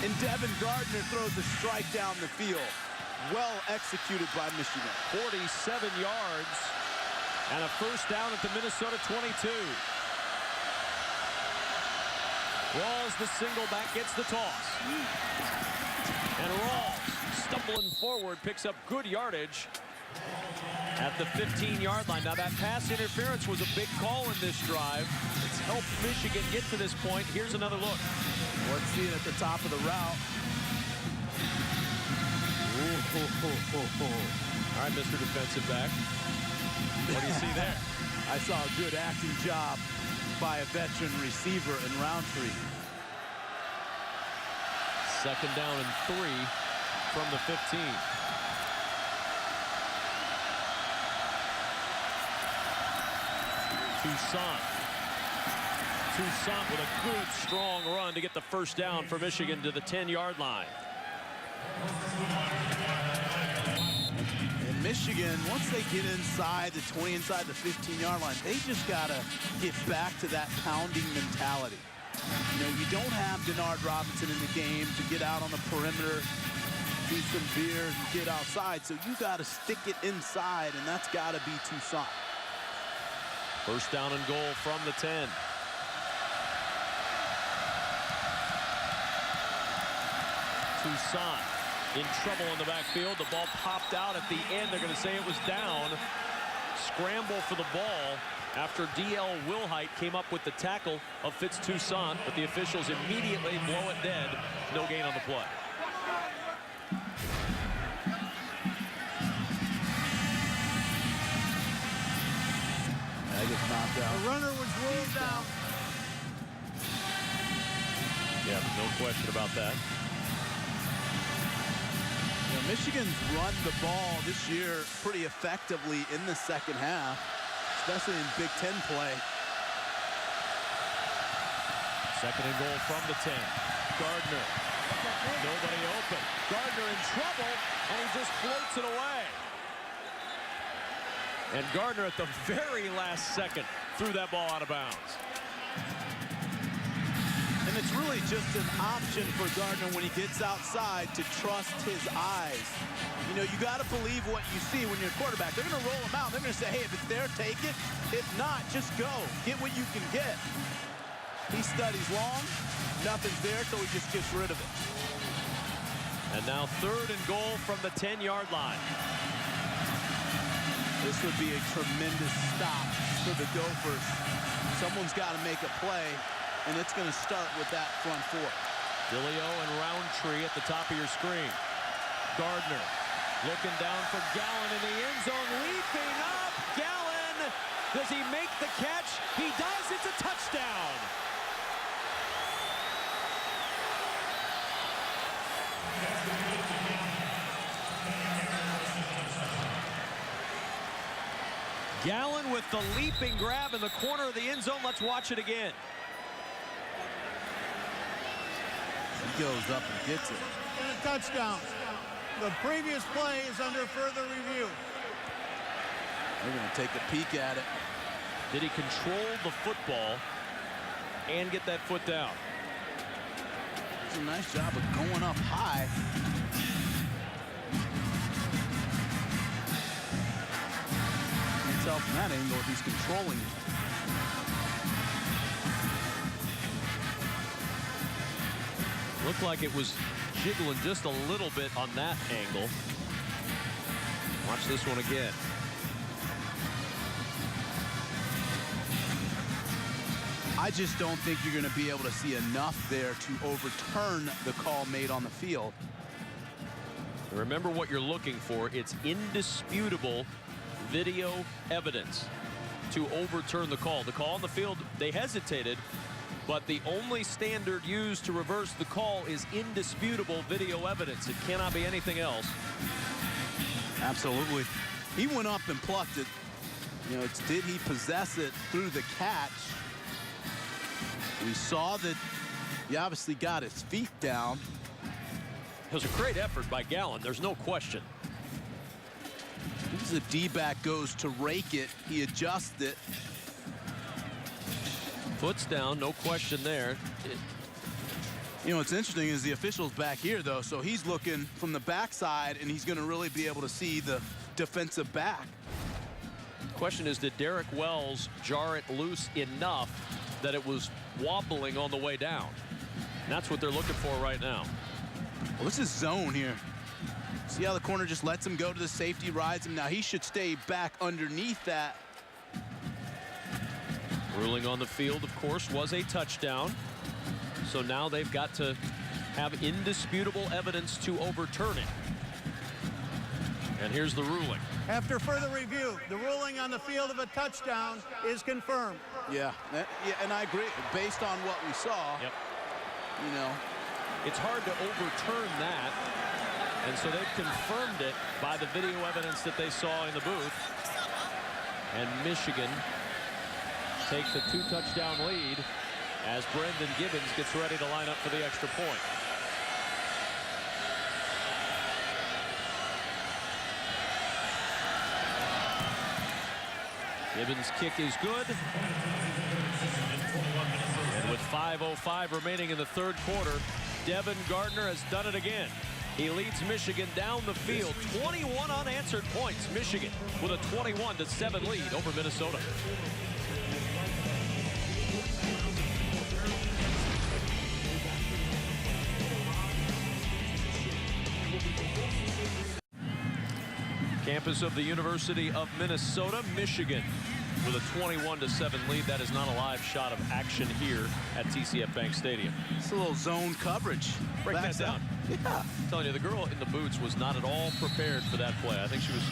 And Devin Gardner throws a strike down the field. Well executed by Michigan. 47 yards and a first down at the Minnesota 22. Rawls, the single back, gets the toss. And Rawls, stumbling forward, picks up good yardage at the 15-yard line. Now that pass interference was a big call in this drive. It's helped Michigan get to this point. Here's another look. Let's see it at the top of the route. All right, Mr. Defensive back. What do you see there? I saw a good acting job by a veteran receiver in Roundtree. Second down and 3 from the 15. Toussaint with a good, strong run to get the first down for Michigan to the 10-yard line. And Michigan, once they get inside the 20, inside the 15-yard line, they just got to get back to that pounding mentality. You know, you don't have Denard Robinson in the game to get out on the perimeter, do some veers, and get outside. So you got to stick it inside, and that's got to be Toussaint. First down and goal from the 10. Toussaint in trouble in the backfield. The ball popped out at the end. They're going to say it was down. Scramble for the ball after D.L. Wilhite came up with the tackle of Fitz Toussaint, but the officials immediately blow it dead. No gain on the play. I just knocked out. The runner was ruled down. Yeah, no question about that. You know, Michigan's run the ball this year pretty effectively in the second half, especially in Big Ten play. Second and goal from the 10. Gardner. Nobody open. Gardner in trouble, and he just floats it away. And Gardner at the very last second threw that ball out of bounds. And it's really just an option for Gardner when he gets outside to trust his eyes. You know, you got to believe what you see when you're a quarterback. They're going to roll him out. They're going to say, hey, if it's there, take it. If not, just go. Get what you can get. He studies long. Nothing's there, so he just gets rid of it. And now third and goal from the 10-yard line. This would be a tremendous stop for the Gophers. Someone's got to make a play, and it's going to start with that front four. Dilio and Roundtree at the top of your screen. Gardner looking down for Gallen in the end zone, leaping up. Gallen, does he make the catch? He does. It's a touchdown. Gallen with the leaping grab in the corner of the end zone. Let's watch it again. goes up and gets it. And a touchdown. The previous play is under further review. They're going to take a peek at it. Did he control the football and get that foot down? It's a nice job of going up high. Can't tell from that angle if he's controlling it. Looked like it was jiggling just a little bit on that angle. Watch this one again. I just don't think you're going to be able to see enough there to overturn the call made on the field. Remember what you're looking for. It's indisputable video evidence to overturn the call. The call on the field, they hesitated, but the only standard used to reverse the call is indisputable video evidence. It cannot be anything else. Absolutely. He went up and plucked it. You know, it's did he possess it through the catch? We saw that he obviously got his feet down. It was a great effort by Gallen. There's no question. As the D-back goes to rake it, he adjusts it. Foot's down, no question there. You know, what's interesting is the official's back here, though, so he's looking from the backside, and he's going to really be able to see the defensive back. Question is, did Derek Wells jar it loose enough that it was wobbling on the way down? And that's what they're looking for right now. Well, this is zone here. See how the corner just lets him go to the safety, rides him. Now he should stay back underneath that. Ruling on the field, of course, was a touchdown. So now they've got to have indisputable evidence to overturn it. And here's the ruling. After further review, the ruling on the field of a touchdown is confirmed. Yeah, and I agree. Based on what we saw, Yep. you know. It's hard to overturn that. And so they've confirmed it by the video evidence that they saw in the booth. And Michigan takes a 2-touchdown lead as Brendan Gibbons gets ready to line up for the extra point. Gibbons' kick is good. And with 5:05 remaining in the third quarter, Devin Gardner has done it again. He leads Michigan down the field. 21 unanswered points. Michigan with a 21-7 lead over Minnesota. Campus of the University of Minnesota, Michigan with a 21-7 lead. That is not a live shot of action here at TCF Bank Stadium. It's a little zone coverage. Break that Backs down. up. Yeah. I'm telling you, the girl in the boots was not at all prepared for that play. I think she was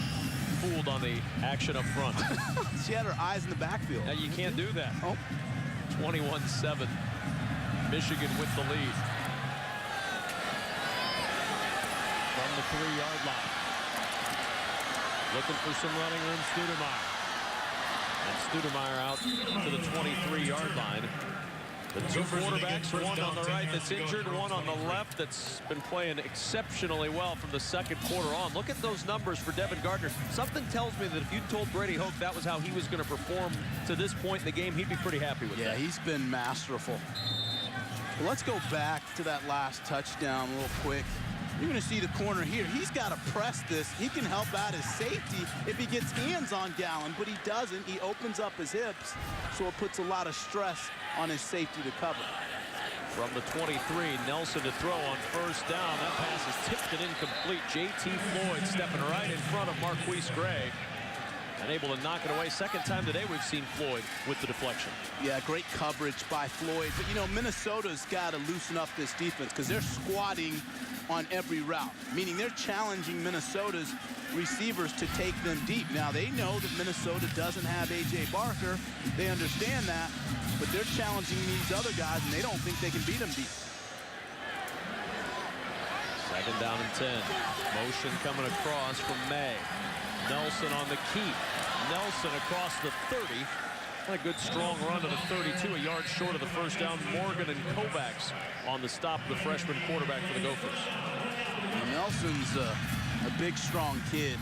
fooled on the action up front. She had her eyes in the backfield. Now, you can't do that. Oh. 21-7. Michigan with the lead. From the 3-yard line. Looking for some running room, Studemeyer. And Studemeyer out to the 23-yard line. The two quarterbacks, one on the right that's injured, one on the left that's been playing exceptionally well from the second quarter on. Look at those numbers for Devin Gardner. Something tells me that if you told Brady Hoke that was how he was going to perform to this point in the game, he'd be pretty happy with that. Yeah, he's been masterful. Well, let's go back to that last touchdown real quick. You're going to see the corner here. He's got to press this. He can help out his safety if he gets hands on Gallen, but he doesn't. He opens up his hips, so it puts a lot of stress on his safety to cover. From the 23, Nelson to throw on first down. That pass is tipped and incomplete. J.T. Floyd stepping right in front of Marquise Gray and able to knock it away. Second time today we've seen Floyd with the deflection. Yeah, great coverage by Floyd. But, you know, Minnesota's got to loosen up this defense because they're squatting on every route, meaning they're challenging Minnesota's receivers to take them deep. Now, they know that Minnesota doesn't have A.J. Barker. They understand that, but they're challenging these other guys, and they don't think they can beat them deep. Second down and 10. Motion coming across from May. Nelson on the keep. Nelson across the 30 A good strong run to the 32, a yard short of the first down. Morgan and Kovacs on the stop of the freshman quarterback for the Gophers. Nelson's a big, strong kid,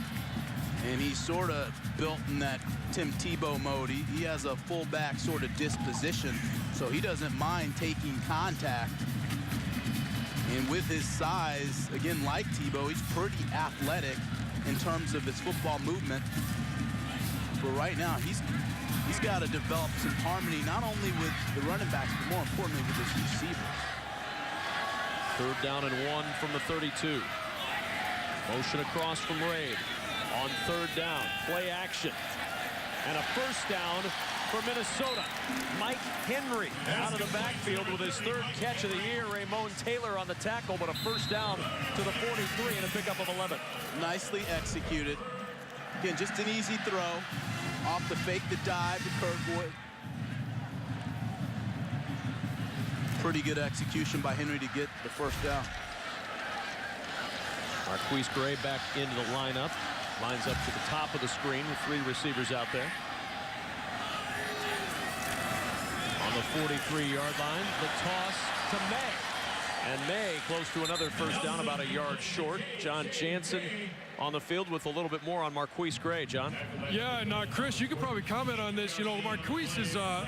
and he's sort of built in that Tim Tebow mode. He has a fullback sort of disposition, so he doesn't mind taking contact. And with his size, again, like Tebow, he's pretty athletic in terms of his football movement. But right now, he's got to develop some harmony, not only with the running backs, but more importantly with his receivers. 3rd down and 1 from the 32. Motion across from Raid. On 3rd down, play action. And a first down for Minnesota. Mike Henry out of the backfield with his 3rd catch of the year. Ramon Taylor on the tackle, but a first down to the 43 and a pickup of 11. Nicely executed. Again, just an easy throw off the fake, the dive to Kirkwood. Pretty good execution by Henry to get the first down. Marquise Gray back into the lineup. Lines up to the top of the screen with 3 receivers out there. On the 43-yard line, the toss to May. And May close to another first down, about a yard short. John Jansen on the field with a little bit more on Marquise Gray. John? Yeah, and Chris, you could probably comment on this. You know, Marquise is a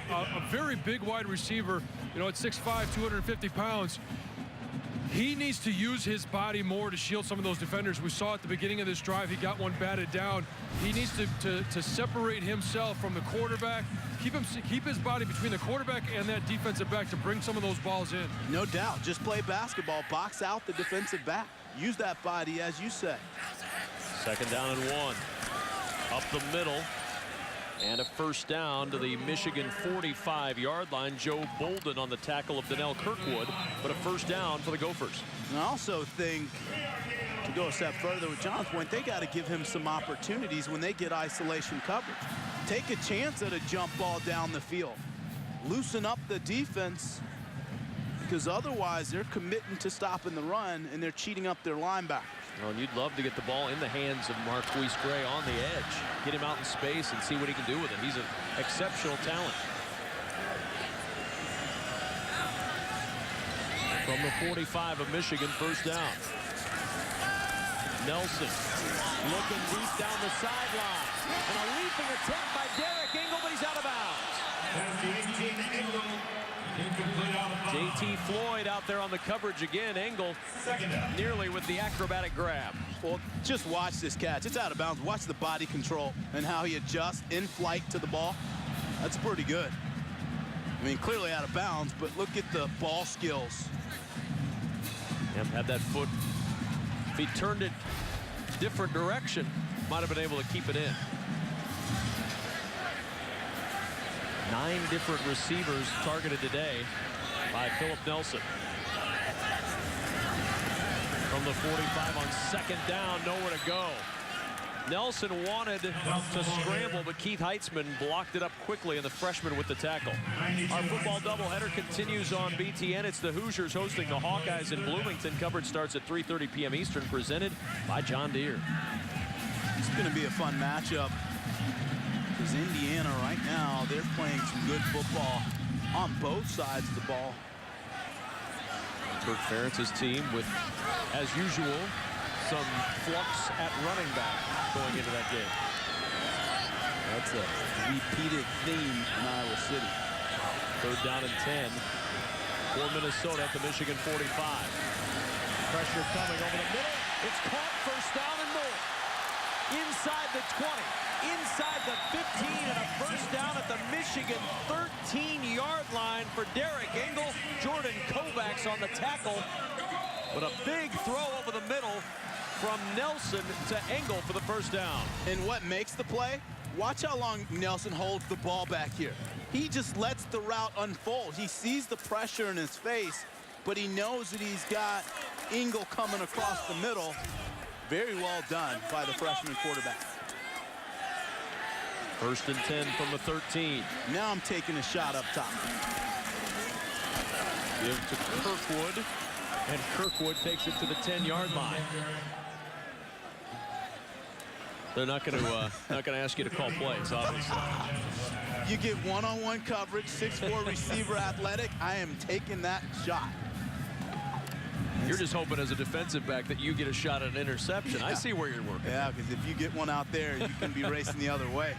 very big wide receiver, you know, at 6'5", 250 pounds. He needs to use his body more to shield some of those defenders. We saw at the beginning of this drive, he got one batted down. He needs to separate himself from the quarterback, keep his body between the quarterback and that defensive back to bring some of those balls in. No doubt. Just play basketball. Box out the defensive back. Use that body, as you said. 2nd down and 1. Up the middle. And a first down to the Michigan 45-yard line. Joe Bolden on the tackle of Donnell Kirkwood, but a first down for the Gophers. And I also think, to go a step further with John's point, they got to give him some opportunities when they get isolation coverage. Take a chance at a jump ball down the field. Loosen up the defense, because otherwise they're committing to stopping the run and they're cheating up their linebackers. Well, and you'd love to get the ball in the hands of Marquise Gray on the edge. Get him out in space and see what he can do with it. He's an exceptional talent. From the 45 of Michigan, first down. Nelson looking deep down the sideline. And a leaping attempt by Derek Engel, but he's out of bounds. J.T. Floyd out there on the coverage again. Engel nearly with the acrobatic grab. Well, just watch this catch. It's out of bounds. Watch the body control and how he adjusts in flight to the ball. That's pretty good. I mean, clearly out of bounds, but look at the ball skills. Yep, had that foot. If he turned it different direction, might have been able to keep it in. 9 different receivers targeted today by Philip Nelson. From the 45 on 2nd down, nowhere to go. Nelson wanted to scramble, but Keith Heitzman blocked it up quickly, and the freshman with the tackle. Our football doubleheader continues on BTN. It's the Hoosiers hosting the Hawkeyes in Bloomington. Coverage starts at 3:30 p.m. Eastern, presented by John Deere. It's going to be a fun matchup, because Indiana right now, they're playing some good football on both sides of the ball. Kirk Ferentz's team with, as usual, some flux at running back going into that game. That's a repeated theme in Iowa City. 3rd down and 10 for Minnesota at the Michigan 45. Pressure coming over the middle. It's caught, first down and more. Inside the 20, inside the 15, and a first down at the Michigan 13-yard line for Derek Engel. Jordan Kovacs on the tackle, but a big throw over the middle from Nelson to Engel for the first down. And what makes the play? Watch how long Nelson holds the ball back here. He just lets the route unfold. He sees the pressure in his face, but he knows that he's got Engel coming across the middle. Very well done by the freshman quarterback. 1st and 10 from the 13. Now I'm taking a shot up top. Give to Kirkwood, and Kirkwood takes it to the 10-yard line. They're not going to ask you to call plays, obviously. You get one-on-one coverage, 6'4" receiver athletic. I am taking that shot. You're just hoping as a defensive back that you get a shot at an interception. I see where you're working. Yeah, because if you get one out there, you can be racing the other way.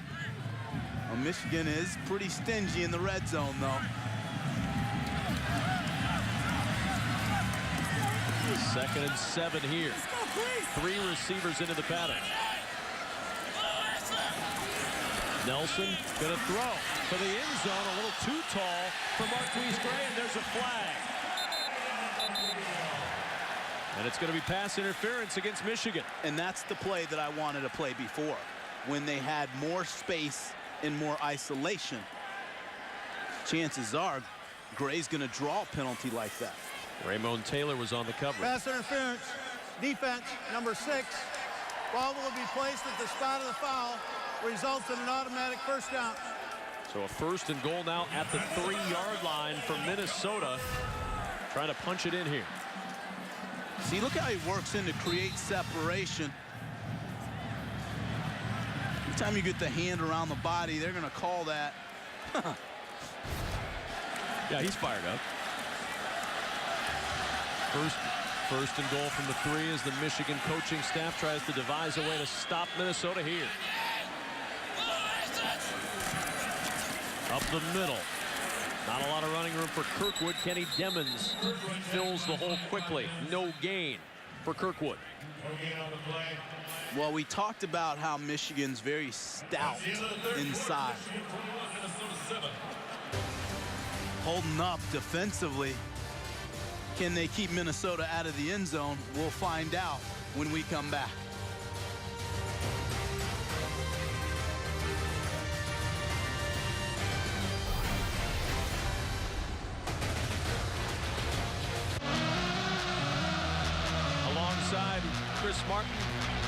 Well, Michigan is pretty stingy in the red zone, though. Second and 7 here. 3 receivers into the pattern. Nelson going to throw for the end zone, a little too tall for Marquise Gray, and there's a flag. And it's going to be pass interference against Michigan. And that's the play that I wanted to play before, when they had more space and more isolation. Chances are Gray's going to draw a penalty like that. Raymond Taylor was on the cover. Pass interference. Defense, number 6. Ball will be placed at the spot of the foul. Results in an automatic first down. So a first and goal now at the 3-yard line for Minnesota. Trying to punch it in here. See, look how he works in to create separation. Every time you get the hand around the body, they're going to call that. Yeah, he's fired up. First and goal from the 3 as the Michigan coaching staff tries to devise a way to stop Minnesota here. Up the middle. Not a lot of running room for Kirkwood. Kenny Demmons fills the hole quickly. No gain for Kirkwood. Well, we talked about how Michigan's very stout inside. Holding up defensively. Can they keep Minnesota out of the end zone? We'll find out when we come back. Alongside Chris Martin,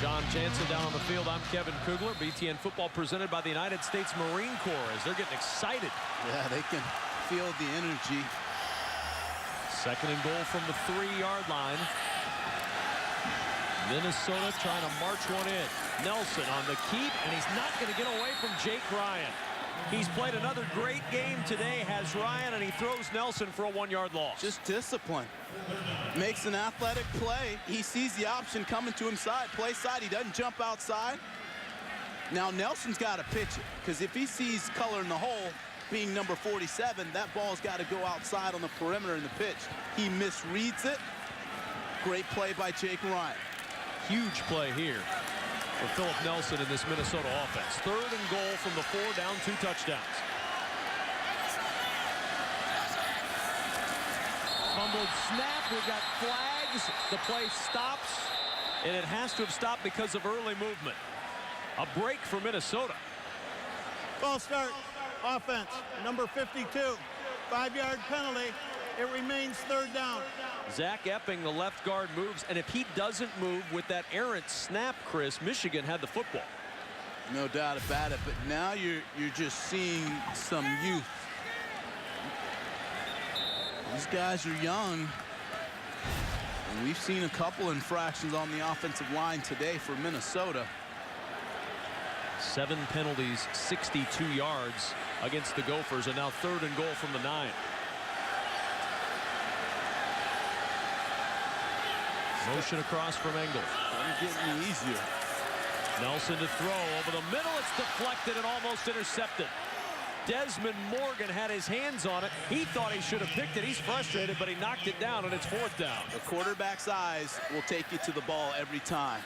John Jansen down on the field, I'm Kevin Kugler. BTN football presented by the United States Marine Corps as they're getting excited. Yeah, they can feel the energy. Second and goal from the 3-yard line. Minnesota trying to march one in. Nelson on the keep, and he's not going to get away from Jake Ryan. He's played another great game today, has Ryan, and he throws Nelson for a 1-yard loss. Just discipline. Makes an athletic play. He sees the option coming to him side, play side. He doesn't jump outside. Now Nelson's got to pitch it, because if he sees color in the hole, being number 47, that ball's got to go outside on the perimeter in the pitch. He misreads it. Great play by Jake Ryan. Huge play here for Philip Nelson in this Minnesota offense. Third and goal from the 4, down 2 touchdowns. Fumbled snap, we've got flags. The play stops, and it has to have stopped because of early movement. A break for Minnesota. Ball start. Offense, number 52. 5-yard penalty. It remains 3rd down. Zach Epping, the left guard, moves, and if he doesn't move with that errant snap, Chris, Michigan had the football. No doubt about it, but now you're just seeing some youth. These guys are young, and we've seen a couple infractions on the offensive line today for Minnesota. 7 penalties, 62 yards against the Gophers, and now 3rd and goal from the 9. Motion across from Engel. Doesn't get any easier. Nelson to throw over the middle. It's deflected and almost intercepted. Desmond Morgan had his hands on it. He thought he should have picked it. He's frustrated, but he knocked it down, and it's 4th down. The quarterback's eyes will take you to the ball every time.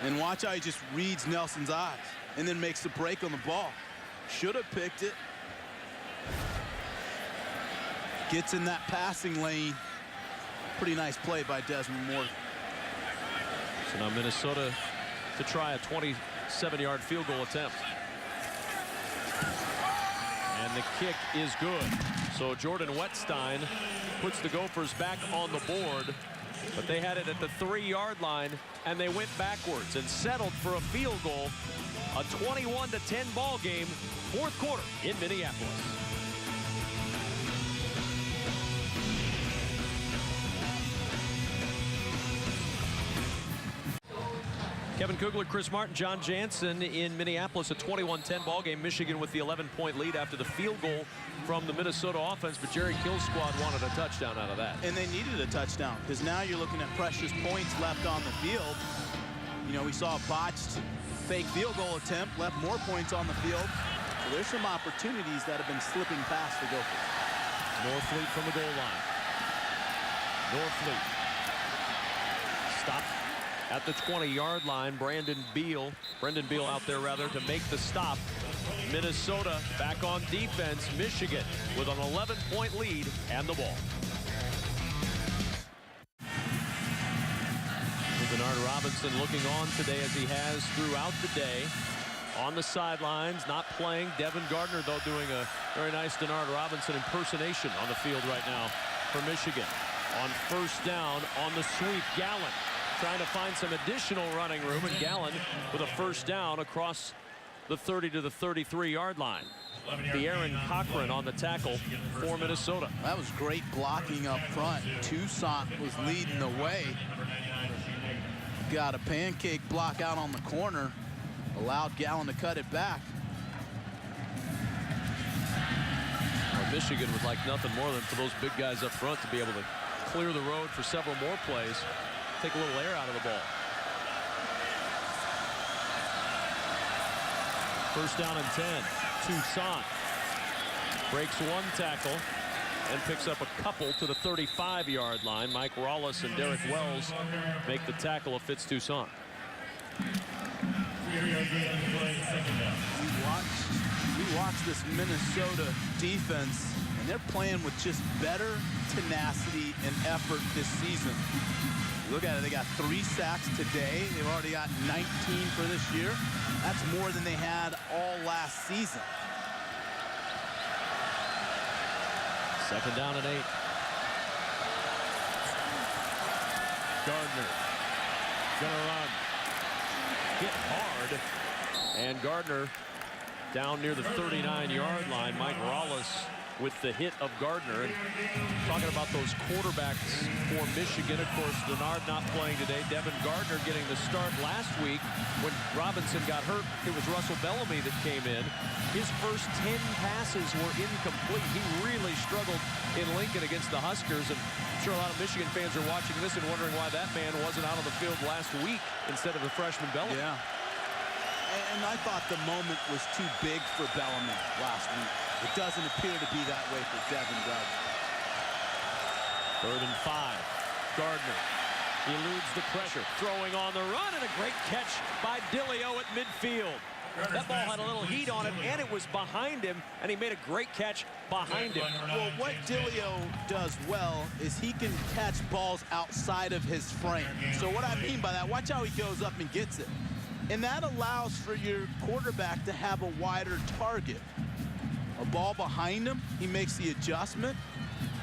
And watch how he just reads Nelson's eyes and then makes the break on the ball. Should have picked it. Gets in that passing lane. Pretty nice play by Desmond Morgan. So now Minnesota to try a 27-yard field goal attempt. And the kick is good. So Jordan Wettstein puts the Gophers back on the board. But they had it at the 3-yard line, and they went backwards and settled for a field goal. A 21-10 ball game, 4th quarter in Minneapolis. Kevin Kugler, Chris Martin, John Jansen in Minneapolis, a 21-10 ball game. Michigan with the 11-point lead after the field goal from the Minnesota offense, but Jerry Kill's squad wanted a touchdown out of that. And they needed a touchdown because now you're looking at precious points left on the field. You know, we saw a botched fake field goal attempt, left more points on the field. So there's some opportunities that have been slipping past the Gophers. Norfleet from the goal line. Norfleet stopped at the 20-yard line. Brendan Beal out there rather to make the stop. Minnesota back on defense. Michigan with an 11-point lead and the ball. Denard Robinson looking on today as he has throughout the day. On the sidelines, not playing. Devin Gardner, though, doing a very nice Denard Robinson impersonation on the field right now for Michigan. On first down, on the sweep, Gallen trying to find some additional running room, and Gallen with a first down across the 30 to the 33-yard line. Aaron Cochran on the tackle for Minnesota. That was great blocking up front. Toussaint was leading the way. Got a pancake block out on the corner. Allowed Gallen to cut it back. Well, Michigan would like nothing more than for those big guys up front to be able to clear the road for several more plays. Take a little air out of the ball. First down and 10. Toussaint breaks one tackle and picks up a couple to the 35-yard line. Mike Rawlis and Derek Wells make the tackle of Fitz Toussaint. We watched this Minnesota defense, and they're playing with just better tenacity and effort this season. Look at it, they got 3 sacks today. They've already got 19 for this year. That's more than they had all last season. Second down and 8. Gardner gonna run. Hit hard. And Gardner down near the 39-yard line. Mike Rawlis with the hit of Gardner. And talking about those quarterbacks for Michigan, of course, Denard not playing today. Devin Gardner getting the start last week when Robinson got hurt. It was Russell Bellamy that came in. His first 10 passes were incomplete. He really struggled in Lincoln against the Huskers, and I'm sure a lot of Michigan fans are watching this and wondering why that man wasn't out on the field last week instead of the freshman Bellamy. Yeah. And I thought the moment was too big for Bellamy last week. It doesn't appear to be that way for Devin Gardner. 3rd and 5. Gardner eludes the pressure, throwing on the run, and a great catch by Dillio at midfield. That ball had a little heat on it, and it was behind him, and he made a great catch behind him. Well, what Dillio does well is he can catch balls outside of his frame. So what I mean by that, watch how he goes up and gets it. And that allows for your quarterback to have a wider target. A ball behind him, he makes the adjustment.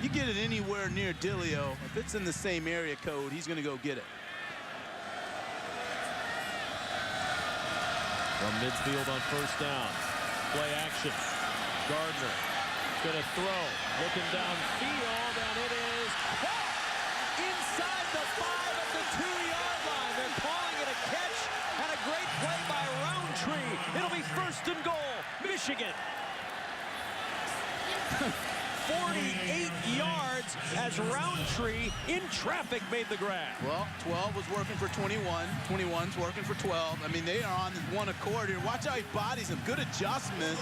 You get it anywhere near Dillio, if it's in the same area code, he's going to go get it. From midfield on first down. Play action. Gardner gonna throw. Looking downfield, and it is caught inside the 5 at the 2-yard line. They're calling it a catch, and a great play by Roundtree. It'll be 1st and goal, Michigan. 48 yards as Roundtree in traffic made the grab. Well, 12 was working for 21. 21's working for 12. I mean, they are on one accord here. Watch how he bodies him. Good adjustment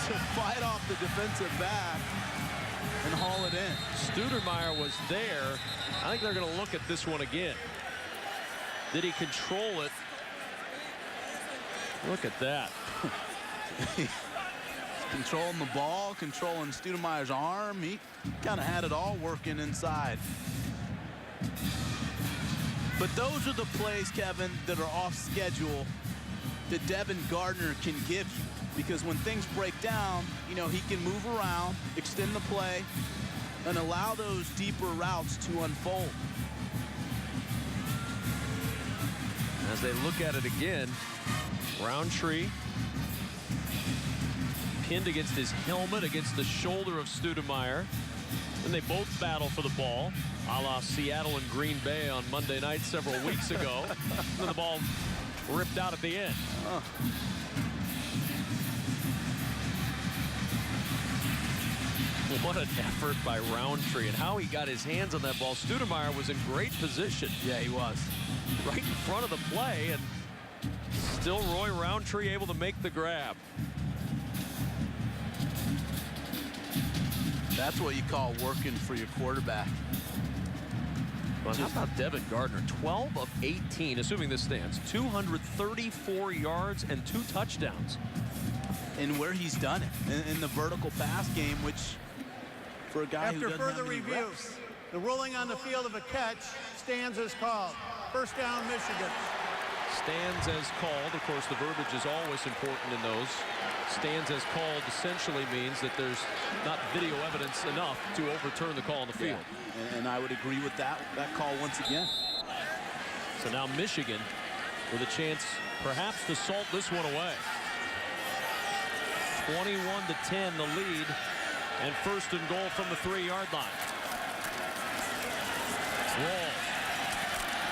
to fight off the defensive back and haul it in. Studermeyer was there. I think they're going to look at this one again. Did he control it? Look at that. Controlling the ball, controlling Studemeyer's arm. He kind of had it all working inside. But those are the plays, Kevin, that are off schedule that Devin Gardner can give you. Because when things break down, you know, he can move around, extend the play, and allow those deeper routes to unfold. As they look at it again, Roundtree pinned against his helmet, against the shoulder of Studemeyer. Then they both battle for the ball. A la Seattle and Green Bay on Monday night several weeks ago. Then the ball ripped out at the end. What an effort by Roundtree, and how he got his hands on that ball. Stoudemire was in great position. Yeah, he was. Right in front of the play, and still Roy Roundtree able to make the grab. That's what you call working for your quarterback. Well, how about Devin Gardner? 12 of 18, assuming this stands. 234 yards and 2 touchdowns. And where he's done it in the vertical pass game, which for a guy who After doesn't further have any review, reps. the ruling on the field of a catch stands as called. First down, Michigan. Stands as called. Of course, the verbiage is always important in those. Stands as called essentially means that there's not video evidence enough to overturn the call on the field. Yeah. And I would agree with that call once again. So now Michigan with a chance perhaps to salt this one away. 21-10 the lead, and first and goal from the 3-yard line. Wall.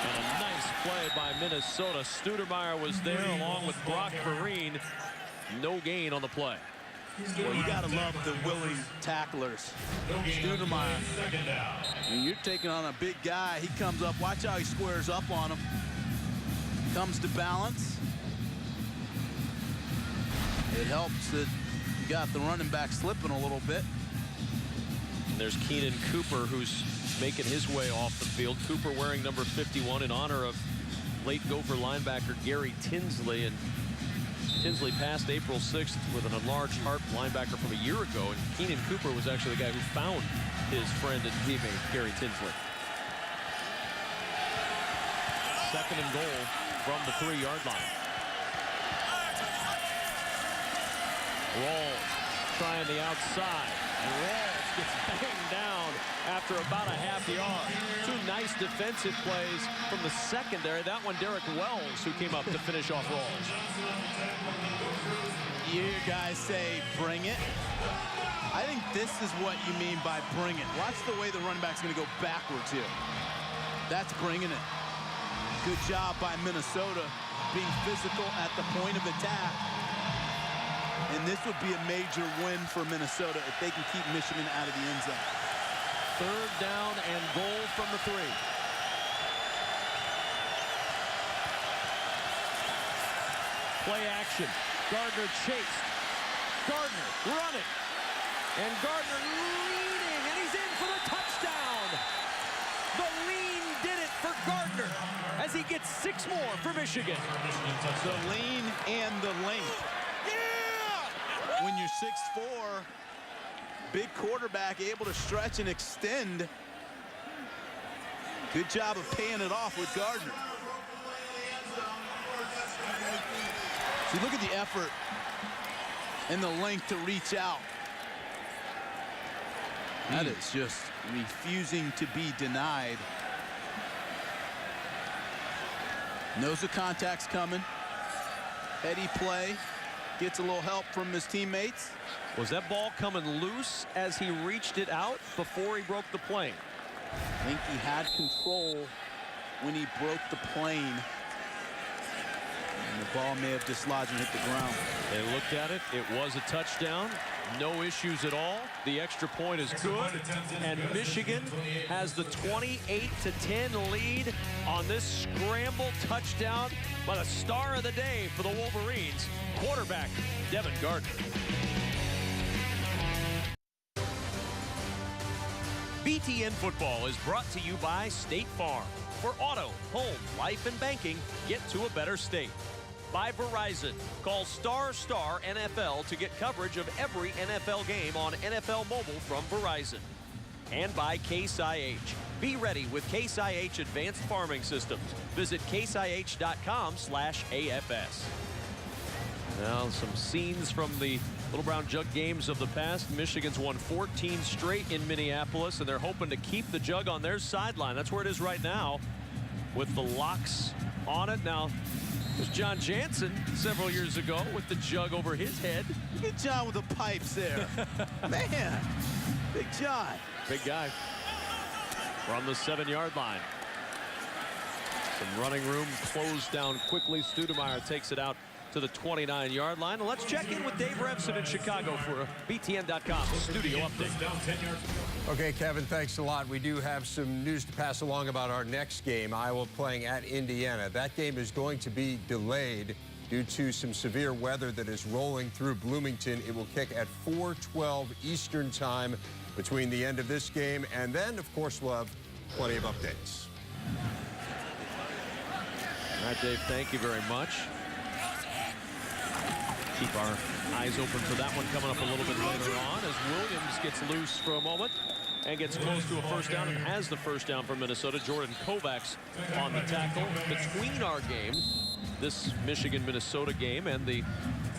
And a nice play by Minnesota. Stoudemire was there along with Brock Vereen. No gain on the play. Well, you got to love the willing tacklers. Stoudemire. And you're taking on a big guy. He comes up. Watch how he squares up on him. Comes to balance. It helps that you got the running back slipping a little bit. And there's Keenan Cooper, who's making his way off the field. Cooper wearing number 51 in honor of late Gopher linebacker Gary Tinsley. And Tinsley passed April 6th with an enlarged heart linebacker from a year ago. And Keenan Cooper was actually the guy who found his friend and teammate Gary Tinsley. Second and goal from the 3-yard line. Rawls trying the outside. And Rawls gets banged down after about a half-yard. 2 nice defensive plays from the secondary. That one, Derek Wells, who came up to finish off Rawls. You hear guys say, bring it. I think this is what you mean by bring it. Watch the way the running back's going to go backwards here. That's bringing it. Good job by Minnesota being physical at the point of attack. And this would be a major win for Minnesota if they can keep Michigan out of the end zone. Third down and goal from the 3. Play action. Gardner chased. Gardner running. And Gardner leading, and he's in for the touchdown. The lean did it for Gardner as he gets 6 more for Michigan. The lean and the length. When you're 6'4", big quarterback able to stretch and extend. Good job of paying it off with Gardner. See, look at the effort and the length to reach out. That is just refusing to be denied. Knows the contact's coming. Heady play. Gets a little help from his teammates. Was that ball coming loose as he reached it out before he broke the plane? I think he had control when he broke the plane. And the ball may have dislodged and hit the ground. They looked at it. It was a touchdown. No issues at all. The extra point is good. And Michigan has the 28-10 lead on this scramble touchdown by the star of the day for the Wolverines, quarterback Devin Gardner. BTN Football is brought to you by State Farm. For auto, home, life, and banking, get to a better state. By Verizon. Call ** NFL to get coverage of every NFL game on NFL Mobile from Verizon. And by Case IH. Be ready with Case IH Advanced Farming Systems. Visit caseih.com/AFS. Now some scenes from the Little Brown Jug games of the past. Michigan's won 14 straight in Minneapolis, and they're hoping to keep the Jug on their sideline. That's where it is right now with the locks on it. Now, there's John Jansen several years ago with the Jug over his head. Look at John with the pipes there. Man, Big John. Big guy. from the 7-yard line. Some running room, closed down quickly. Stoudemire takes it out to the 29-yard line. Let's check in with Dave Revsine in Chicago for a BTN.com studio update. Okay, Kevin, thanks a lot. We do have some news to pass along about our next game, Iowa playing at Indiana. That game is going to be delayed due to some severe weather that is rolling through Bloomington. It will kick at 4:12 Eastern time between the end of this game, and then, of course, we'll have plenty of updates. All right, Dave, thank you very much. Keep our eyes open for that one coming up a little bit later on as Williams gets loose for a moment and gets close to a first down and has the first down for Minnesota. Jordan Kovacs on the tackle. Between our game, this Michigan-Minnesota game and the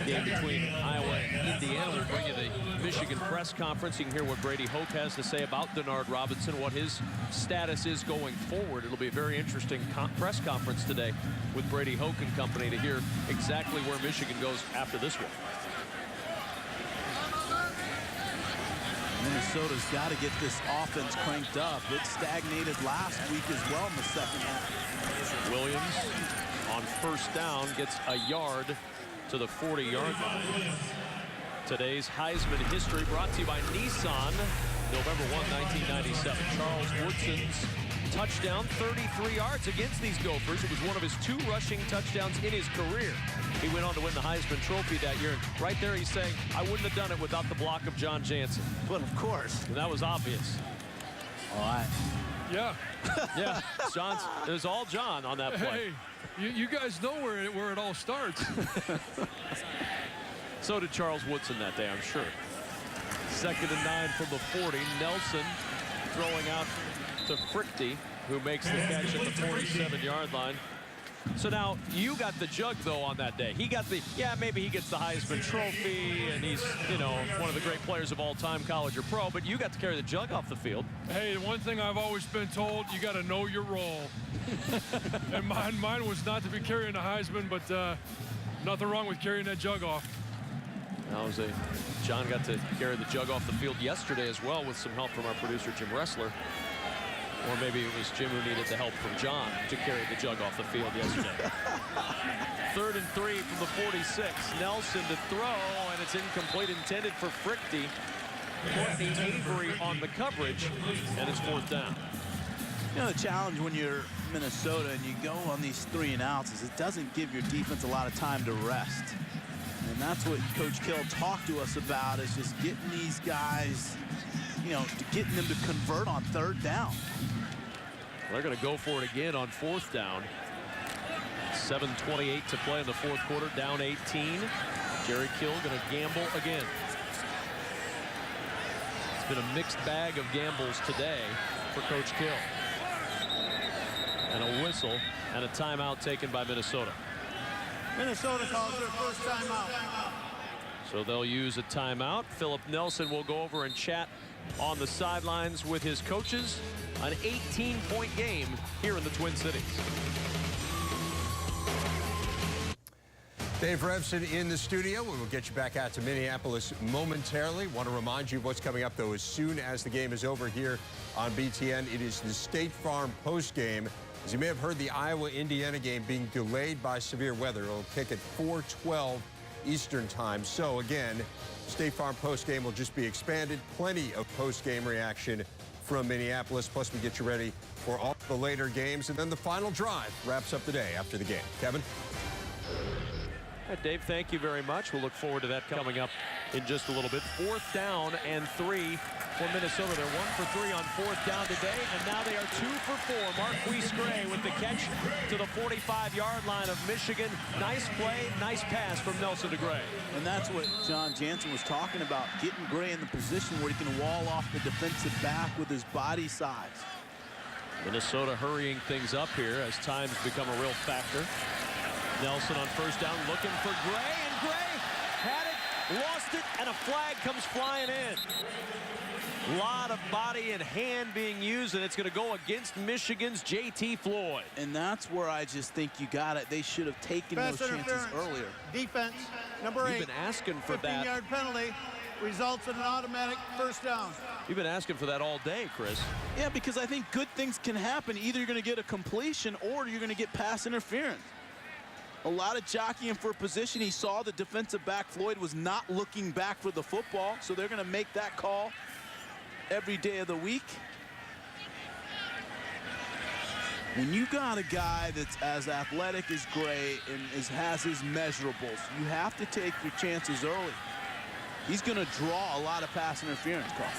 game between Iowa and Indiana, we'll bring you the Michigan press conference. You can hear what Brady Hoke has to say about Denard Robinson, what his status is going forward. It'll be a very interesting press conference today with Brady Hoke and company to hear exactly where Michigan goes after this one. Minnesota's got to get this offense cranked up. It stagnated last week as well in the second half. Williams on first down gets a yard to the 40-yard line. Today's Heisman history brought to you by Nissan. November 1, 1997. Charles Woodson's touchdown, 33 yards against these Gophers. It was one of his 2 rushing touchdowns in his career. He went on to win the Heisman Trophy that year. And right there he's saying, I wouldn't have done it without the block of John Jansen. But of course. And that was obvious. All right. Yeah. Yeah, it was all John on that play. Hey, you guys know where it all starts. So did Charles Woodson that day, I'm sure. 2nd and 9 from the 40. Nelson throwing out to Frichte, who makes the catch at the 47-yard line. So now you got the jug, though, on that day. He got the, maybe he gets the Heisman Trophy, and he's, one of the great players of all time, college or pro, but you got to carry the jug off the field. Hey, one thing I've always been told, you got to know your role. And mine was not to be carrying a Heisman, but nothing wrong with carrying that jug off. John got to carry the jug off the field yesterday as well with some help from our producer, Jim Ressler. Or maybe it was Jim who needed the help from John to carry the jug off the field yesterday. 3rd and 3 from the 46. Nelson to throw, and it's incomplete, intended for Frichte. Courtney Avery on the coverage, and it's 4th down. You know, the challenge when you're Minnesota and you go on these 3 and outs is it doesn't give your defense a lot of time to rest. And that's what Coach Kill talked to us about, is just getting these guys, getting them to convert on 3rd down. They're going to go for it again on 4th down. 7:28 to play in the 4th quarter, down 18. Jerry Kill going to gamble again. It's been a mixed bag of gambles today for Coach Kill. And a whistle and a timeout taken by Minnesota. Minnesota calls their first timeout. So they'll use a timeout. Philip Nelson will go over and chat on the sidelines with his coaches. An 18-point game here in the Twin Cities. Dave Revsine in the studio. We will get you back out to Minneapolis momentarily. Want to remind you of what's coming up, though, as soon as the game is over here on BTN. It is the State Farm postgame. As you may have heard, the Iowa-Indiana game being delayed by severe weather. It'll kick at 4:12 Eastern time. So, again, State Farm postgame will just be expanded. Plenty of postgame reaction from Minneapolis. Plus, we get you ready for all the later games. And then the final drive wraps up the day after the game. Kevin? Dave, thank you very much. We'll look forward to that coming up in just a little bit. 4th down and 3 for Minnesota. They're 1 for 3 on 4th down today, and now they are 2 for 4. Marquise Gray with the catch to the 45-yard line of Michigan. Nice play, nice pass from Nelson to Gray. And that's what John Jansen was talking about, getting Gray in the position where he can wall off the defensive back with his body size. Minnesota hurrying things up here as time's become a real factor. Nelson on first down looking for Gray, and Gray had it, lost it, and a flag comes flying in. A lot of body and hand being used, and it's going to go against Michigan's J.T. Floyd. And that's where I just think you got it. They should have taken those chances earlier. Defense, number 8. You've been asking for that. 15-yard penalty results in an automatic first down. You've been asking for that all day, Chris. Yeah, because I think good things can happen. Either you're going to get a completion or you're going to get pass interference. A lot of jockeying for position. He saw the defensive back, Floyd, was not looking back for the football, so they're going to make that call every day of the week. When you got a guy that's as athletic as Gray and has his measurables, you have to take your chances early. He's going to draw a lot of pass interference calls.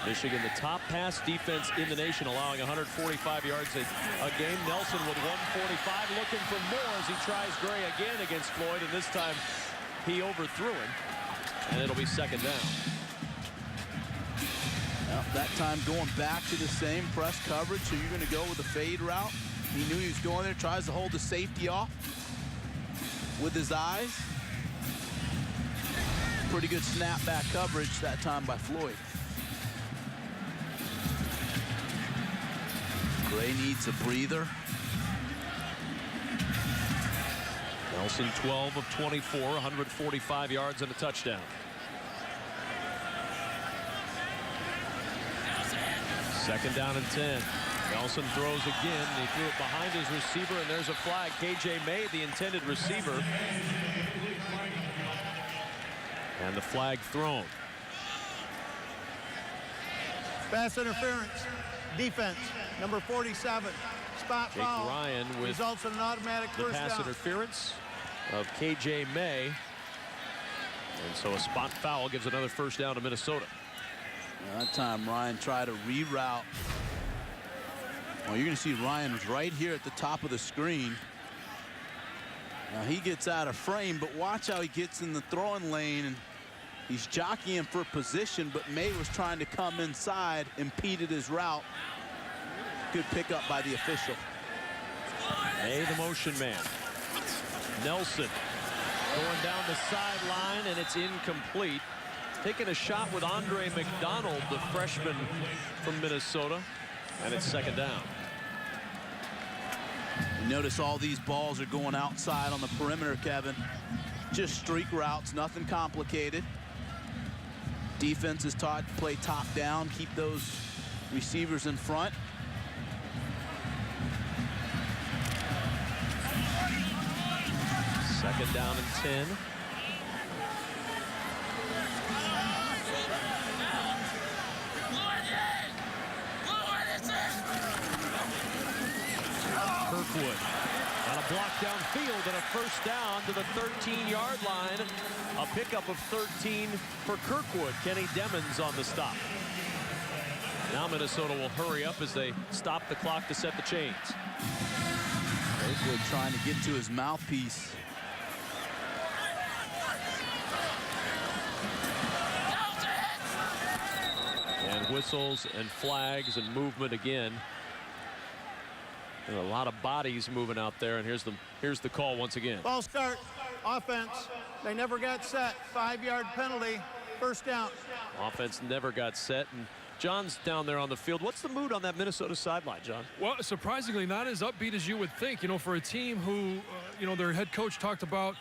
Michigan, the top pass defense in the nation, allowing 145 yards a game. Nelson with 145, looking for more as he tries Gray again against Floyd, and this time he overthrew him, and it'll be second down. Well, that time going back to the same press coverage, so you're going to go with a fade route. He knew he was going there, tries to hold the safety off with his eyes. Pretty good snapback coverage that time by Floyd. Gray needs a breather. Nelson 12 of 24, 145 yards and a touchdown. Second down and 10. Nelson throws again. He threw it behind his receiver, and there's a flag. KJ May, the intended receiver. And the flag thrown. Pass interference. Defense, number 47. Spot Jake foul. Ryan with results in an automatic the first pass down. interference of KJ May. And so a spot foul gives another first down to Minnesota. That time Ryan tried to reroute. Well, you're going to see Ryan was right here at the top of the screen. Now he gets out of frame, but watch how he gets in the throwing lane, and he's jockeying for position, but May was trying to come inside, impeded his route. Good pickup by the official. May, the motion man. Nelson going down the sideline, and it's incomplete. Taking a shot with Andre McDonald, the freshman from Minnesota, and it's second down. You notice all these balls are going outside on the perimeter, Kevin. Just streak routes, nothing complicated. Defense is taught to play top down, keep those receivers in front. Second down and 10. Kirkwood on a block downfield and a first down to the 13-yard line. A pickup of 13 for Kirkwood. Kenny Demmons on the stop. Now Minnesota will hurry up as they stop the clock to set the chains. Kirkwood trying to get to his mouthpiece. And whistles and flags and movement again. And a lot of bodies moving out there, and here's the call once again. Ball start, offense. They never got set. 5-yard penalty, first down. Offense never got set, and John's down there on the field. What's the mood on that Minnesota sideline, John? Well, surprisingly not as upbeat as you would think. You know, for a team who, you know, their head coach talked about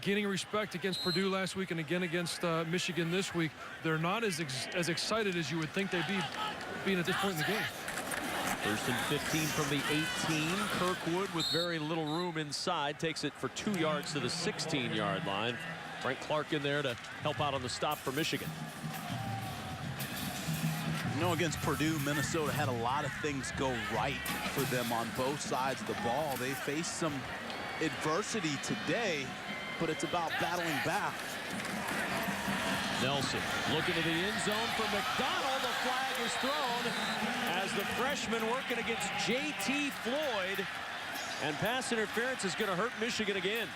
gaining respect against Purdue last week and again against Michigan this week, they're not as excited as you would think they'd be being at this point in the game. First and 15 from the 18. Kirkwood with very little room inside takes it for 2 yards to the 16-yard line. Frank Clark in there to help out on the stop for Michigan. You know, against Purdue, Minnesota had a lot of things go right for them on both sides of the ball. They faced some adversity today, but it's about battling back. Nelson looking to the end zone for McDonald. The flag is thrown as the freshman working against J.T. Floyd. And pass interference is going to hurt Michigan again.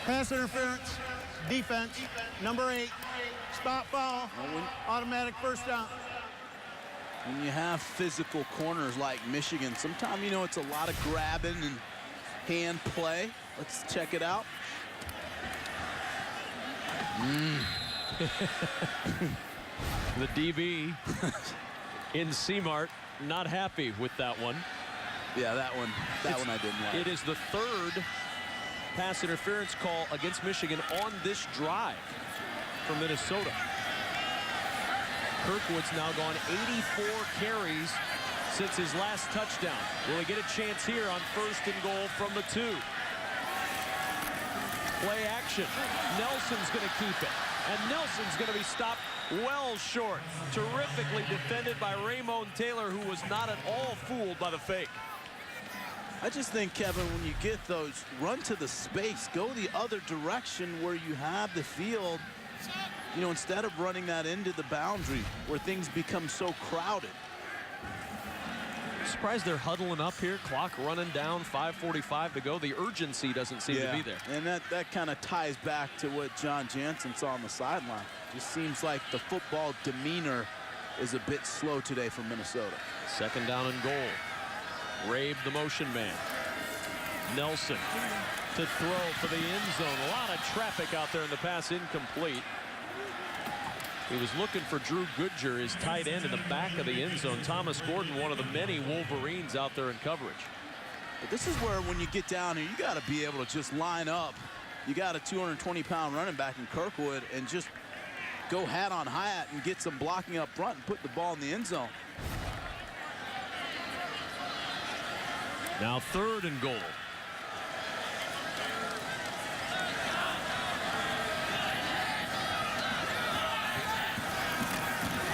Pass interference, defense, number 8. Spot foul, automatic first down. When you have physical corners like Michigan, sometimes, you know, it's a lot of grabbing and hand play. Let's check it out. The DB in C-Mart not happy with that one. Yeah, that one I didn't like. It is the third pass interference call against Michigan on this drive for Minnesota. Kirkwood's now gone 84 carries since his last touchdown. Will he get a chance here on 1st and goal from the 2? Play action. Nelson's going to keep it. And Nelson's going to be stopped well short. Terrifically defended by Raymond Taylor, who was not at all fooled by the fake. I just think, Kevin, when you get those, run to the space, go the other direction where you have the field, you know, instead of running that into the boundary where things become so crowded. Surprised they're huddling up here. Clock running down, 5:45 to go. The urgency doesn't seem to be there. And that kind of ties back to what John Jansen saw on the sideline. Just seems like the football demeanor is a bit slow today for Minnesota. 2nd down and goal. Rabe, the motion man. Nelson to throw for the end zone. A lot of traffic out there in the pass, incomplete. He was looking for Drew Goodger, his tight end, in the back of the end zone. Thomas Gordon, one of the many Wolverines out there in coverage. But this is where, when you get down here, you got to be able to just line up. You got a 220-pound running back in Kirkwood and just go hat on hat and get some blocking up front and put the ball in the end zone. Now 3rd and goal.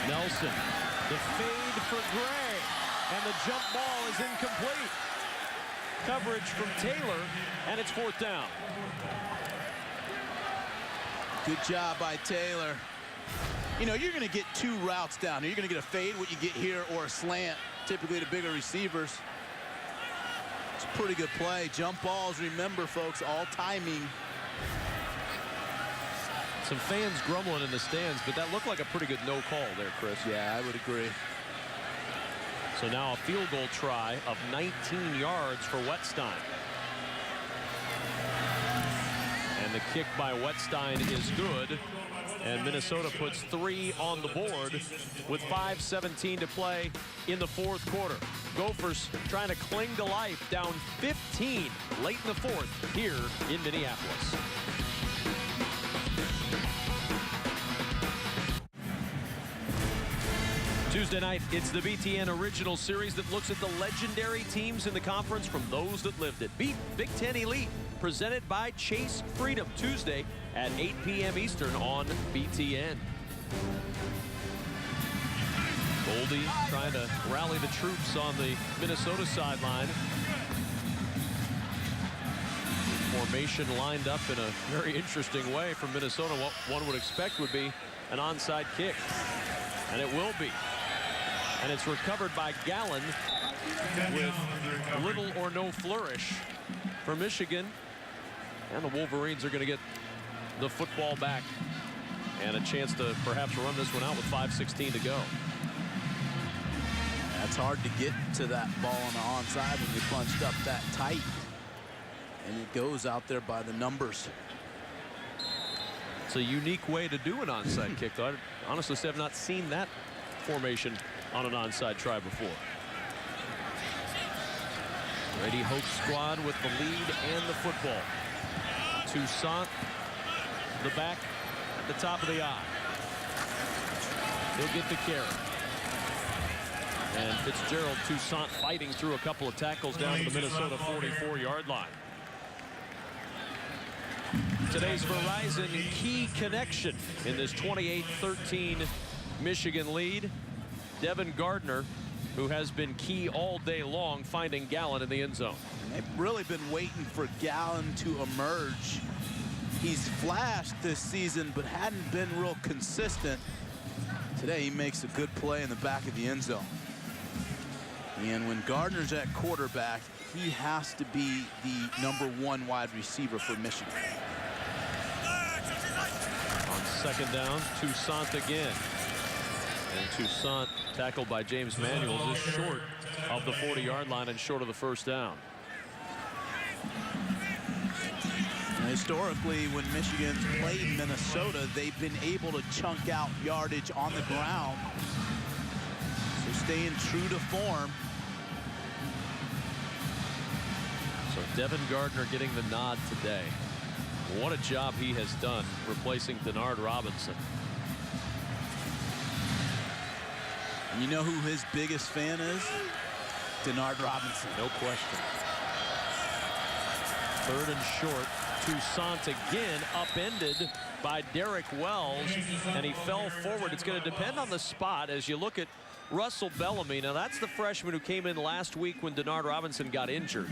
Nelson, the fade for Gray, and the jump ball is incomplete. Coverage from Taylor, and it's 4th down. Good job by Taylor. You know, you're going to get 2 routes down here. You're going to get a fade, what you get here, or a slant, typically to bigger receivers. It's a pretty good play. Jump balls, remember, folks, all timing. Some fans grumbling in the stands, but that looked like a pretty good no call there, Chris. Yeah, I would agree. So now a field goal try of 19 yards for Wettstein. And the kick by Wettstein is good. And Minnesota puts 3 on the board with 5:17 to play in the 4th quarter. Gophers trying to cling to life, down 15 late in the 4th here in Minneapolis. Tuesday night, it's the BTN Original Series that looks at the legendary teams in the conference from those that lived it. Beat Big Ten Elite, presented by Chase Freedom, Tuesday at 8 p.m. Eastern on BTN. Goldie trying to rally the troops on the Minnesota sideline. Formation lined up in a very interesting way from Minnesota. What one would expect would be an onside kick, and it will be. And it's recovered by Gallen with little or no flourish for Michigan. And the Wolverines are going to get the football back and a chance to perhaps run this one out with 5:16 to go. That's hard to get to that ball on the onside when you're bunched up that tight. And it goes out there by the numbers. It's a unique way to do an onside kick, though. I honestly say I've not seen that formation on an onside try before. Brady Hoke squad with the lead and the football. Toussaint, the back at the top of the eye. He'll get the carry. And Fitzgerald, Toussaint fighting through a couple of tackles down to the Minnesota 44-yard line. Today's Verizon key connection in this 28-13 Michigan lead. Devin Gardner, who has been key all day long, finding Gallen in the end zone. And they've really been waiting for Gallen to emerge. He's flashed this season, but hadn't been real consistent. Today, he makes a good play in the back of the end zone. And when Gardner's at quarterback, he has to be the #1 wide receiver for Michigan. On 2nd down, Toussaint again. And Toussaint, tackled by James Manuel, just short of the 40-yard line and short of the 1st down. And historically, when Michigan's played Minnesota, they've been able to chunk out yardage on the ground. So staying true to form. So Devin Gardner getting the nod today. What a job he has done replacing Denard Robinson. And you know who his biggest fan is? Denard Robinson. No question. 3rd and short. Toussaint again upended by Derek Wells, and he fell forward. It's going to depend on the spot as you look at Russell Bellamy. Now that's the freshman who came in last week when Denard Robinson got injured.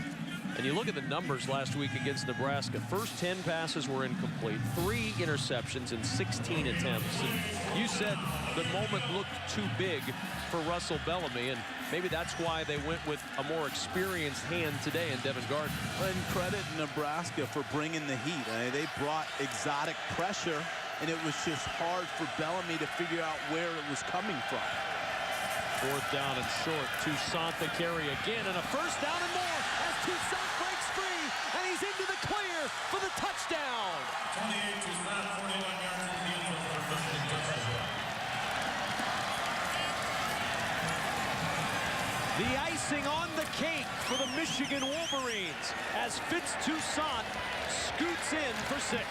And you look at the numbers last week against Nebraska. First 10 passes were incomplete, 3 interceptions in 16 attempts. And you said the moment looked too big for Russell Bellamy, and maybe that's why they went with a more experienced hand today in Devin Gardner. And credit Nebraska for bringing the heat. They brought exotic pressure, and it was just hard for Bellamy to figure out where it was coming from. 4th down and short. Toussaint the carry again, and a 1st down and more as Toussaint breaks free, and he's into the clear for the touchdown. 28 Toussaint, 41 yards to the field for a rushing touchdown. The icing on the cake for the Michigan Wolverines as Fitz Toussaint scoots in for 6.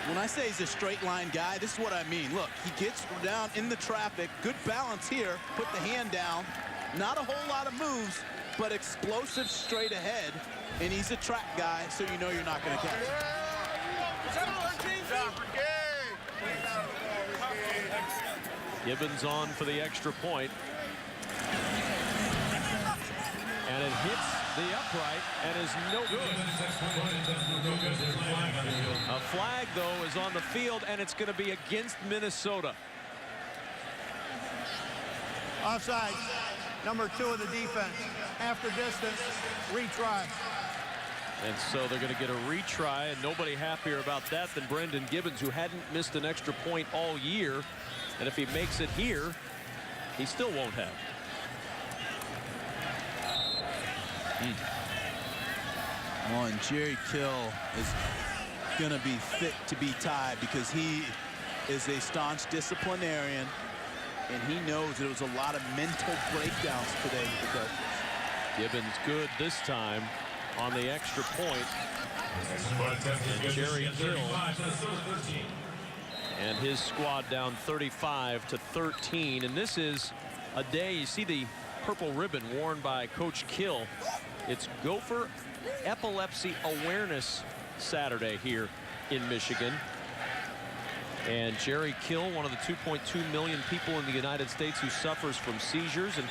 When I say he's a straight line guy, this is what I mean. Look, he gets down in the traffic, good balance here, put the hand down, not a whole lot of moves, but explosive straight ahead, and he's a track guy, so you know you're not going to catch him. Gibbons on for the extra point. And it hits the upright and is no good. A flag, though, is on the field, and it's going to be against Minnesota. Offside, number 2 of the defense. After distance, retry. And so they're going to get a retry, and nobody happier about that than Brendan Gibbons, who hadn't missed an extra point all year. And if he makes it here, he still won't have. Oh, and Jerry Kill is going to be fit to be tied because he is a staunch disciplinarian, and he knows there was a lot of mental breakdowns today with the Gophers. Gibbons good this time on the extra point. And Jerry Kill and his squad down 35-13. And this is a day, you see the purple ribbon worn by Coach Kill. It's Gopher Epilepsy Awareness Saturday here in Michigan. And Jerry Kill, one of the 2.2 million people in the United States who suffers from seizures. And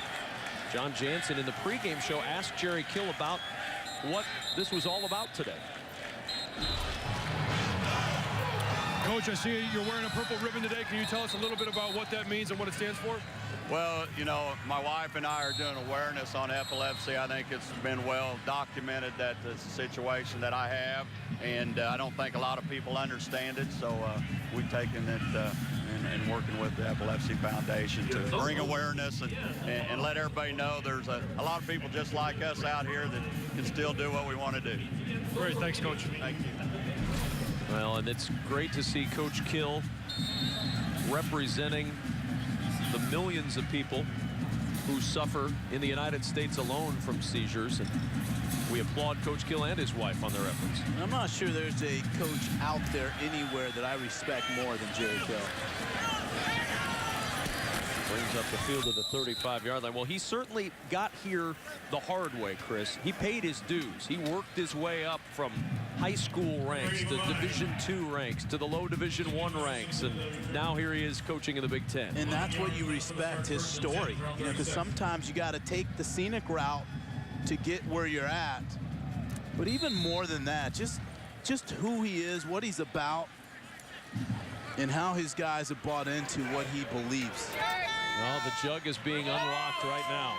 John Jansen in the pregame show asked Jerry Kill about what this was all about today. Coach, I see you're wearing a purple ribbon today. Can you tell us a little bit about what that means and what it stands for? Well, you know, my wife and I are doing awareness on epilepsy. I think it's been well documented that it's a situation that I have, and I don't think a lot of people understand it. So we've taken it and working with the Epilepsy Foundation to bring awareness and let everybody know there's a lot of people just like us out here that can still do what we want to do. Great, thanks, Coach. Thank you. Well, and it's great to see Coach Kill representing the millions of people who suffer in the United States alone from seizures. And we applaud Coach Kill and his wife on their efforts. I'm not sure there's a coach out there anywhere that I respect more than Jerry Kill. Brings up the field to the 35-yard line. Well, he certainly got here the hard way, Chris. He paid his dues. He worked his way up from high school ranks to Division II ranks to the low Division I ranks, and now here he is coaching in the Big Ten. And that's what you respect, his story. You know, because sometimes you got to take the scenic route to get where you're at. But even more than that, just who he is, what he's about, and how his guys have bought into what he believes. Well, the jug is being unlocked right now.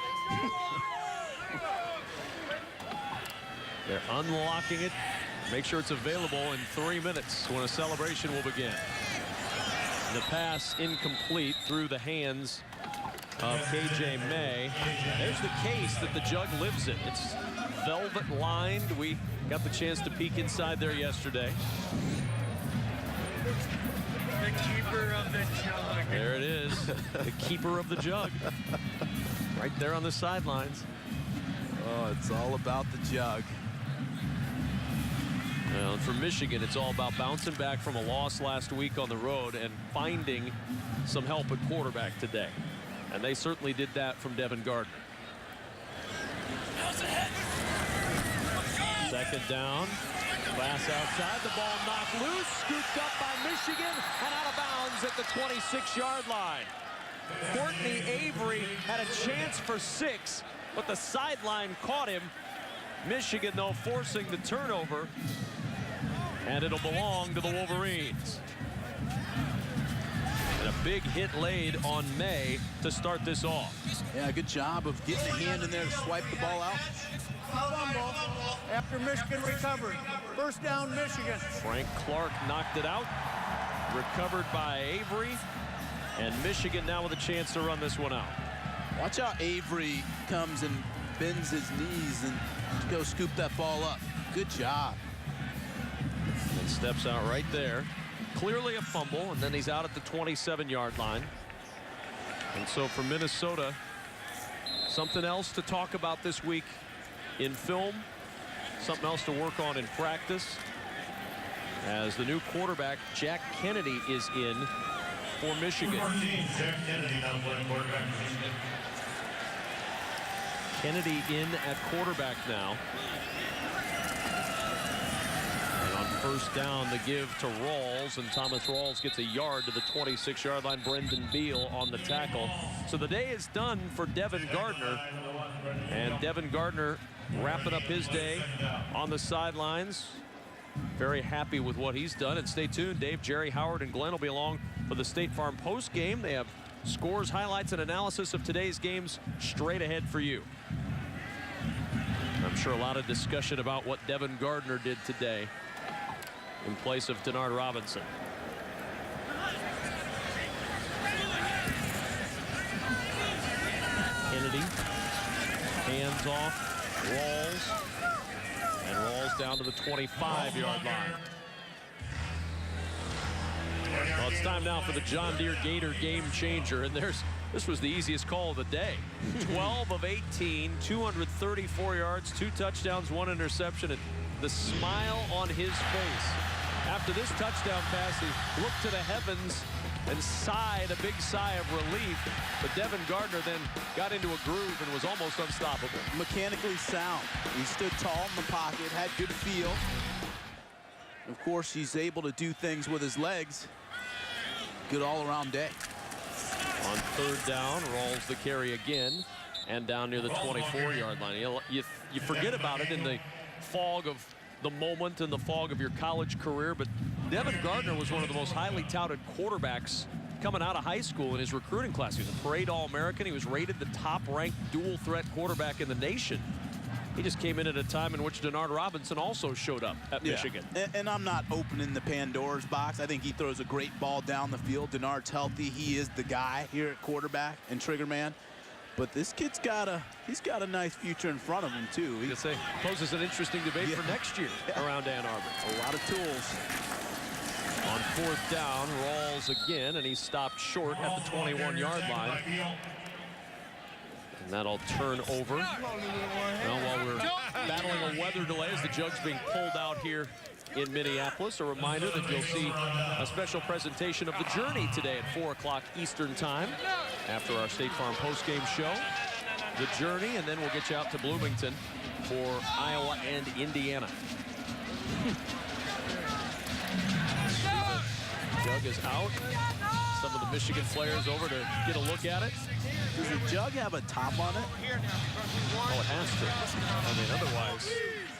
They're unlocking it. Make sure it's available in 3 minutes when a celebration will begin. The pass incomplete through the hands of KJ May. There's the case that the jug lives in. It's velvet lined. We got the chance to peek inside there yesterday. The keeper of the jug. There it is, the keeper of the jug. Right there on the sidelines. Oh, it's all about the jug. Well, for Michigan, it's all about bouncing back from a loss last week on the road and finding some help at quarterback today. And they certainly did that from Devin Gardner. Second down. Pass outside. The ball knocked loose. Scooped up by Michigan and out of bounds at the 26-yard line. Courtney Avery had a chance for 6, but the sideline caught him. Michigan, though, forcing the turnover. And it'll belong to the Wolverines. And a big hit laid on May to start this off. Yeah, good job of getting a hand in there to swipe the ball out. Fumble after Michigan recovered. First down, Michigan. Frank Clark knocked it out. Recovered by Avery. And Michigan now with a chance to run this one out. Watch how Avery comes and bends his knees and go scoop that ball up. Good job. And steps out right there. Clearly a fumble, and then he's out at the 27-yard line. And so for Minnesota, something else to talk about this week in film, something else to work on in practice, as the new quarterback, Jack Kennedy, is in for Michigan. Jack Kennedy now playing quarterback for Michigan. Kennedy in at quarterback now. And on first down, the give to Rawls, and Thomas Rawls gets a yard to the 26-yard line. Brendan Beal on the tackle. So the day is done for Devin Gardner. And Devin Gardner wrapping up his day on the sidelines. Very happy with what he's done. And stay tuned. Dave, Jerry, Howard, and Glenn will be along for the State Farm post game. They have scores, highlights, and analysis of today's games straight ahead for you. I'm sure a lot of discussion about what Devin Gardner did today in place of Denard Robinson. Kennedy, hands off, Rawls, and Rawls down to the 25-yard line. Well, it's time now for the John Deere Gator game changer, and this was the easiest call of the day. 12 of 18, 234 yards, 2 touchdowns, 1 interception, and the smile on his face. After this touchdown pass, he looked to the heavens and sighed a big sigh of relief. But Devin Gardner then got into a groove and was almost unstoppable. Mechanically sound. He stood tall in the pocket, had good feel. Of course, he's able to do things with his legs. Good all-around day. On third down, Rawls the carry again, and down near the 24-yard line. You forget about it in the fog of the moment and the fog of your college career, but Devin Gardner was one of the most highly touted quarterbacks coming out of high school in his recruiting class. He was a parade All-American. He was rated the top-ranked dual-threat quarterback in the nation. He just came in at a time in which Denard Robinson also showed up at Michigan. And I'm not opening the Pandora's box. I think he throws a great ball down the field. Denard's healthy. He is the guy here at quarterback and trigger man. But this kid's got a nice future in front of him too. He poses an interesting debate for next year around Ann Arbor. A lot of tools. On fourth down, Rawls again, and he stopped short at the 21-yard line. And that'll turn over. Well, while we're battling a weather delay as the jug's being pulled out here in Minneapolis, a reminder that you'll see a special presentation of The Journey today at 4 o'clock Eastern Time after our State Farm postgame show. The Journey, and then we'll get you out to Bloomington for Iowa and Indiana. Jug is out. Some of the Michigan players over to get a look at it. Does the jug have a top on it? Oh, it has to. I mean, otherwise,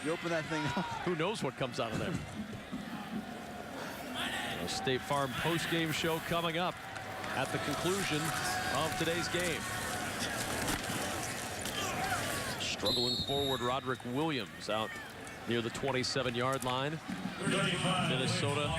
you open that thing up. Who knows what comes out of there? A State Farm post-game show coming up at the conclusion of today's game. Struggling forward, Roderick Williams out near the 27-yard line. Minnesota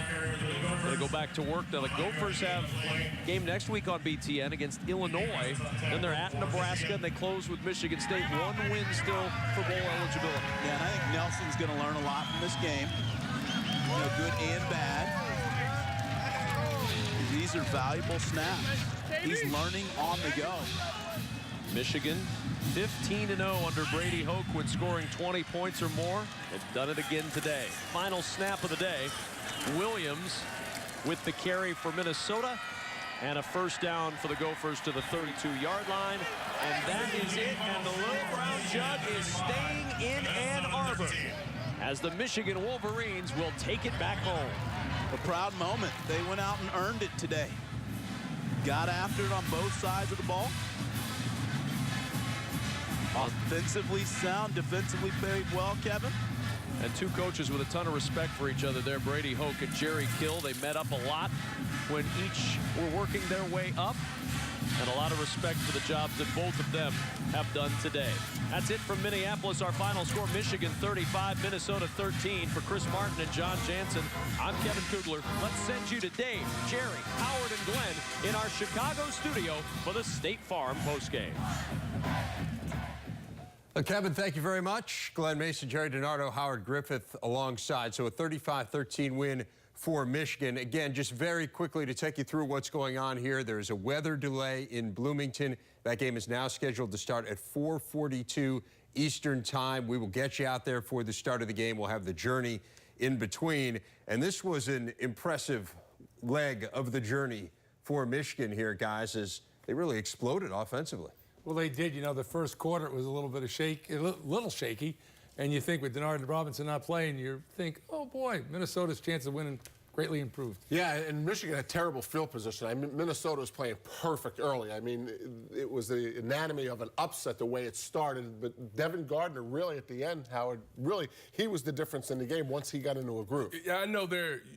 going to go back to work. Now the Gophers have a game next week on BTN against Illinois. Then they're at Nebraska, and they close with Michigan State. 1 win still for bowl eligibility. Yeah, and I think Nelson's going to learn a lot from this game. You know, good and bad. These are valuable snaps. He's learning on the go. Michigan 15-0 under Brady Hoke when scoring 20 points or more. They've done it again today. Final snap of the day. Williams with the carry for Minnesota, and a first down for the Gophers to the 32-yard line. And that is it, and the Little Brown Jug is staying in Ann Arbor as the Michigan Wolverines will take it back home. A proud moment. They went out and earned it today. Got after it on both sides of the ball. Offensively sound, defensively played well, Kevin. And two coaches with a ton of respect for each other there, Brady Hoke and Jerry Kill. They met up a lot when each were working their way up, and a lot of respect for the jobs that both of them have done today. That's it from Minneapolis. Our final score, Michigan 35, Minnesota 13. For Chris Martin and John Jansen, I'm Kevin Kugler. Let's send you to Dave, Jerry, Howard, and Glenn in our Chicago studio for the State Farm postgame. Kevin, thank you very much. Glenn Mason, Jerry DiNardo, Howard Griffith alongside. So a 35-13 win for Michigan. Again, just very quickly to take you through what's going on here. There's a weather delay in Bloomington. That game is now scheduled to start at 4:42 Eastern time. We will get you out there for the start of the game. We'll have the journey in between. And this was an impressive leg of the journey for Michigan here, guys, as they really exploded offensively. Well, they did. You know, the first quarter it was a little bit of little shaky. And you think with Denard Robinson not playing, you think, oh, boy, Minnesota's chance of winning greatly improved. Yeah, and Michigan had terrible field position. I mean, Minnesota was playing perfect early. I mean, it was the anatomy of an upset the way it started. But Devin Gardner really at the end, Howard, really, he was the difference in the game once he got into a groove. Yeah, I know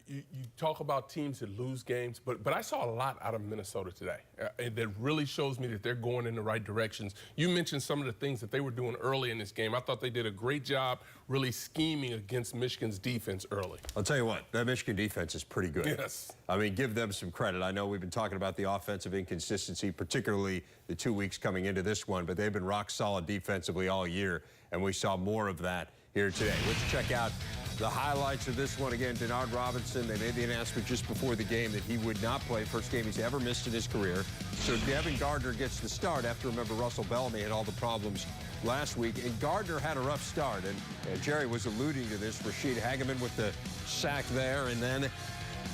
you talk about teams that lose games, but I saw a lot out of Minnesota today. That really shows me that they're going in the right directions. You mentioned some of the things that they were doing early in this game. I thought they did a great job really scheming against Michigan's defense early. I'll tell you what, that Michigan defense is pretty good. Yes. I mean, give them some credit. I know we've been talking about the offensive inconsistency, particularly the 2 weeks coming into this one, but they've been rock solid defensively all year, and we saw more of that here today. Let's check out the highlights of this one. Again, Denard Robinson, they made the announcement just before the game that he would not play. First game he's ever missed in his career. So Devin Gardner gets the start after, remember, Russell Bellamy had all the problems last week, and Gardner had a rough start, and Jerry was alluding to this. Rashid Hageman with the sack there, and then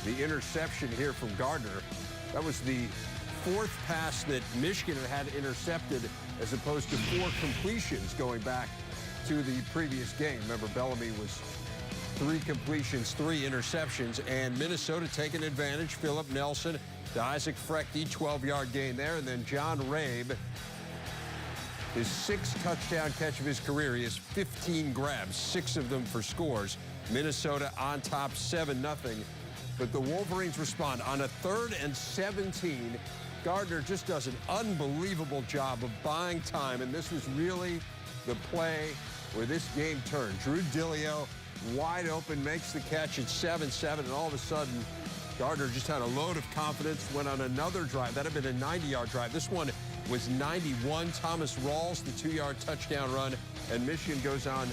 the interception here from Gardner. That was the fourth pass that Michigan had intercepted, as opposed to 4 completions going back to the previous game. Remember, Bellamy was 3 completions, 3 interceptions, and Minnesota taking advantage. Philip Nelson to Isaac Frechte, 12-yard gain there, and then John Rabe, his 6th touchdown catch of his career. He has 15 grabs, 6 of them for scores. Minnesota on top 7-0. But the Wolverines respond on a 3rd and 17. Gardner just does an unbelievable job of buying time, and this was really the play where this game turned. Drew Dillio wide open, makes the catch at 7-7, and all of a sudden, Gardner just had a load of confidence, went on another drive. That had been a 90-yard drive. This one was 91. Thomas Rawls, the 2-yard touchdown run, and Michigan goes on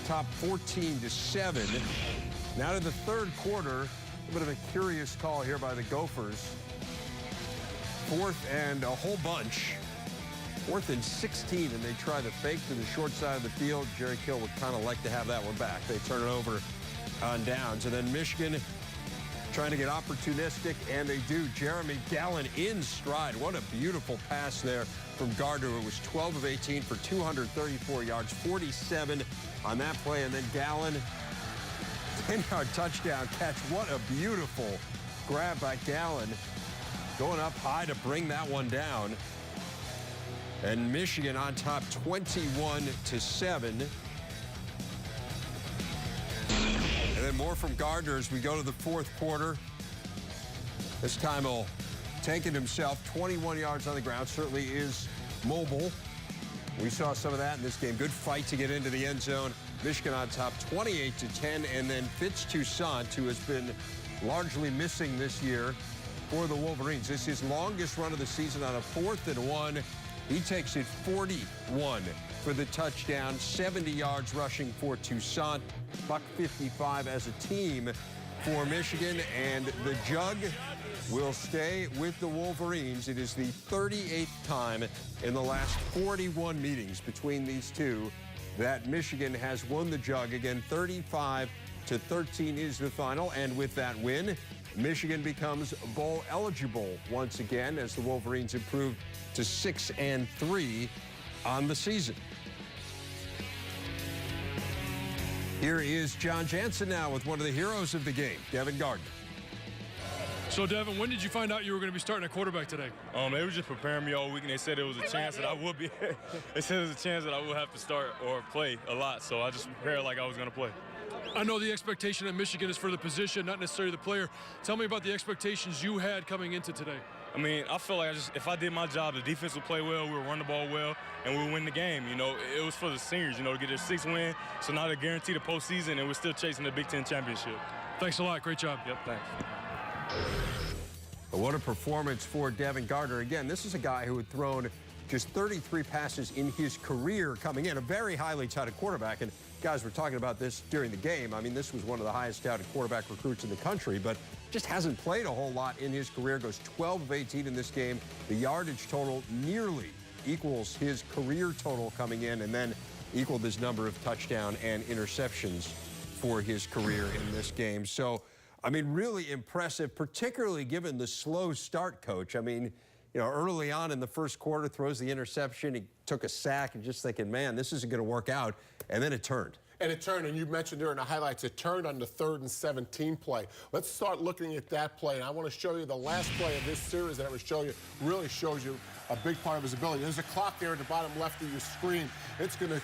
top 14-7. Now to the 3rd quarter, a bit of a curious call here by the Gophers. 4th and a whole bunch. 4th and 16, and they try the fake to the short side of the field. Jerry Kill would kind of like to have that one back. They turn it over on downs, and then Michigan trying to get opportunistic, and they do. Jeremy Gallon in stride. What a beautiful pass there from Gardner. It was 12 of 18 for 234 yards, 47 on that play, and then Gallon, 10-yard touchdown catch. What a beautiful grab by Gallon, going up high to bring that one down. And Michigan on top 21-7. And then more from Gardner as we go to the 4th quarter. This time he'll tank it himself. 21 yards on the ground. Certainly is mobile. We saw some of that in this game. Good fight to get into the end zone. Michigan on top 28-10. And then Fitz Toussaint, who has been largely missing this year for the Wolverines. This is his longest run of the season on a 4th and 1. He takes it 41 for the touchdown, 70 yards rushing for Toussaint. $155 as a team for Michigan, and the Jug will stay with the Wolverines. It is the 38th time in the last 41 meetings between these two that Michigan has won the jug. Again, 35-13 is the final, and with that win, Michigan becomes bowl eligible once again as the Wolverines improved to 6-3 on the season. Here is John Jansen now with one of the heroes of the game, Devin Gardner. So, Devin, when did you find out you were going to be starting at quarterback today? They were just preparing me all week, and they said there was a chance that I would be. They said there was a chance that I would have to start or play a lot, so I just prepared like I was going to play. I know the expectation at Michigan is for the position, not necessarily the player. Tell me about the expectations you had coming into today. I mean, I feel like if I did my job, the defense would play well, we would run the ball well, and we would win the game. You know, it was for the seniors, to get their 6th win, so now they're guaranteed a postseason, and we're still chasing the Big Ten championship. Thanks a lot. Great job. Yep, thanks. But what a performance for Devin Gardner. Again, this is a guy who had thrown just 33 passes in his career coming in, a very highly touted quarterback. And guys, we're talking about this during the game. I mean, this was one of the highest touted quarterback recruits in the country, but just hasn't played a whole lot in his career. Goes 12 of 18 in this game. The yardage total nearly equals his career total coming in, and then equaled his number of touchdown and interceptions for his career in this game. So, I mean, really impressive, particularly given the slow start, Coach. I mean, early on in the first quarter, throws the interception, he took a sack, and just thinking, man, this isn't going to work out, and then it turned. And it turned, and you mentioned during the highlights, it turned on the 3rd and 17 play. Let's start looking at that play, and I want to show you the last play of this series that I will show you, really shows you a big part of his ability. There's a clock there at the bottom left of your screen. It's gonna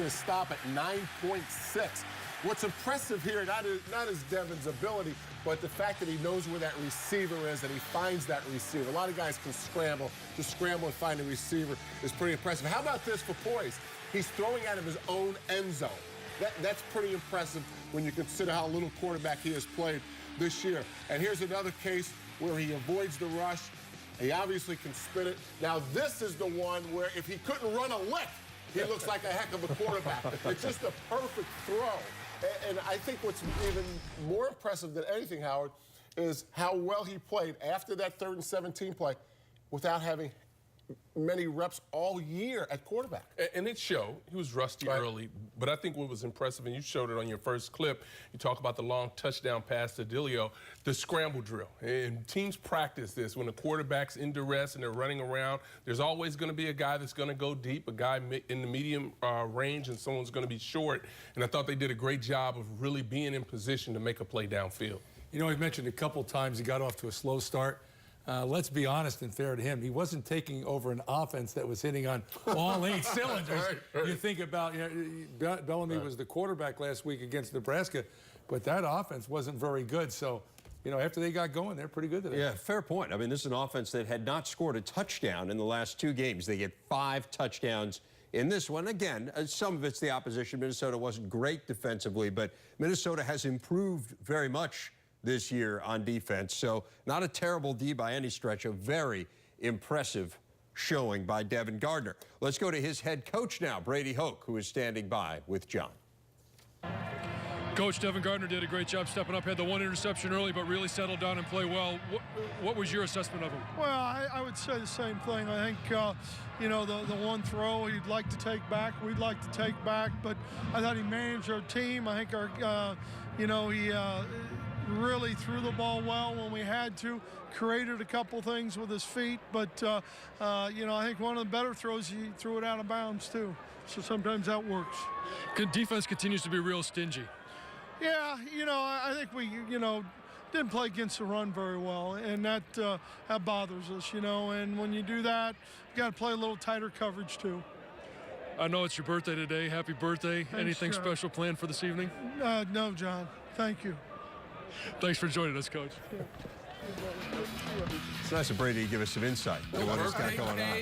stop at 9.6. What's impressive here, not is Devin's ability, but the fact that he knows where that receiver is and he finds that receiver. A lot of guys can scramble. To scramble and find a receiver is pretty impressive. How about this for poise? He's throwing out of his own end zone. That's pretty impressive when you consider how little quarterback he has played this year. And here's another case where he avoids the rush. He obviously can spin it. Now, this is the one where if he couldn't run a lick, he looks like a heck of a quarterback. It's just a perfect throw. And I think what's even more impressive than anything, Howard, is how well he played after that 3rd and 17 play without having many reps all year at quarterback. And it showed. He was rusty early, but I think what was impressive, and you showed it on your first clip, you talk about the long touchdown pass to Dilio, the scramble drill. And teams practice this. When the quarterback's in duress and they're running around, there's always going to be a guy that's going to go deep, a guy in the medium range, and someone's going to be short. And I thought they did a great job of really being in position to make a play downfield. He mentioned a couple times he got off to a slow start. Let's be honest and fair to him. He wasn't taking over an offense that was hitting on all 8 cylinders. Right. You think about, Bellamy was the quarterback last week against Nebraska, but that offense wasn't very good. So, after they got going, they're pretty good today. Yeah, fair point. I mean, this is an offense that had not scored a touchdown in the last 2 games. They get 5 touchdowns in this one. Again, some of it's the opposition. Minnesota wasn't great defensively, but Minnesota has improved very much this year on defense. So not a terrible D by any stretch, a very impressive showing by Devin Gardner. Let's go to his head coach now, Brady Hoke, who is standing by with John. Coach, Devin Gardner did a great job stepping up, had the 1 interception early, but really settled down and played well. What was your assessment of him? Well, I would say the same thing. I think, the one throw he'd like to take back, we'd like to take back, but I thought he managed our team. I think he really threw the ball well when we had to, created a couple things with his feet, but I think one of the better throws, he threw it out of bounds too, so sometimes that works. Defense continues to be real stingy. Yeah, I think we didn't play against the run very well, and that bothers us, and when you do that, you got to play a little tighter coverage too. I know it's your birthday today. Happy birthday. Thanks, anything special planned for this evening? No, John, thank you. Thanks for joining us, Coach. It's nice of Brady to give us some insight to what he's got going on.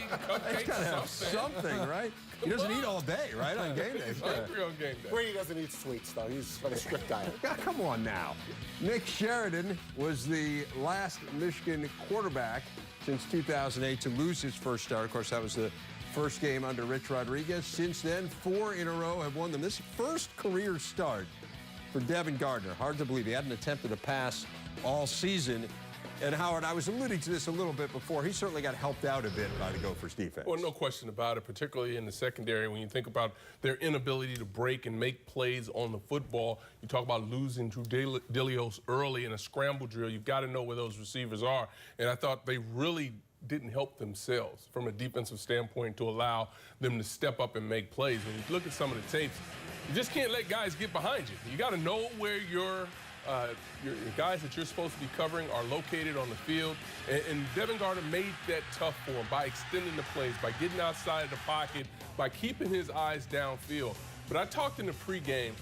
He's got to have something, right? He doesn't eat all day, right, on game day. He's hungry on game day. Brady doesn't eat sweets, though. He's on a strict diet. Come on now. Nick Sheridan was the last Michigan quarterback since 2008 to lose his first start. Of course, that was the first game under Rich Rodriguez. Since then, 4 in a row have won them. This first career start for Devin Gardner. Hard to believe. He hadn't attempted a pass all season. And Howard, I was alluding to this a little bit before. He certainly got helped out a bit by the Gophers defense. Well, no question about it, particularly in the secondary. When you think about their inability to break and make plays on the football, you talk about losing Drew Dilios early in a scramble drill. You've got to know where those receivers are. And I thought they really didn't help themselves from a defensive standpoint to allow them to step up and make plays. When you look at some of the tapes, you just can't let guys get behind you. You got to know where your guys that you're supposed to be covering are located on the field. And Devin Gardner made that tough for him by extending the plays, by getting outside of the pocket, by keeping his eyes downfield. But I talked in the pregame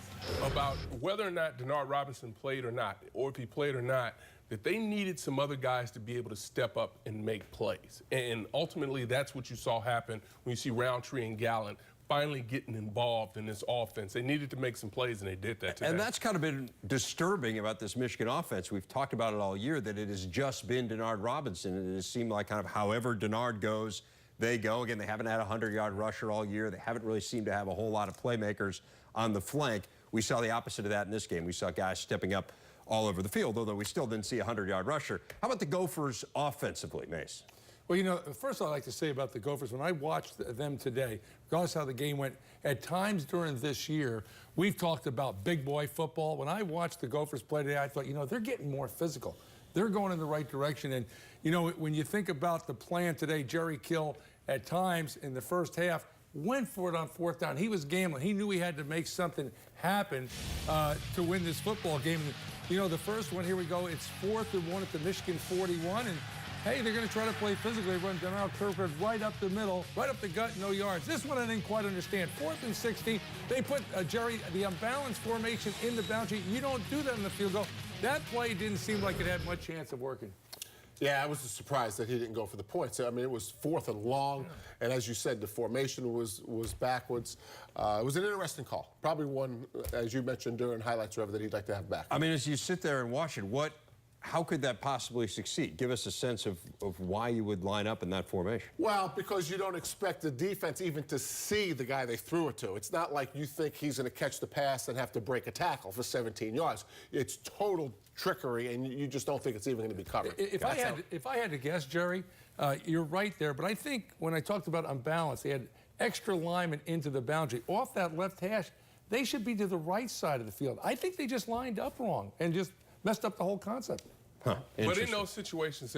about whether or not Denard Robinson played or not, or if he played or not, that they needed some other guys to be able to step up and make plays. And ultimately, that's what you saw happen when you see Roundtree and Gallant finally getting involved in this offense. They needed to make some plays, and they did that today. And that's kind of been disturbing about this Michigan offense. We've talked about it all year, that it has just been Denard Robinson. And it has seemed like kind of however Denard goes, they go. Again, they haven't had a 100-yard rusher all year. They haven't really seemed to have a whole lot of playmakers on the flank. We saw the opposite of that in this game. We saw guys stepping up all over the field, although we still didn't see a 100-yard rusher. How about the Gophers offensively, Mace? Well, you know, first I'd like to say about the Gophers, when I watched them today, regardless how the game went, at times during this year, we've talked about big boy football. When I watched the Gophers play today, I thought, you know, they're getting more physical. They're going in the right direction. And, you know, when you think about the plan today, Jerry Kill, at times in the first half, went for it on fourth down. He was gambling. He knew he had to make something happen to win this football game. And, you know, the first one, here we go, it's 4th and 1 at the Michigan 41. And hey, they're going to try to play physically. Run Denard Kirkwood right up the middle, right up the gut, no yards. This one I didn't quite understand. 4th and 16. They put Jerry, the unbalanced formation in the boundary. You don't do that in the field goal. That play didn't seem like it had much chance of working. Yeah, I was surprised that he didn't go for the points. I mean, it was 4th and long, and as you said, the formation was backwards. It was an interesting call. Probably one, as you mentioned during highlights, Trevor, that he'd like to have back. I mean, as you sit there and watch it, how could that possibly succeed? Give us a sense of why you would line up in that formation. Well, because you don't expect the defense even to see the guy they threw it to. It's not like you think he's going to catch the pass and have to break a tackle for 17 yards. It's total trickery, and you just don't think it's even going to be covered. If I had to guess, Jerry, you're right there. But I think when I talked about unbalanced, they had extra linemen into the boundary. Off that left hash, they should be to the right side of the field. I think they just lined up wrong and just messed up the whole concept. Huh. But in those situations,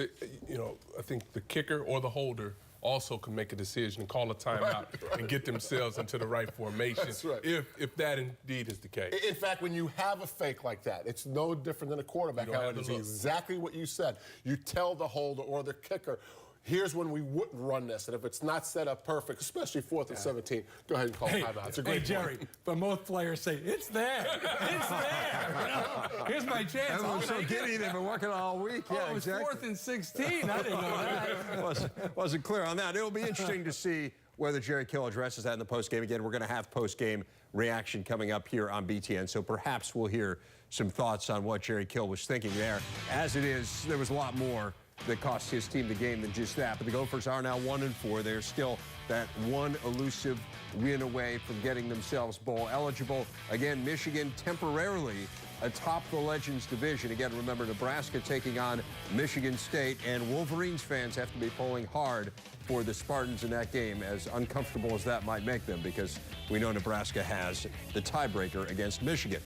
you know, I think the kicker or the holder also can make a decision and call a timeout and get themselves into the right formation. That's right. If that indeed is the case. In fact, when you have a fake like that, it's no different than a quarterback. It's exactly what you said. You tell the holder or the kicker, here's when we wouldn't run this. And if it's not set up perfect, especially 4th and 17, go ahead and call timeout. It's a great Jerry, but most players say, it's there. It's there. You know, here's my chance. I was so giddy. They've been working all week. Oh, it was exactly. 4th and 16. I didn't know that. Wasn't clear on that. It'll be interesting to see whether Jerry Kill addresses that in the postgame. Again, we're going to have postgame reaction coming up here on BTN, so perhaps we'll hear some thoughts on what Jerry Kill was thinking there. As it is, there was a lot more that cost his team the game than just that. But the Gophers are now 1-4. They're still that one elusive win away from getting themselves bowl eligible. Again, Michigan temporarily atop the Legends division. Again, remember, Nebraska taking on Michigan State, and Wolverines fans have to be pulling hard for the Spartans in that game, as uncomfortable as that might make them, because we know Nebraska has the tiebreaker against Michigan.